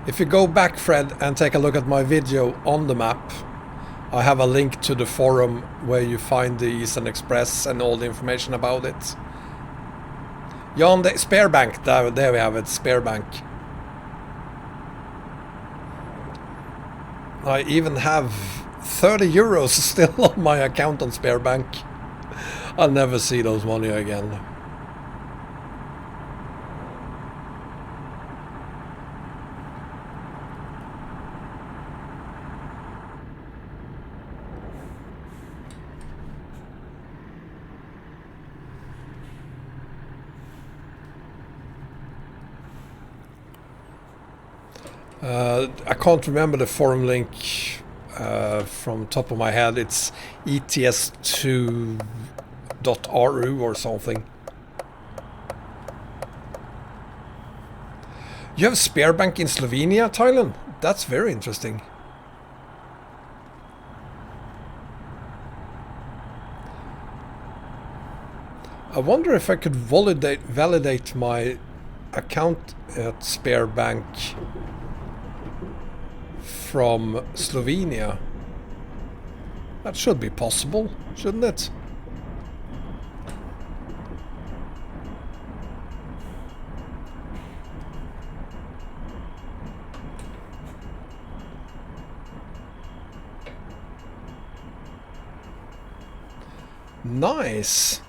If you go back, Fred, and take a look at my video on the map, I have a link to the forum where you find the Eastern Express and all the information about it. Jan, the spare bank, there we have it, spare bank. I even have 30 euros still on my account on spare bank. I'll never see those money again. I can't remember the forum link from top of my head. It's ETS2.ru or something. You have spare bank in Slovenia, Thailand? That's very interesting. I wonder if I could validate my account at spare bank from Slovenia. That should be possible, shouldn't it? Nice.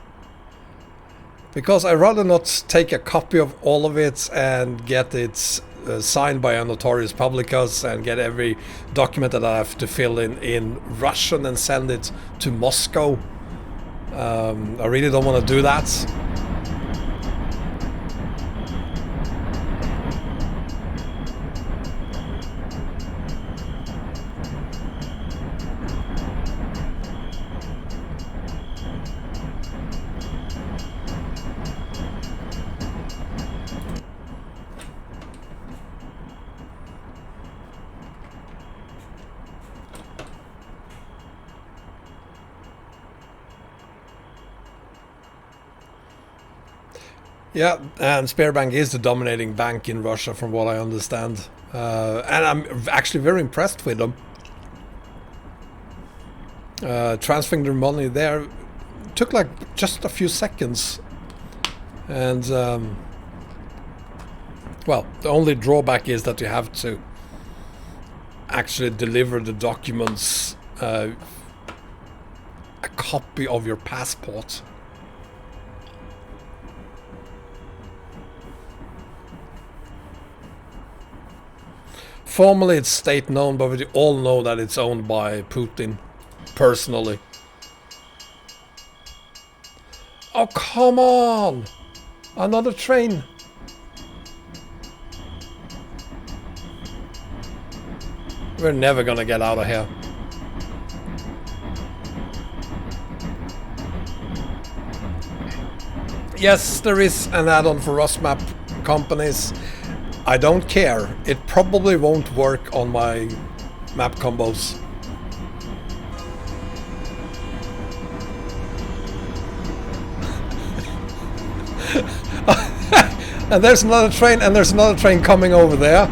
Because I'd rather not take a copy of all of it and get it signed by a notarius publicus and get every document that I have to fill in Russian and send it to Moscow. I really don't want to do that. Yeah, and Sberbank is the dominating bank in Russia from what I understand. And I'm actually very impressed with them. Transferring their money there took like just a few seconds. And, well, the only drawback is that you have to actually deliver the documents, a copy of your passport. Formally it's state known, but we all know that it's owned by Putin, personally. Oh, come on! Another train! We're never gonna get out of here. Yes, there is an add-on for Rosmap companies. I don't care. It probably won't work on my map combos. And there's another train, and there's another train coming over there.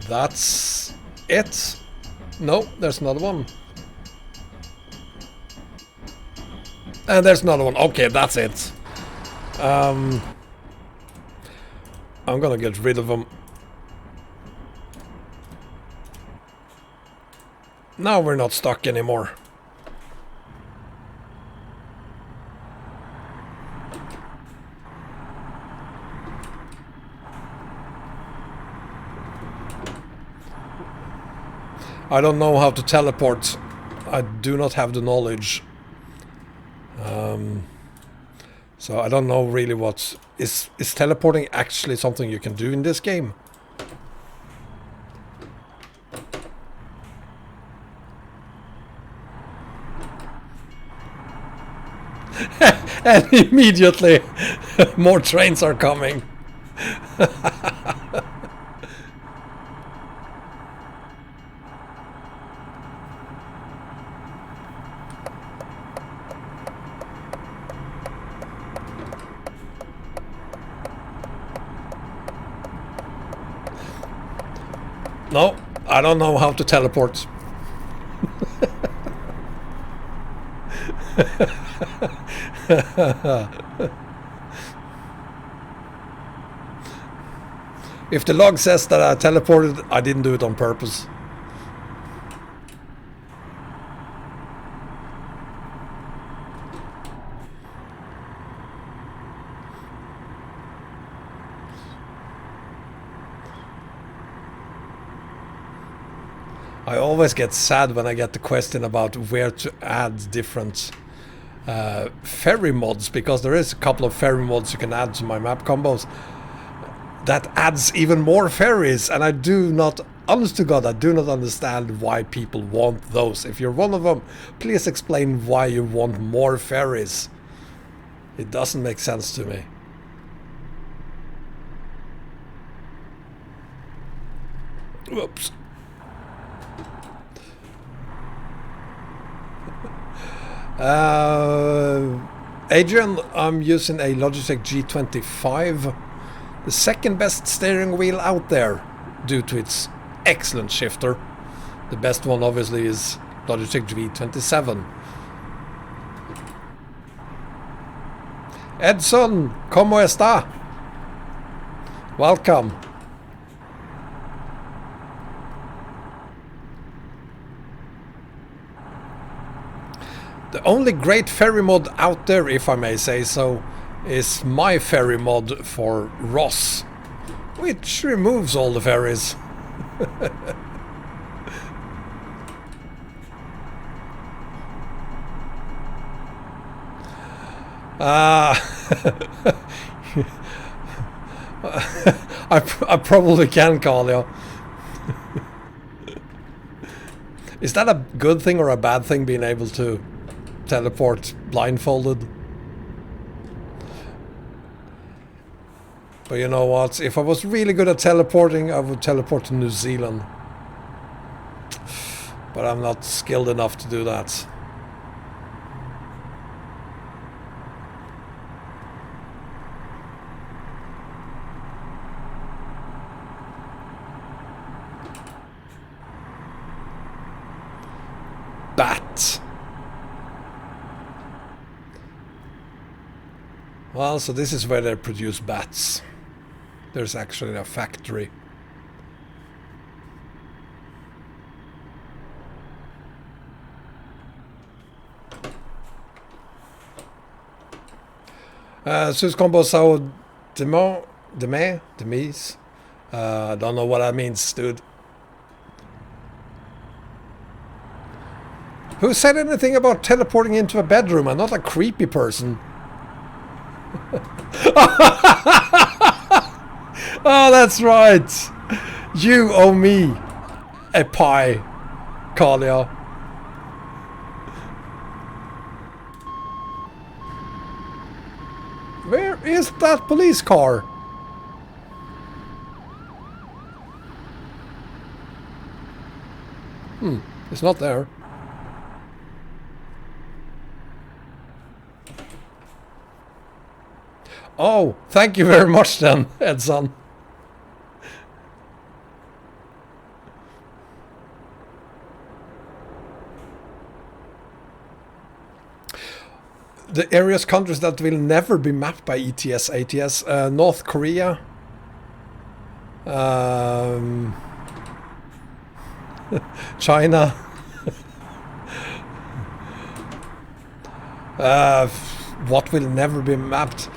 That's it. No, there's another one. And there's another one. Okay, that's it. I'm gonna get rid of them. Now we're not stuck anymore. I don't know how to teleport. I do not have the knowledge. So I don't know really what... Is teleporting actually something you can do in this game? And immediately more trains are coming. No, I don't know how to teleport. If the log says that I teleported, I didn't do it on purpose. I always get sad when I get the question about where to add different ferry mods, because there is a couple of ferry mods you can add to my map combos that adds even more ferries, and I do not, honest to God, I do not understand why people want those. If you're one of them, please explain why you want more ferries. It doesn't make sense to me. Whoops. Adrian, I'm using a Logitech G25, the second best steering wheel out there due to its excellent shifter. The best one obviously is Logitech G27. Edson, ¿cómo está? Welcome. The only great ferry mod out there, if I may say so, is my ferry mod for Ross, which removes all the ferries. I probably can call you. Is that a good thing or a bad thing, being able to teleport blindfolded? But you know what? If I was really good at teleporting, I would teleport to New Zealand. But I'm not skilled enough to do that. Bat. Well, so this is where they produce bats. There's actually a factory. Sus combo sao demise. Don't know what that means, dude. Who said anything about teleporting into a bedroom? I'm not a creepy person. Oh, that's right. You owe me a pie, Kalia. Where is that police car? It's not there. Oh, thank you very much then, Edson. The areas, countries that will never be mapped by ETS, ATS, North Korea, China, what will never be mapped?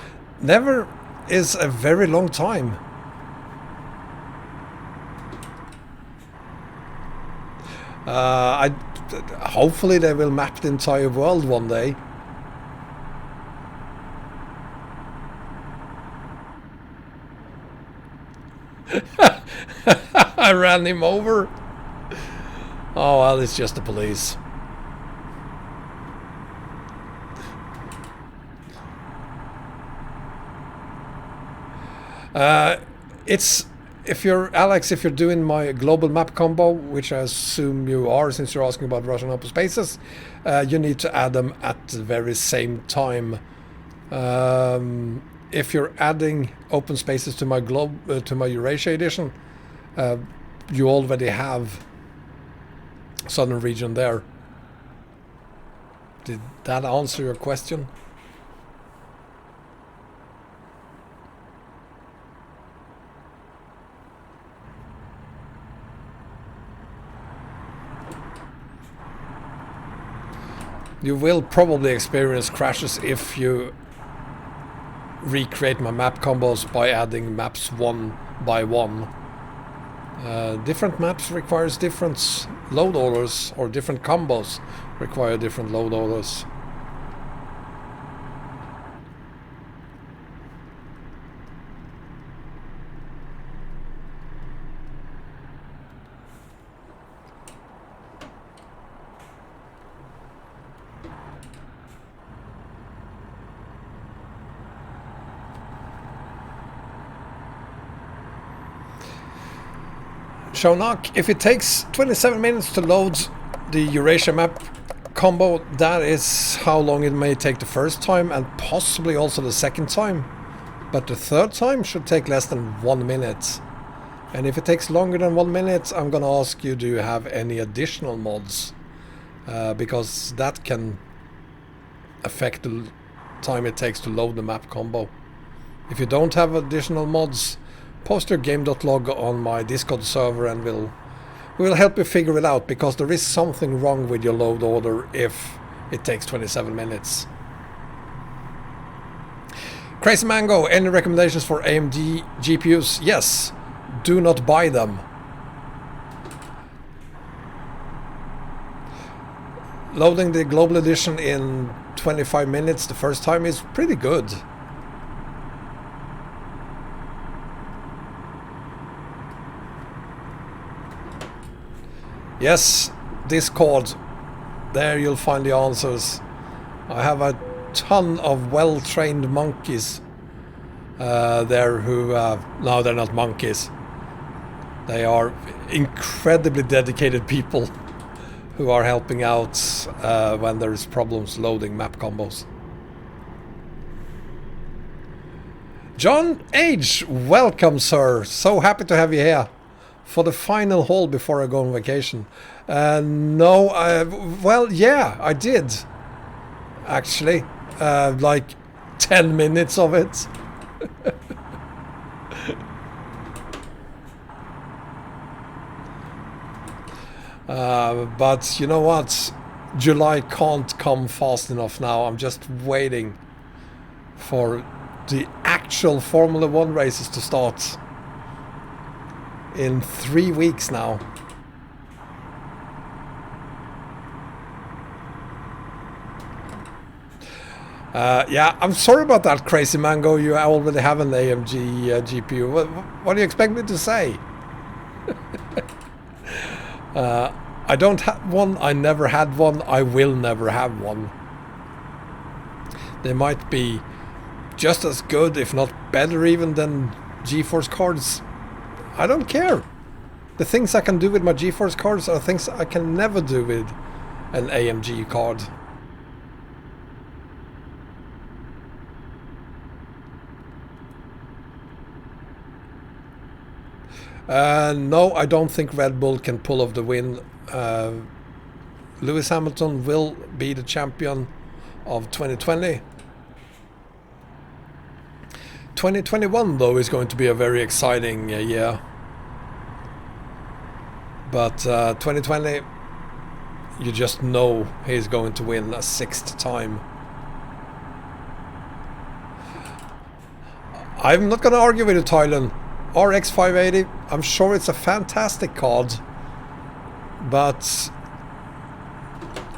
Never is a very long time. Hopefully they will map the entire world one day. I ran him over. Oh well, it's just the police. It's if you're Alex, if you're doing my global map combo, which I assume you are, since you're asking about Russian open spaces, you need to add them at the very same time. If you're adding open spaces to my to my Eurasia edition, you already have southern region there. Did that answer your question? You will probably experience crashes if you recreate my map combos by adding maps one by one. Different maps requires different load orders, or different combos require different load orders. Shonak, if it takes 27 minutes to load the Eurasia map combo, that is how long it may take the first time, and possibly also the second time. But the third time should take less than 1 minute. And if it takes longer than 1 minute, I'm gonna ask you, do you have any additional mods? Because that can affect the time it takes to load the map combo. If you don't have additional mods, post your game.log on my Discord server and we'll help you figure it out, because there is something wrong with your load order if it takes 27 minutes. Crazy Mango, any recommendations for AMD GPUs? Yes, do not buy them. Loading the Global Edition in 25 minutes the first time is pretty good. Yes, Discord. There you'll find the answers. I have a ton of well-trained monkeys there who... no, they're not monkeys. They are incredibly dedicated people who are helping out when there's problems loading map combos. John H., welcome, sir. So happy to have you here for the final haul before I go on vacation. No, well, yeah, I did. Actually, like 10 minutes of it. But you know what? July can't come fast enough now. I'm just waiting for the actual Formula 1 races to start in 3 weeks now. Yeah, I'm sorry about that, Crazy Mango. You already have an AMG GPU. What do you expect me to say? I don't have one. I never had one. I will never have one. They might be just as good, if not better even, than GeForce cards. I don't care. The things I can do with my GeForce cards are things I can never do with an AMG card. No, I don't think Red Bull can pull off the win. Lewis Hamilton will be the champion of 2020. 2021, though, is going to be a very exciting year. But 2020, you just know he's going to win a 6th time. I'm not going to argue with you, Thailand. RX 580, I'm sure it's a fantastic card. But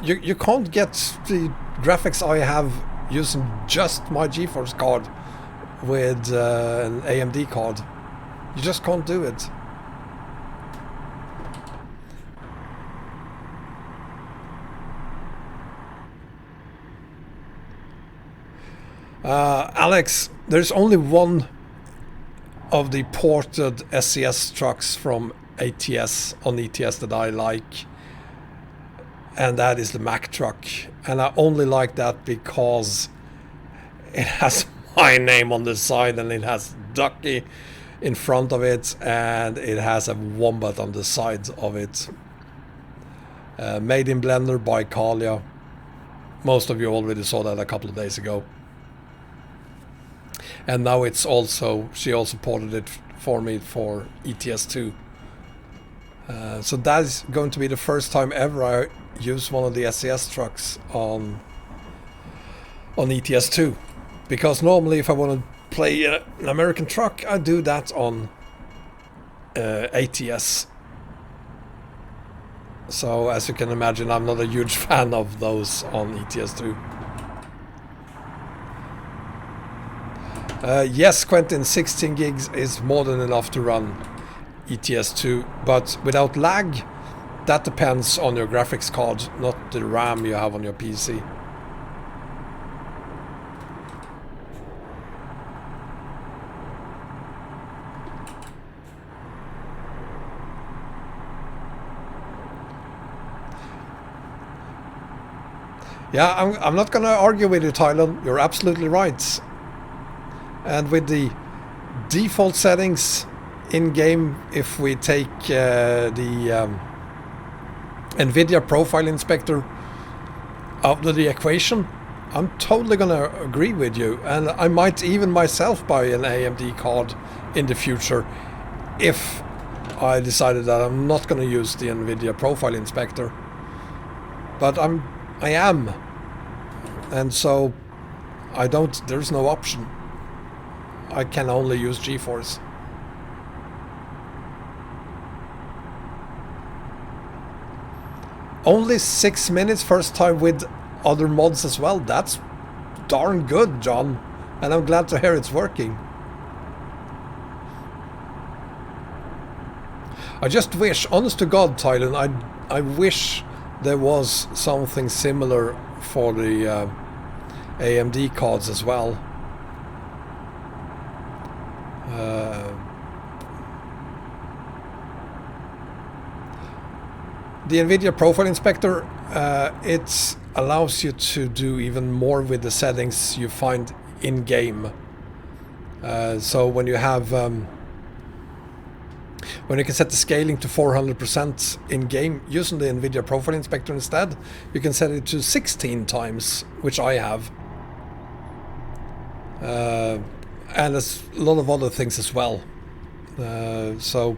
You can't get the graphics I have using just my GeForce card with an AMD card. You just can't do it. Alex, there's only one of the ported SCS trucks from ATS on ETS that I like, and that is the Mack truck. And I only like that because it has my name on the side, and it has Ducky in front of it, and it has a wombat on the side of it. Made in Blender by Kalia. Most of you already saw that a couple of days ago. And now it's also, she also ported it for me for ETS2. So that's going to be the first time ever I use one of the SCS trucks on ETS2. Because normally if I want to play an American truck, I do that on ATS. So as you can imagine, I'm not a huge fan of those on ETS2. Yes, Quentin, 16 gigs is more than enough to run ETS2, but without lag, that depends on your graphics card, not the RAM you have on your PC. Yeah, I'm not gonna argue with you, Tylen. You're absolutely right. And with the default settings in-game, if we take the NVIDIA Profile Inspector out of the equation, I'm totally gonna agree with you. And I might even myself buy an AMD card in the future if I decided that I'm not gonna use the NVIDIA Profile Inspector. But I am. And so there's no option. I can only use GeForce. Only 6 minutes first time with other mods as well. That's darn good, John. And I'm glad to hear it's working. I just wish, honest to God, Tylen, I wish there was something similar for the AMD cards as well. The NVIDIA Profile Inspector, it allows you to do even more with the settings you find in-game. So when you have, when you can set the scaling to 400% in-game using the NVIDIA Profile Inspector instead, you can set it to 16 times, which I have. And there's a lot of other things as well. So,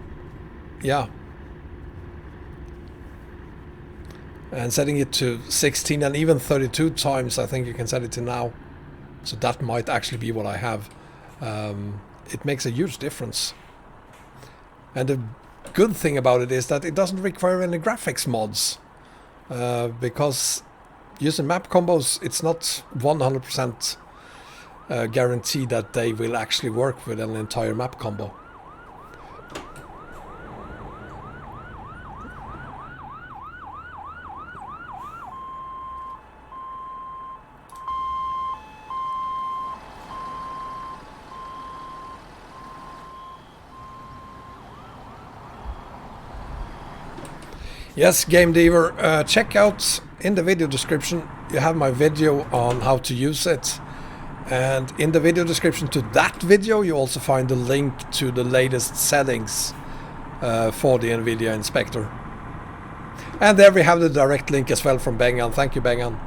yeah. And setting it to 16 and even 32 times, I think you can set it to now. So that might actually be what I have. It makes a huge difference. And the good thing about it is that it doesn't require any graphics mods. Because using map combos, it's not 100% guarantee that they will actually work with an entire map combo. Yes, Game Diver, check out in the video description, you have my video on how to use it. And in the video description to that video, you also find the link to the latest settings for the NVIDIA Inspector. And there we have the direct link as well from Bengan. Thank you, Bengan.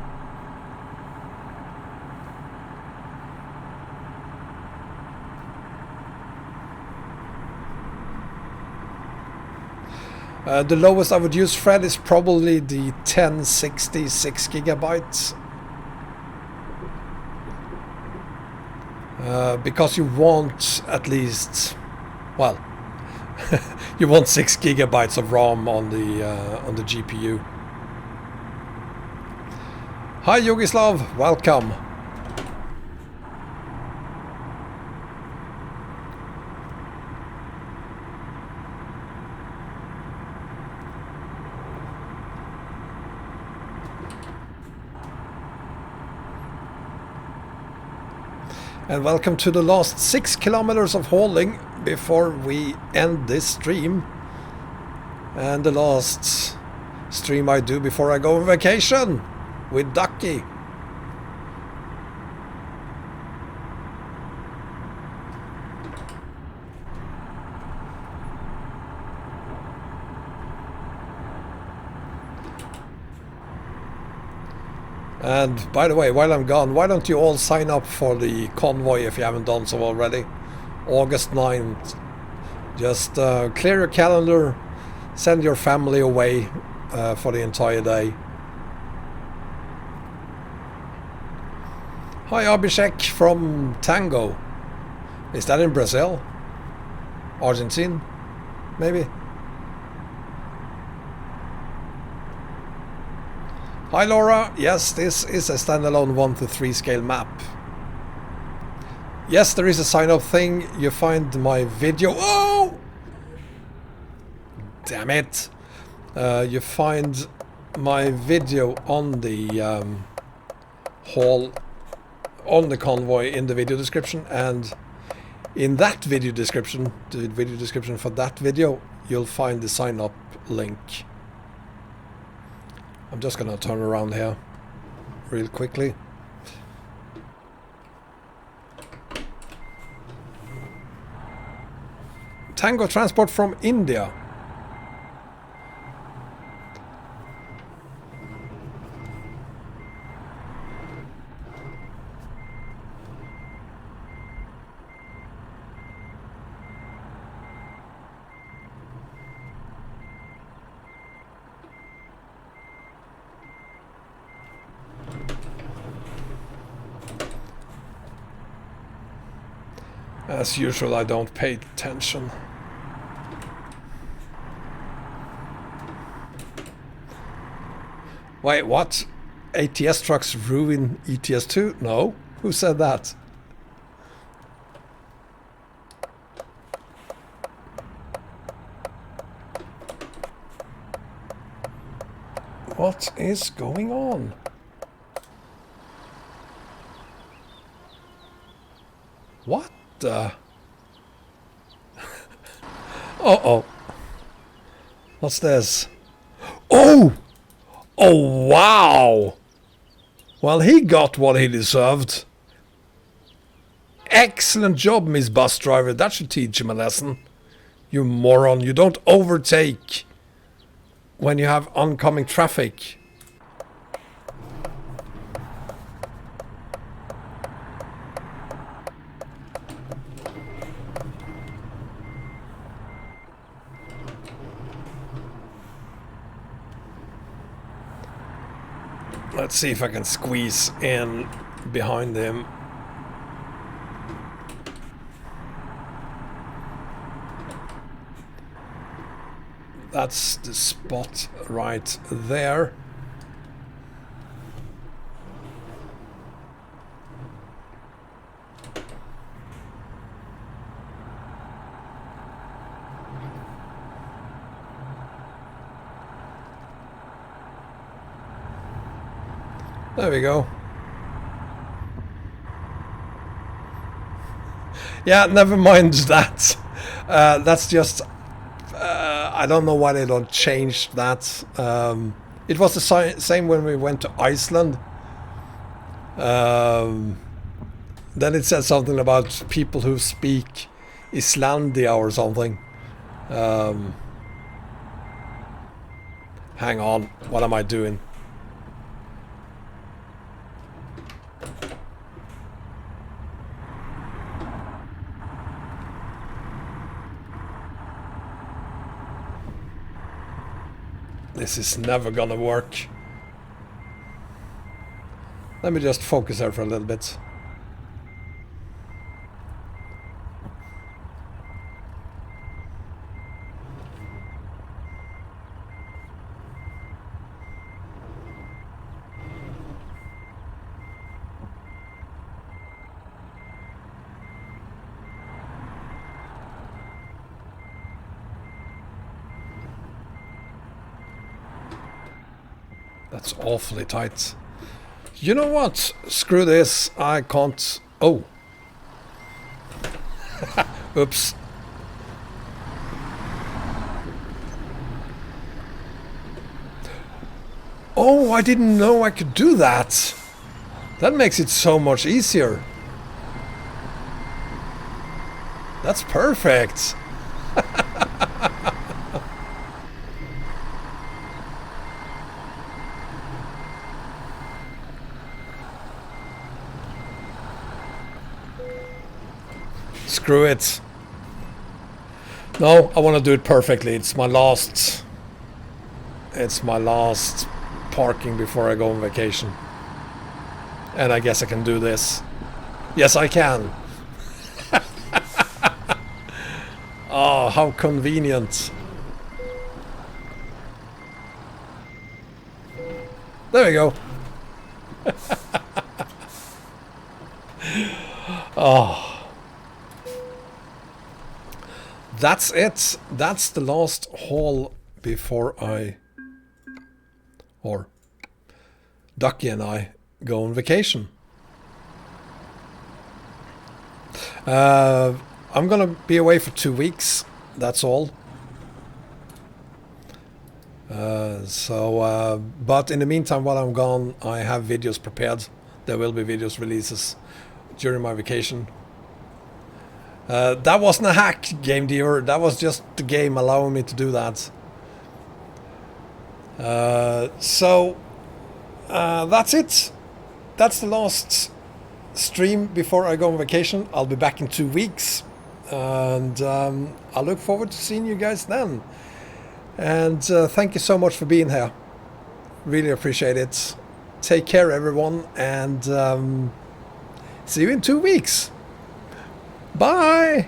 The lowest I would use, Fred, is probably the 1060 6GB. Because you want at least, well, you want 6 GB of RAM on the GPU. Hi Yugoslav, welcome. And welcome to the last 6 kilometers of hauling before we end this stream. And the last stream I do before I go on vacation with Ducky. And by the way, while I'm gone, why don't you all sign up for the convoy if you haven't done so already? August 9th. Just clear your calendar, send your family away for the entire day. Hi Abhishek from Tango. Is that in Brazil? Argentina? Maybe? Hi Laura, yes, this is a standalone 1 to 3 scale map. Yes, there is a sign up thing. You find my video. Oh! Damn it! You find my video on the haul, on the convoy in the video description, and in that video description, the video description for that video, you'll find the sign up link. I'm just gonna turn around here real quickly. Tango transport from India. As usual, I don't pay attention. Wait, what? ATS trucks ruin ETS2? No? Who said that? What is going on? What the? Uh-oh. What's this? Oh! Oh, wow! Well, he got what he deserved. Excellent job, Miss Bus Driver. That should teach him a lesson. You moron. You don't overtake when you have oncoming traffic. Let's see if I can squeeze in behind him. That's the spot right there. There we go. Yeah, never mind that. That's just... I don't know why they don't change that. It was the same when we went to Iceland. Then it said something about people who speak Islandia or something. Hang on, what am I doing? This is never gonna work. Let me just focus here for a little bit. That's awfully tight. You know what? Screw this. I can't... Oh. Oops. Oh, I didn't know I could do that. That makes it so much easier. That's perfect. Screw it. No, I want to do it perfectly. It's my last parking before I go on vacation. And I guess I can do this. Yes, I can. Oh, how convenient. There we go. Oh. That's it. That's the last haul before Ducky and I go on vacation. I'm gonna be away for 2 weeks. That's all. But in the meantime, while I'm gone, I have videos prepared. There will be videos releases during my vacation. That wasn't a hack, Game Dealer. That was just the game allowing me to do that. That's it. That's the last stream before I go on vacation. I'll be back in 2 weeks. And I look forward to seeing you guys then. And thank you so much for being here. Really appreciate it. Take care, everyone. And see you in 2 weeks. Bye!